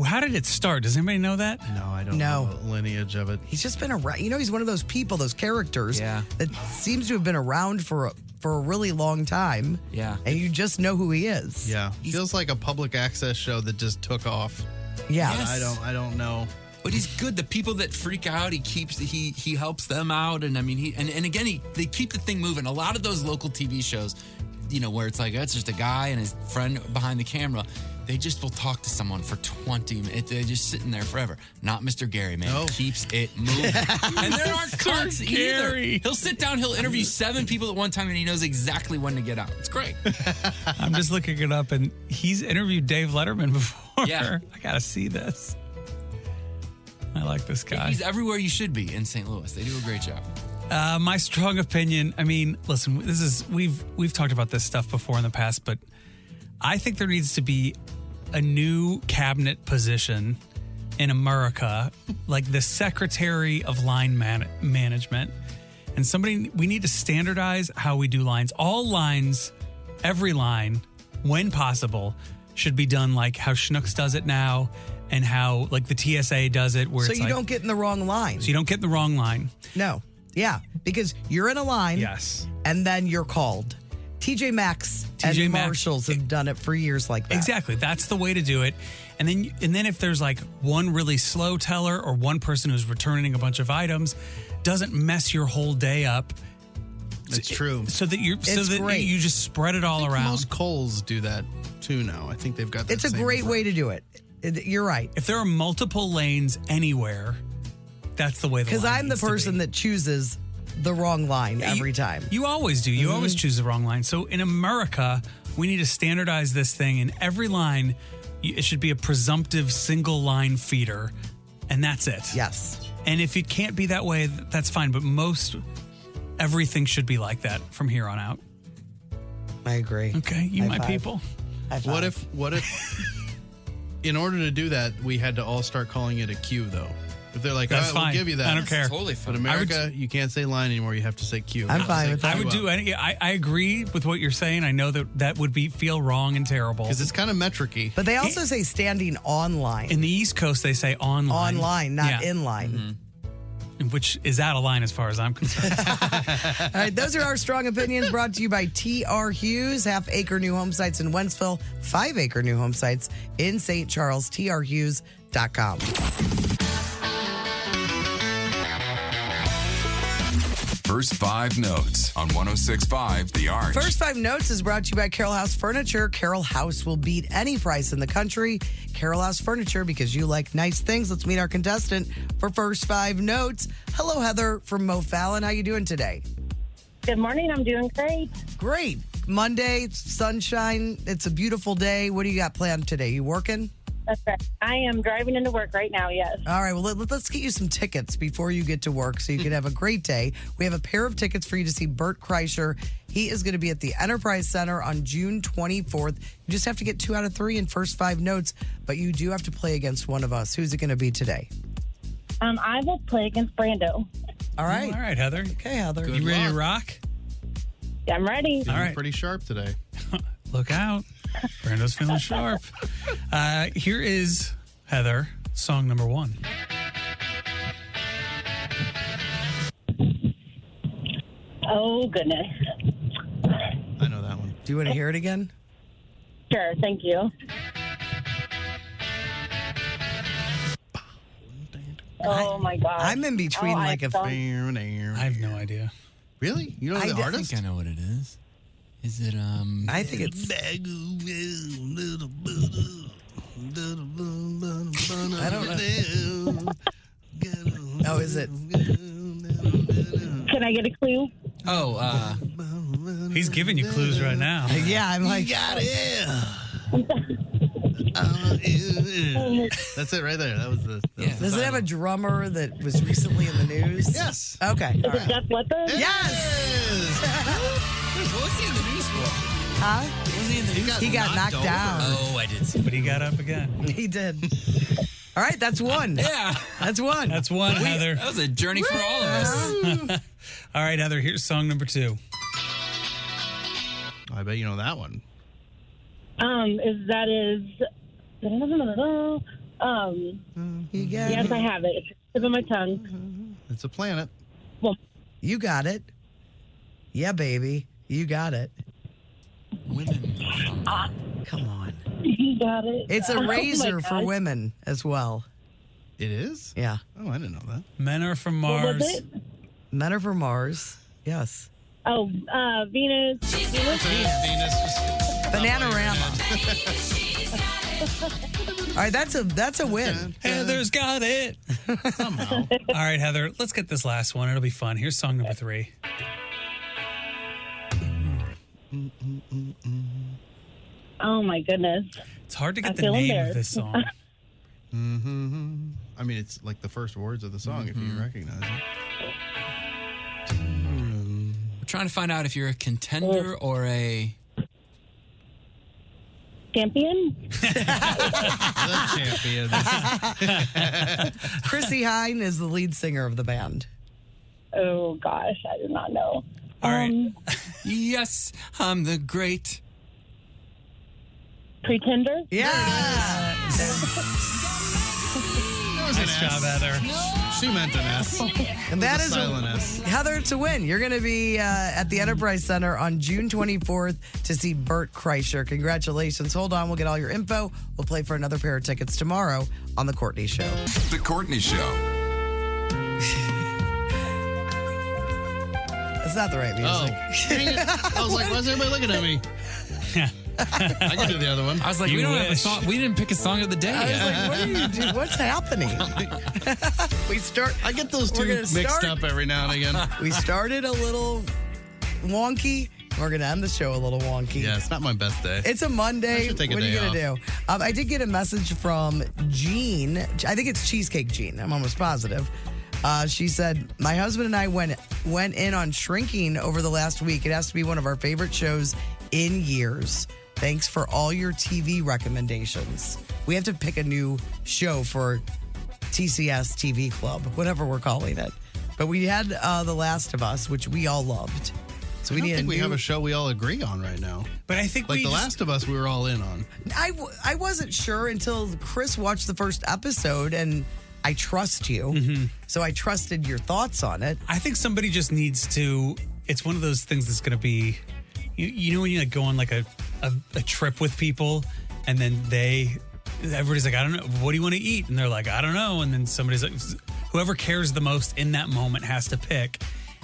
How did it start? Does anybody know that? No, I don't No. know the lineage of it. He's just been around. You know, he's one of those people, those characters Yeah. that seems to have been around for a really long time. Yeah. And you just know who he is. Yeah, feels like a public access show that just took off. Yeah. Yes. I don't know. But he's good. The people that freak out, he helps them out, and I mean they keep the thing moving. A lot of those local TV shows, where it's like it's just a guy and his friend behind the camera. They just will talk to someone for 20 minutes. They're just sitting there forever. Not Mr. Gary, man. No. Keeps it moving. And there aren't cuts either. Gary. He'll sit down, he'll interview 7 people at one time, and he knows exactly when to get out. It's great. I'm just looking it up, and he's interviewed Dave Letterman before. Yeah. I gotta see this. I like this guy. He's everywhere you should be in St. Louis. They do a great job. My strong opinion. I mean, listen, we've talked about this stuff before in the past, but I think there needs to be a new cabinet position in America, like the Secretary of Line Management, and we need to standardize how we do lines. All lines, every line, when possible, should be done like how Schnucks does it now, and how like the TSA does it, where So it's you like, don't get in the wrong line. so you don't get in the wrong line. No. Yeah. Because you're in a line. Yes. And then you're called. TJ Maxx and TJ Maxx. Marshalls have done it for years like that. Exactly. That's the way to do it. And then if there's like one really slow teller or one person who's returning a bunch of items, doesn't mess your whole day up. It's true. So that It's great. you just spread it all around. Most Kohl's do that too now. I think they've got that It's a same great approach. way to do it. You're right. If there are multiple lanes anywhere, that's the way the Because line I'm the needs to be. person that chooses the wrong line every time. You always do. You always choose the wrong line. So in America, we need to standardize this thing. In every line, it should be a presumptive single line feeder, and that's it. Yes. And if it can't be that way, that's fine. But everything should be like that from here on out. I agree. Okay, you High my five. people. High five. What if in order to do that, we had to all start calling it a queue though? If they're like, That's all right, fine. we'll give you that. I don't care. Totally fine. But America, you can't say line anymore. You have to say queue. I'm fine with that. I would do any. I agree with what you're saying. I know that would feel wrong and terrible. Because it's kind of metric-y. But they also say standing online. In the East Coast, they say online. Online, not Yeah. in line. Which is out of line as far as I'm concerned. All right, those are our strong opinions brought to you by TR Hughes, half-acre new home sites in Wentzville, 5-acre new home sites in St. Charles, trhughes.com. First 5 notes on 106.5 The Arch. First 5 notes is brought to you by Carroll House Furniture. Carroll House will beat any price in the country. Carroll House Furniture, because you like nice things. Let's meet our contestant for First 5 notes. Hello, Heather from Mo Fallon. How you doing today? Good morning. I'm doing great. Great. Monday, sunshine. It's a beautiful day. What do you got planned today? You working? That's right. I am driving into work right now, yes. All right, well, let's get you some tickets before you get to work so you can have a great day. We have a pair of tickets for you to see Bert Kreischer. He is going to be at the Enterprise Center on June 24th. You just have to get 2 out of 3 in First 5 notes, but you do have to play against one of us. Who's it going to be today? I will play against Brando. All right. All right, Heather. Okay, Heather. You ready to rock? I'm ready. All right. Pretty sharp today. Look out. Brando's feeling sharp. Here is, Heather, song number 1. Oh, goodness. I know that one. Do you want to hear it again? Sure, thank you. Oh, my God. I'm in between I like a. don't- I have no idea. Really? You know I the didn't artist? I think I know what it is. Is it I think it's. I don't know. Oh, is it? Can I get a clue? Oh, He's giving you clues right now. Yeah, I'm like. Got it. That's it right there. That was the. Does it have a drummer that was recently in the news? Yes. Okay. Is it Def Leppard? Yes. what was he in the news for? Huh? What was he in the news? He got knocked down. Oh, I did see. But he got up again. He did. All right, that's one. Yeah. That's one. That's one, Heather. That was a journey for all of us. All right, Heather, here's song number 2. I bet you know that one. Is You got yes, it. I have it. It's tip of my tongue. It's a planet. You got it. Yeah, baby. You got it. Women. Come on. You got it. It's Oh a my razor for God. women as well. It is? Yeah. Oh, I didn't know that. Men are from What Mars. was it? Men are for Mars. Yes. Oh, Venus. Venus. Bananarama. All right, that's a win. Heather's got it. Somehow. All right, Heather, let's get this last one. It'll be fun. Here's song number 3. Oh, my goodness. It's hard to get I the feel name of embarrassed. this song. I mean, it's like the first words of the song if you recognize it. We're trying to find out if you're a contender or a Champion? The champion. Chrissy Hine is the lead singer of the band. Oh, gosh. I do not know. All right. yes, I'm the great. Pretender? Yeah. Nice job, Heather. She meant an S. And that It was is a silent S. Heather, it's a win. You're going to be at the Enterprise Center on June 24th to see Bert Kreischer. Congratulations. Hold on. We'll get all your info. We'll play for another pair of tickets tomorrow on The Courtney Show. The Courtney Show. It's not the right Oh, music. dang it. I was like, why is everybody looking at me? I can do the other one. I was like, You we don't have a wish. song. We didn't pick a song of the day I was yet. like, what are you doing? What's happening? I get those We're two gonna mixed start- up every now and again. We started a little wonky. We're going to end the show a little wonky. Yeah, it's not my best day. It's a Monday. I should take a what are you day going to do? I did get a message from Jean. I think it's Cheesecake Jean. I'm almost positive. She said, my husband and I went in on Shrinking over the last week. It has to be one of our favorite shows in years. Thanks for all your TV recommendations. We have to pick a new show for TCS TV Club, whatever we're calling it. But we had The Last of Us, which we all loved. So I we don't need think a we new... have a show we all agree on right now. But I think Like we The just- Last of Us, we were all in on. I wasn't sure until Chris watched the first episode, and I trust you. So I trusted your thoughts on it. I think somebody just needs to. It's one of those things that's going to be. You know when you like go on like a trip with people, and then everybody's like, I don't know, what do you want to eat? And they're like, I don't know. And then somebody's like, whoever cares the most in that moment has to pick.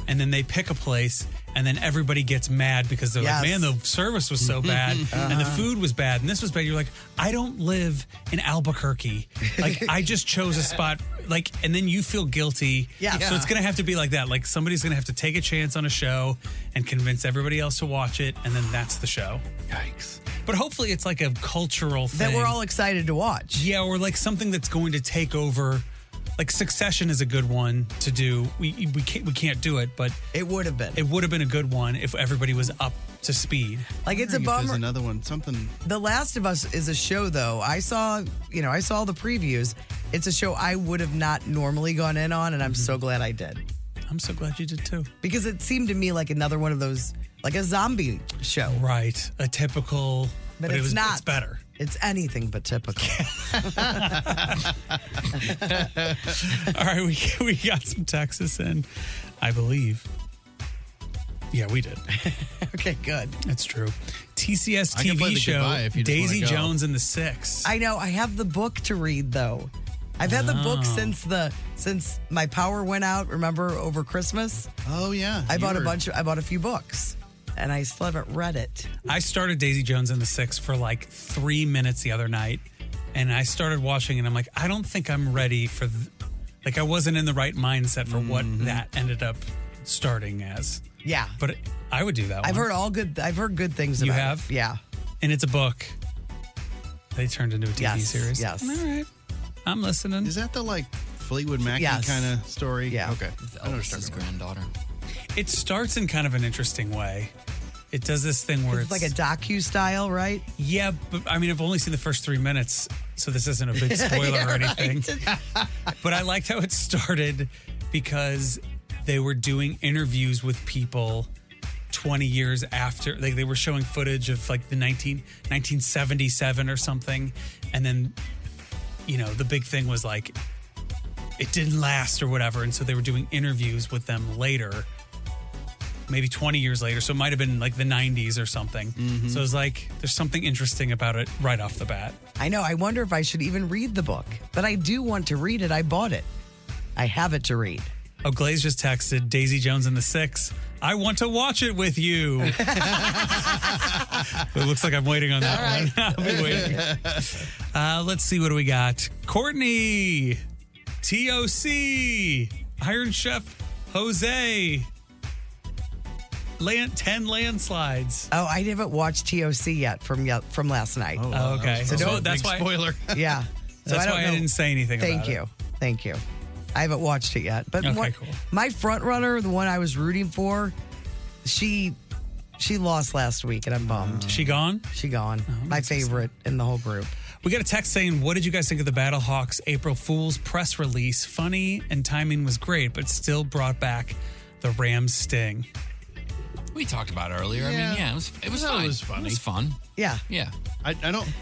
And then they pick a place, and then everybody gets mad because they're Yes. like, man, the service was so bad, and the food was bad, and this was bad. You're like, I don't live in Albuquerque. Like, I just chose a spot. Like, and then you feel guilty. Yeah. So it's going to have to be like that. Like, somebody's going to have to take a chance on a show and convince everybody else to watch it, and then that's the show. Yikes. But hopefully it's like a cultural thing. That we're all excited to watch. Yeah, or like something that's going to take over. Like Succession is a good one to do. We can't do it, but It would have been. it would have been a good one if everybody was up to speed. Like, it's a Wondering if there's bummer. another one. Something. The Last of Us is a show, though. I saw the previews. It's a show I would have not normally gone in on, and I'm so glad I did. I'm so glad you did too. Because it seemed to me like another one of those, like a zombie show. Right. A typical, But it's not. It's better. It's anything but typical. All right, we got some Texas in, I believe. Yeah, we did. Okay, good. That's true. TCS I can play TV the show goodbye if you just Daisy wanna go. Jones and the Six. I know. I have the book to read though. I've had the book Oh. since my power went out. Remember over Christmas? Oh yeah. I bought a few books, and I still haven't read it. I started Daisy Jones and the Six for like 3 minutes the other night, and I started watching, and I'm like, I don't think I'm ready for. Like, I wasn't in the right mindset for what that ended up starting as. Yeah, But I would do that. I've one. heard good things. You about have? it. Yeah. And it's a book. They turned into a TV Yes, series. yes. All right. I'm listening. Is that the like Fleetwood Mac Yes. kind of story? Yeah. Okay. Elvis's granddaughter. It starts in kind of an interesting way. It does this thing where It's like a docu style, right? Yeah, but I mean, I've only seen the first 3 minutes, so this isn't a big spoiler Yeah, or anything. But I liked how it started because they were doing interviews with people 20 years after. Like, they were showing footage of like the 1977 or something. And then, you know, the big thing was like, it didn't last or whatever. And so they were doing interviews with them later, maybe 20 years later. So it might have been like the 90s or something. So it was like, there's something interesting about it right off the bat. I know. I wonder if I should even read the book, but I do want to read it. I bought it. I have it to read. Oh, Glaze just texted Daisy Jones and the Six. I want to watch it with you. It looks like I'm waiting on that one. I'll be waiting. Let's see, what do we got? Courtney, TOC, Iron Chef, Jose, 10 landslides. Oh, I haven't watched TOC yet from last night. Oh, okay. So So no, that's big why. spoiler. Yeah. So That's don't why I know. didn't say anything Thank about you. it. Thank you. I haven't watched it yet. But Okay, cool. my front runner, the one I was rooting for, she lost last week, and I'm bummed. She gone? She gone. My favorite in the whole group. We got a text saying, what did you guys think of the Battlehawks April Fool's press release? Funny and timing was great, but still brought back the Rams sting. We talked about it earlier. I mean, yeah, it was I fun. thought it was funny. It was fun. Yeah. Yeah. I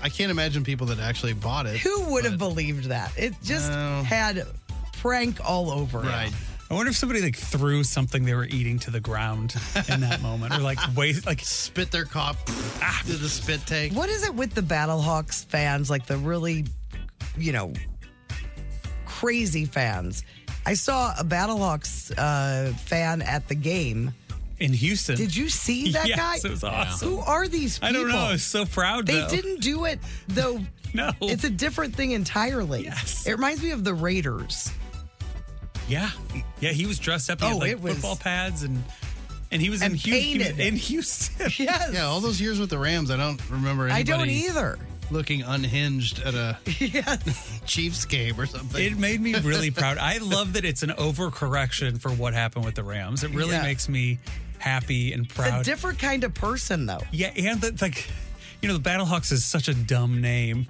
can't imagine people that actually bought it. Who would have believed that? It just had prank all over it. Right. I wonder if somebody like threw something they were eating to the ground in that moment, or like spit their cop, did the spit take. What is it with the Battlehawks fans, like the really, crazy fans? I saw a Battlehawks fan at the game in Houston. Did you see that Yes, guy? it was awesome. Who are these people? I don't know. I was so proud. They though. didn't do it though. No, it's a different thing entirely. Yes. It reminds me of the Raiders. Yeah, he was dressed up. He had, like, it was football pads and he was in and Houston. painted. In Houston. Yes. Yeah, all those years with the Rams, I don't remember anybody. I don't either. Looking unhinged at a Chiefs game or something. It made me really proud. I love that it's an overcorrection for what happened with the Rams. It really Yeah. makes me happy and proud. It's a different kind of person, though. Yeah, and the Battlehawks is such a dumb name,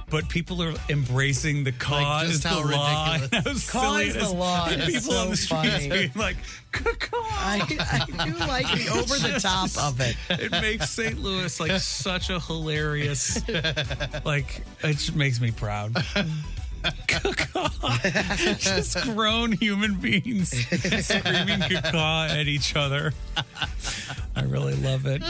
but people are embracing the cause, Like, just the how law, ridiculous. and how silly Cause it the is. law And is people so on the streets funny. being like, I do like the over the top of it. It makes St. Louis like such a hilarious, like, it just makes me proud. Just grown human beings screaming cacaw at each other. I really love it.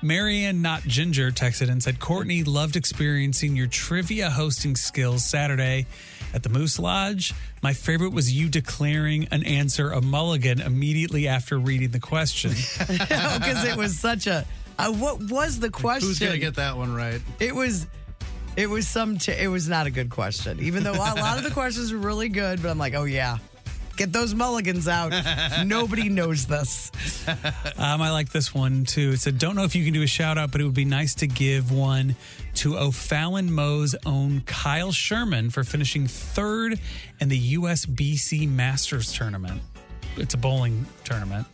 Marianne Not Ginger texted and said, Courtney, loved experiencing your trivia hosting skills Saturday at the Moose Lodge. My favorite was you declaring an answer a mulligan immediately after reading the question. Because it was such a. What was the question? Who's gonna get that one right? It was it was not a good question. Even though a lot of the questions were really good, but I'm like, oh yeah, get those mulligans out. Nobody knows this. I like this one too. It said, don't know if you can do a shout out, but it would be nice to give one to O'Fallon Mo's own Kyle Sherman for finishing third in the USBC Masters tournament. It's a bowling tournament.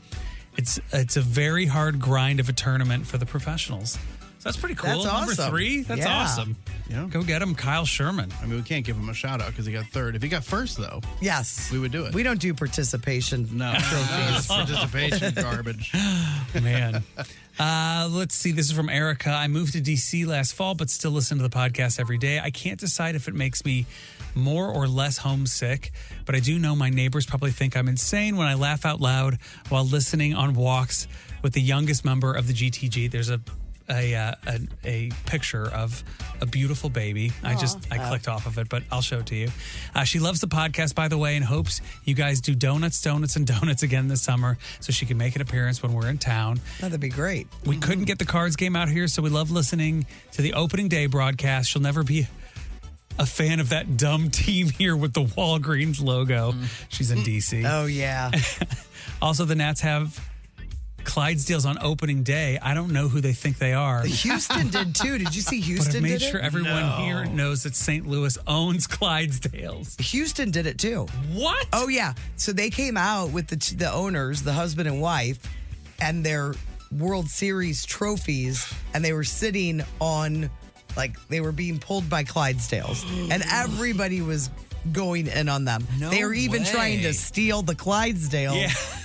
It's a very hard grind of a tournament for the professionals. That's pretty cool. That's Number awesome. 3, that's Yeah. awesome. Yeah. Go get him, Kyle Sherman. I mean, we can't give him a shout out because he got third. If he got first, though, Yes. we would do it. We don't do participation. No. Trophies. Participation garbage. Man. Let's see. This is from Erica. I moved to D.C. last fall, but still listen to the podcast every day. I can't decide if it makes me more or less homesick, but I do know my neighbors probably think I'm insane when I laugh out loud while listening on walks with the youngest member of the GTG. There's a picture of a beautiful baby. I clicked off of it, but I'll show it to you. She loves the podcast, by the way, and hopes you guys do donuts again this summer so she can make an appearance when we're in town. That'd be great. We couldn't get the Cards game out here, so we love listening to the opening day broadcast. She'll never be a fan of that dumb team here with the Walgreens logo. She's in DC. Oh, yeah. Also, the Nats have Clydesdales on opening day. I don't know who they think they are. Houston did too. Did you see Houston But I made did sure it? everyone here knows that St. Louis owns Clydesdales. Houston did it too. What? Oh, yeah. So they came out with the owners, the husband and wife, and their World Series trophies, and they were sitting on, like, they were being pulled by Clydesdales, and everybody was going in on them. No they were even way. trying to steal the Clydesdales.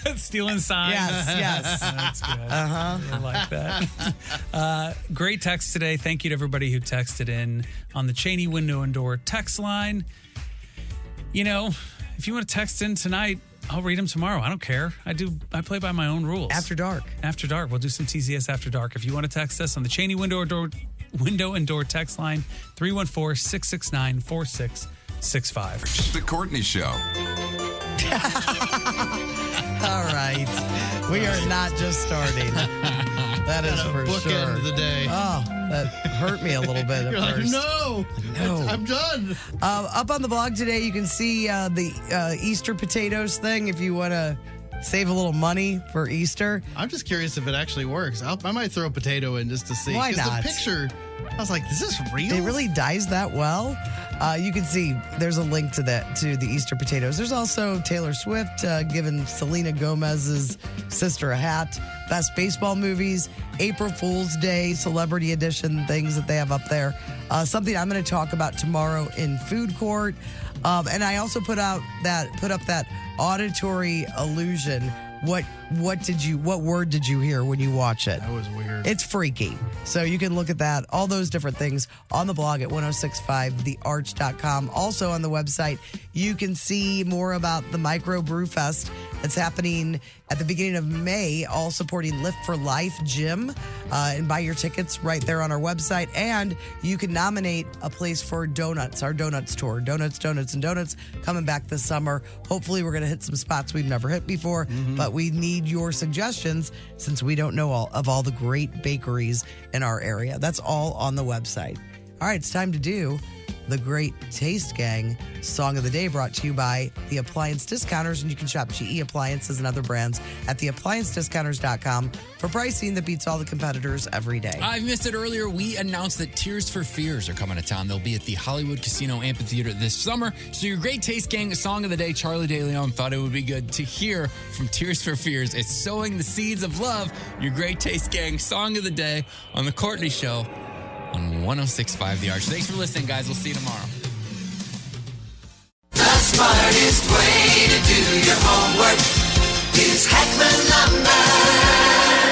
Yeah, stealing signs. Yes. That's good. I like that. Great text today. Thank you to everybody who texted in on the Cheney Window and Door text line. You know, if you want to text in tonight, I'll read them tomorrow. I don't care. I play by my own rules. After dark. After dark. We'll do some TCS after dark. If you want to text us on the Cheney Window and Door text line, 314-669-4665. The Courtney Show. All right. We are not just starting. That is for Bookend sure. the day. Oh, that hurt me a little bit at You're like, first. no, I'm done. Up on the blog today, you can see the Easter potatoes thing if you want to save a little money for Easter. I'm just curious if it actually works. I might throw a potato in just to see. Why 'Cause not? The picture, I was like, is this real? It really dies that well. You can see there's a link to the Easter potatoes. There's also Taylor Swift giving Selena Gomez's sister a hat. Best baseball movies, April Fool's Day, Celebrity Edition things that they have up there. Something I'm going to talk about tomorrow in Food Court. And I also put up that auditory illusion. What word did you hear when you watch it? That was weird. It's freaky. So you can look at that, all those different things on the blog at 1065thearch.com. Also on the website, you can see more about the Micro Brew Fest that's happening at the beginning of May, all supporting Lift for Life Gym. And buy your tickets right there on our website. And you can nominate a place for donuts, our donuts tour. Donuts, and donuts coming back this summer. Hopefully we're going to hit some spots we've never hit before, but we need your suggestions since we don't know all the great bakeries in our area. That's all on the website. All right, it's time to do the Great Taste Gang Song of the Day, brought to you by the Appliance Discounters. And you can shop GE Appliances and other brands at theappliancediscounters.com for pricing that beats all the competitors every day. I missed it earlier. We announced that Tears for Fears are coming to town. They'll be at the Hollywood Casino Amphitheater this summer. So your Great Taste Gang Song of the Day, Charlie De Leon thought it would be good to hear from Tears for Fears. It's Sowing the Seeds of Love, your Great Taste Gang Song of the Day on The Courtney Show on 106.5 The Arch. Thanks for listening, guys. We'll see you tomorrow. The smartest way to do your homework is Heckman Lumber.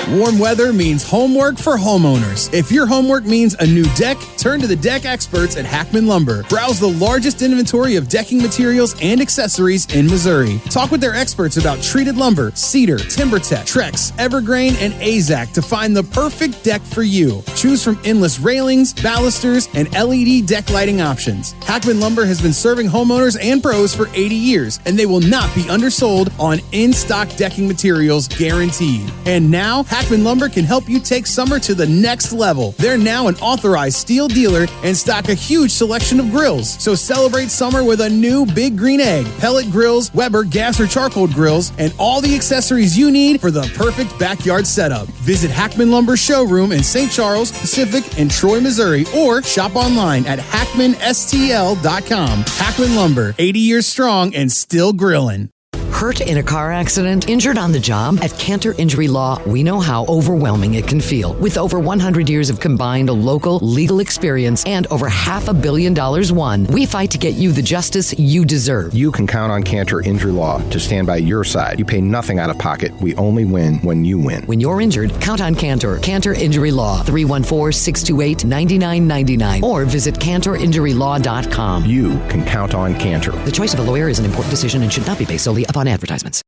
Warm weather means homework for homeowners. If your homework means a new deck, turn to the deck experts at Hackman Lumber. Browse the largest inventory of decking materials and accessories in Missouri. Talk with their experts about treated lumber, cedar, TimberTech, Trex, Evergreen, and AZAC to find the perfect deck for you. Choose from endless railings, balusters, and LED deck lighting options. Hackman Lumber has been serving homeowners and pros for 80 years, and they will not be undersold on in-stock decking materials guaranteed. And now, Hackman Lumber can help you take summer to the next level. They're now an authorized steel dealer and stock a huge selection of grills. So celebrate summer with a new Big Green Egg, pellet grills, Weber gas or charcoal grills, and all the accessories you need for the perfect backyard setup. Visit Hackman Lumber Showroom in St. Charles, Pacific, and Troy, Missouri, or shop online at hackmanstl.com. Hackman Lumber, 80 years strong and still grilling. Hurt in a car accident? Injured on the job? At Cantor Injury Law, we know how overwhelming it can feel. With over 100 years of combined local legal experience and over $500 million won, we fight to get you the justice you deserve. You can count on Cantor Injury Law to stand by your side. You pay nothing out of pocket. We only win when you win. When you're injured, count on Cantor. Cantor Injury Law, 314-628-9999, or visit CantorInjuryLaw.com. You can count on Cantor. The choice of a lawyer is an important decision and should not be based solely upon advertisements.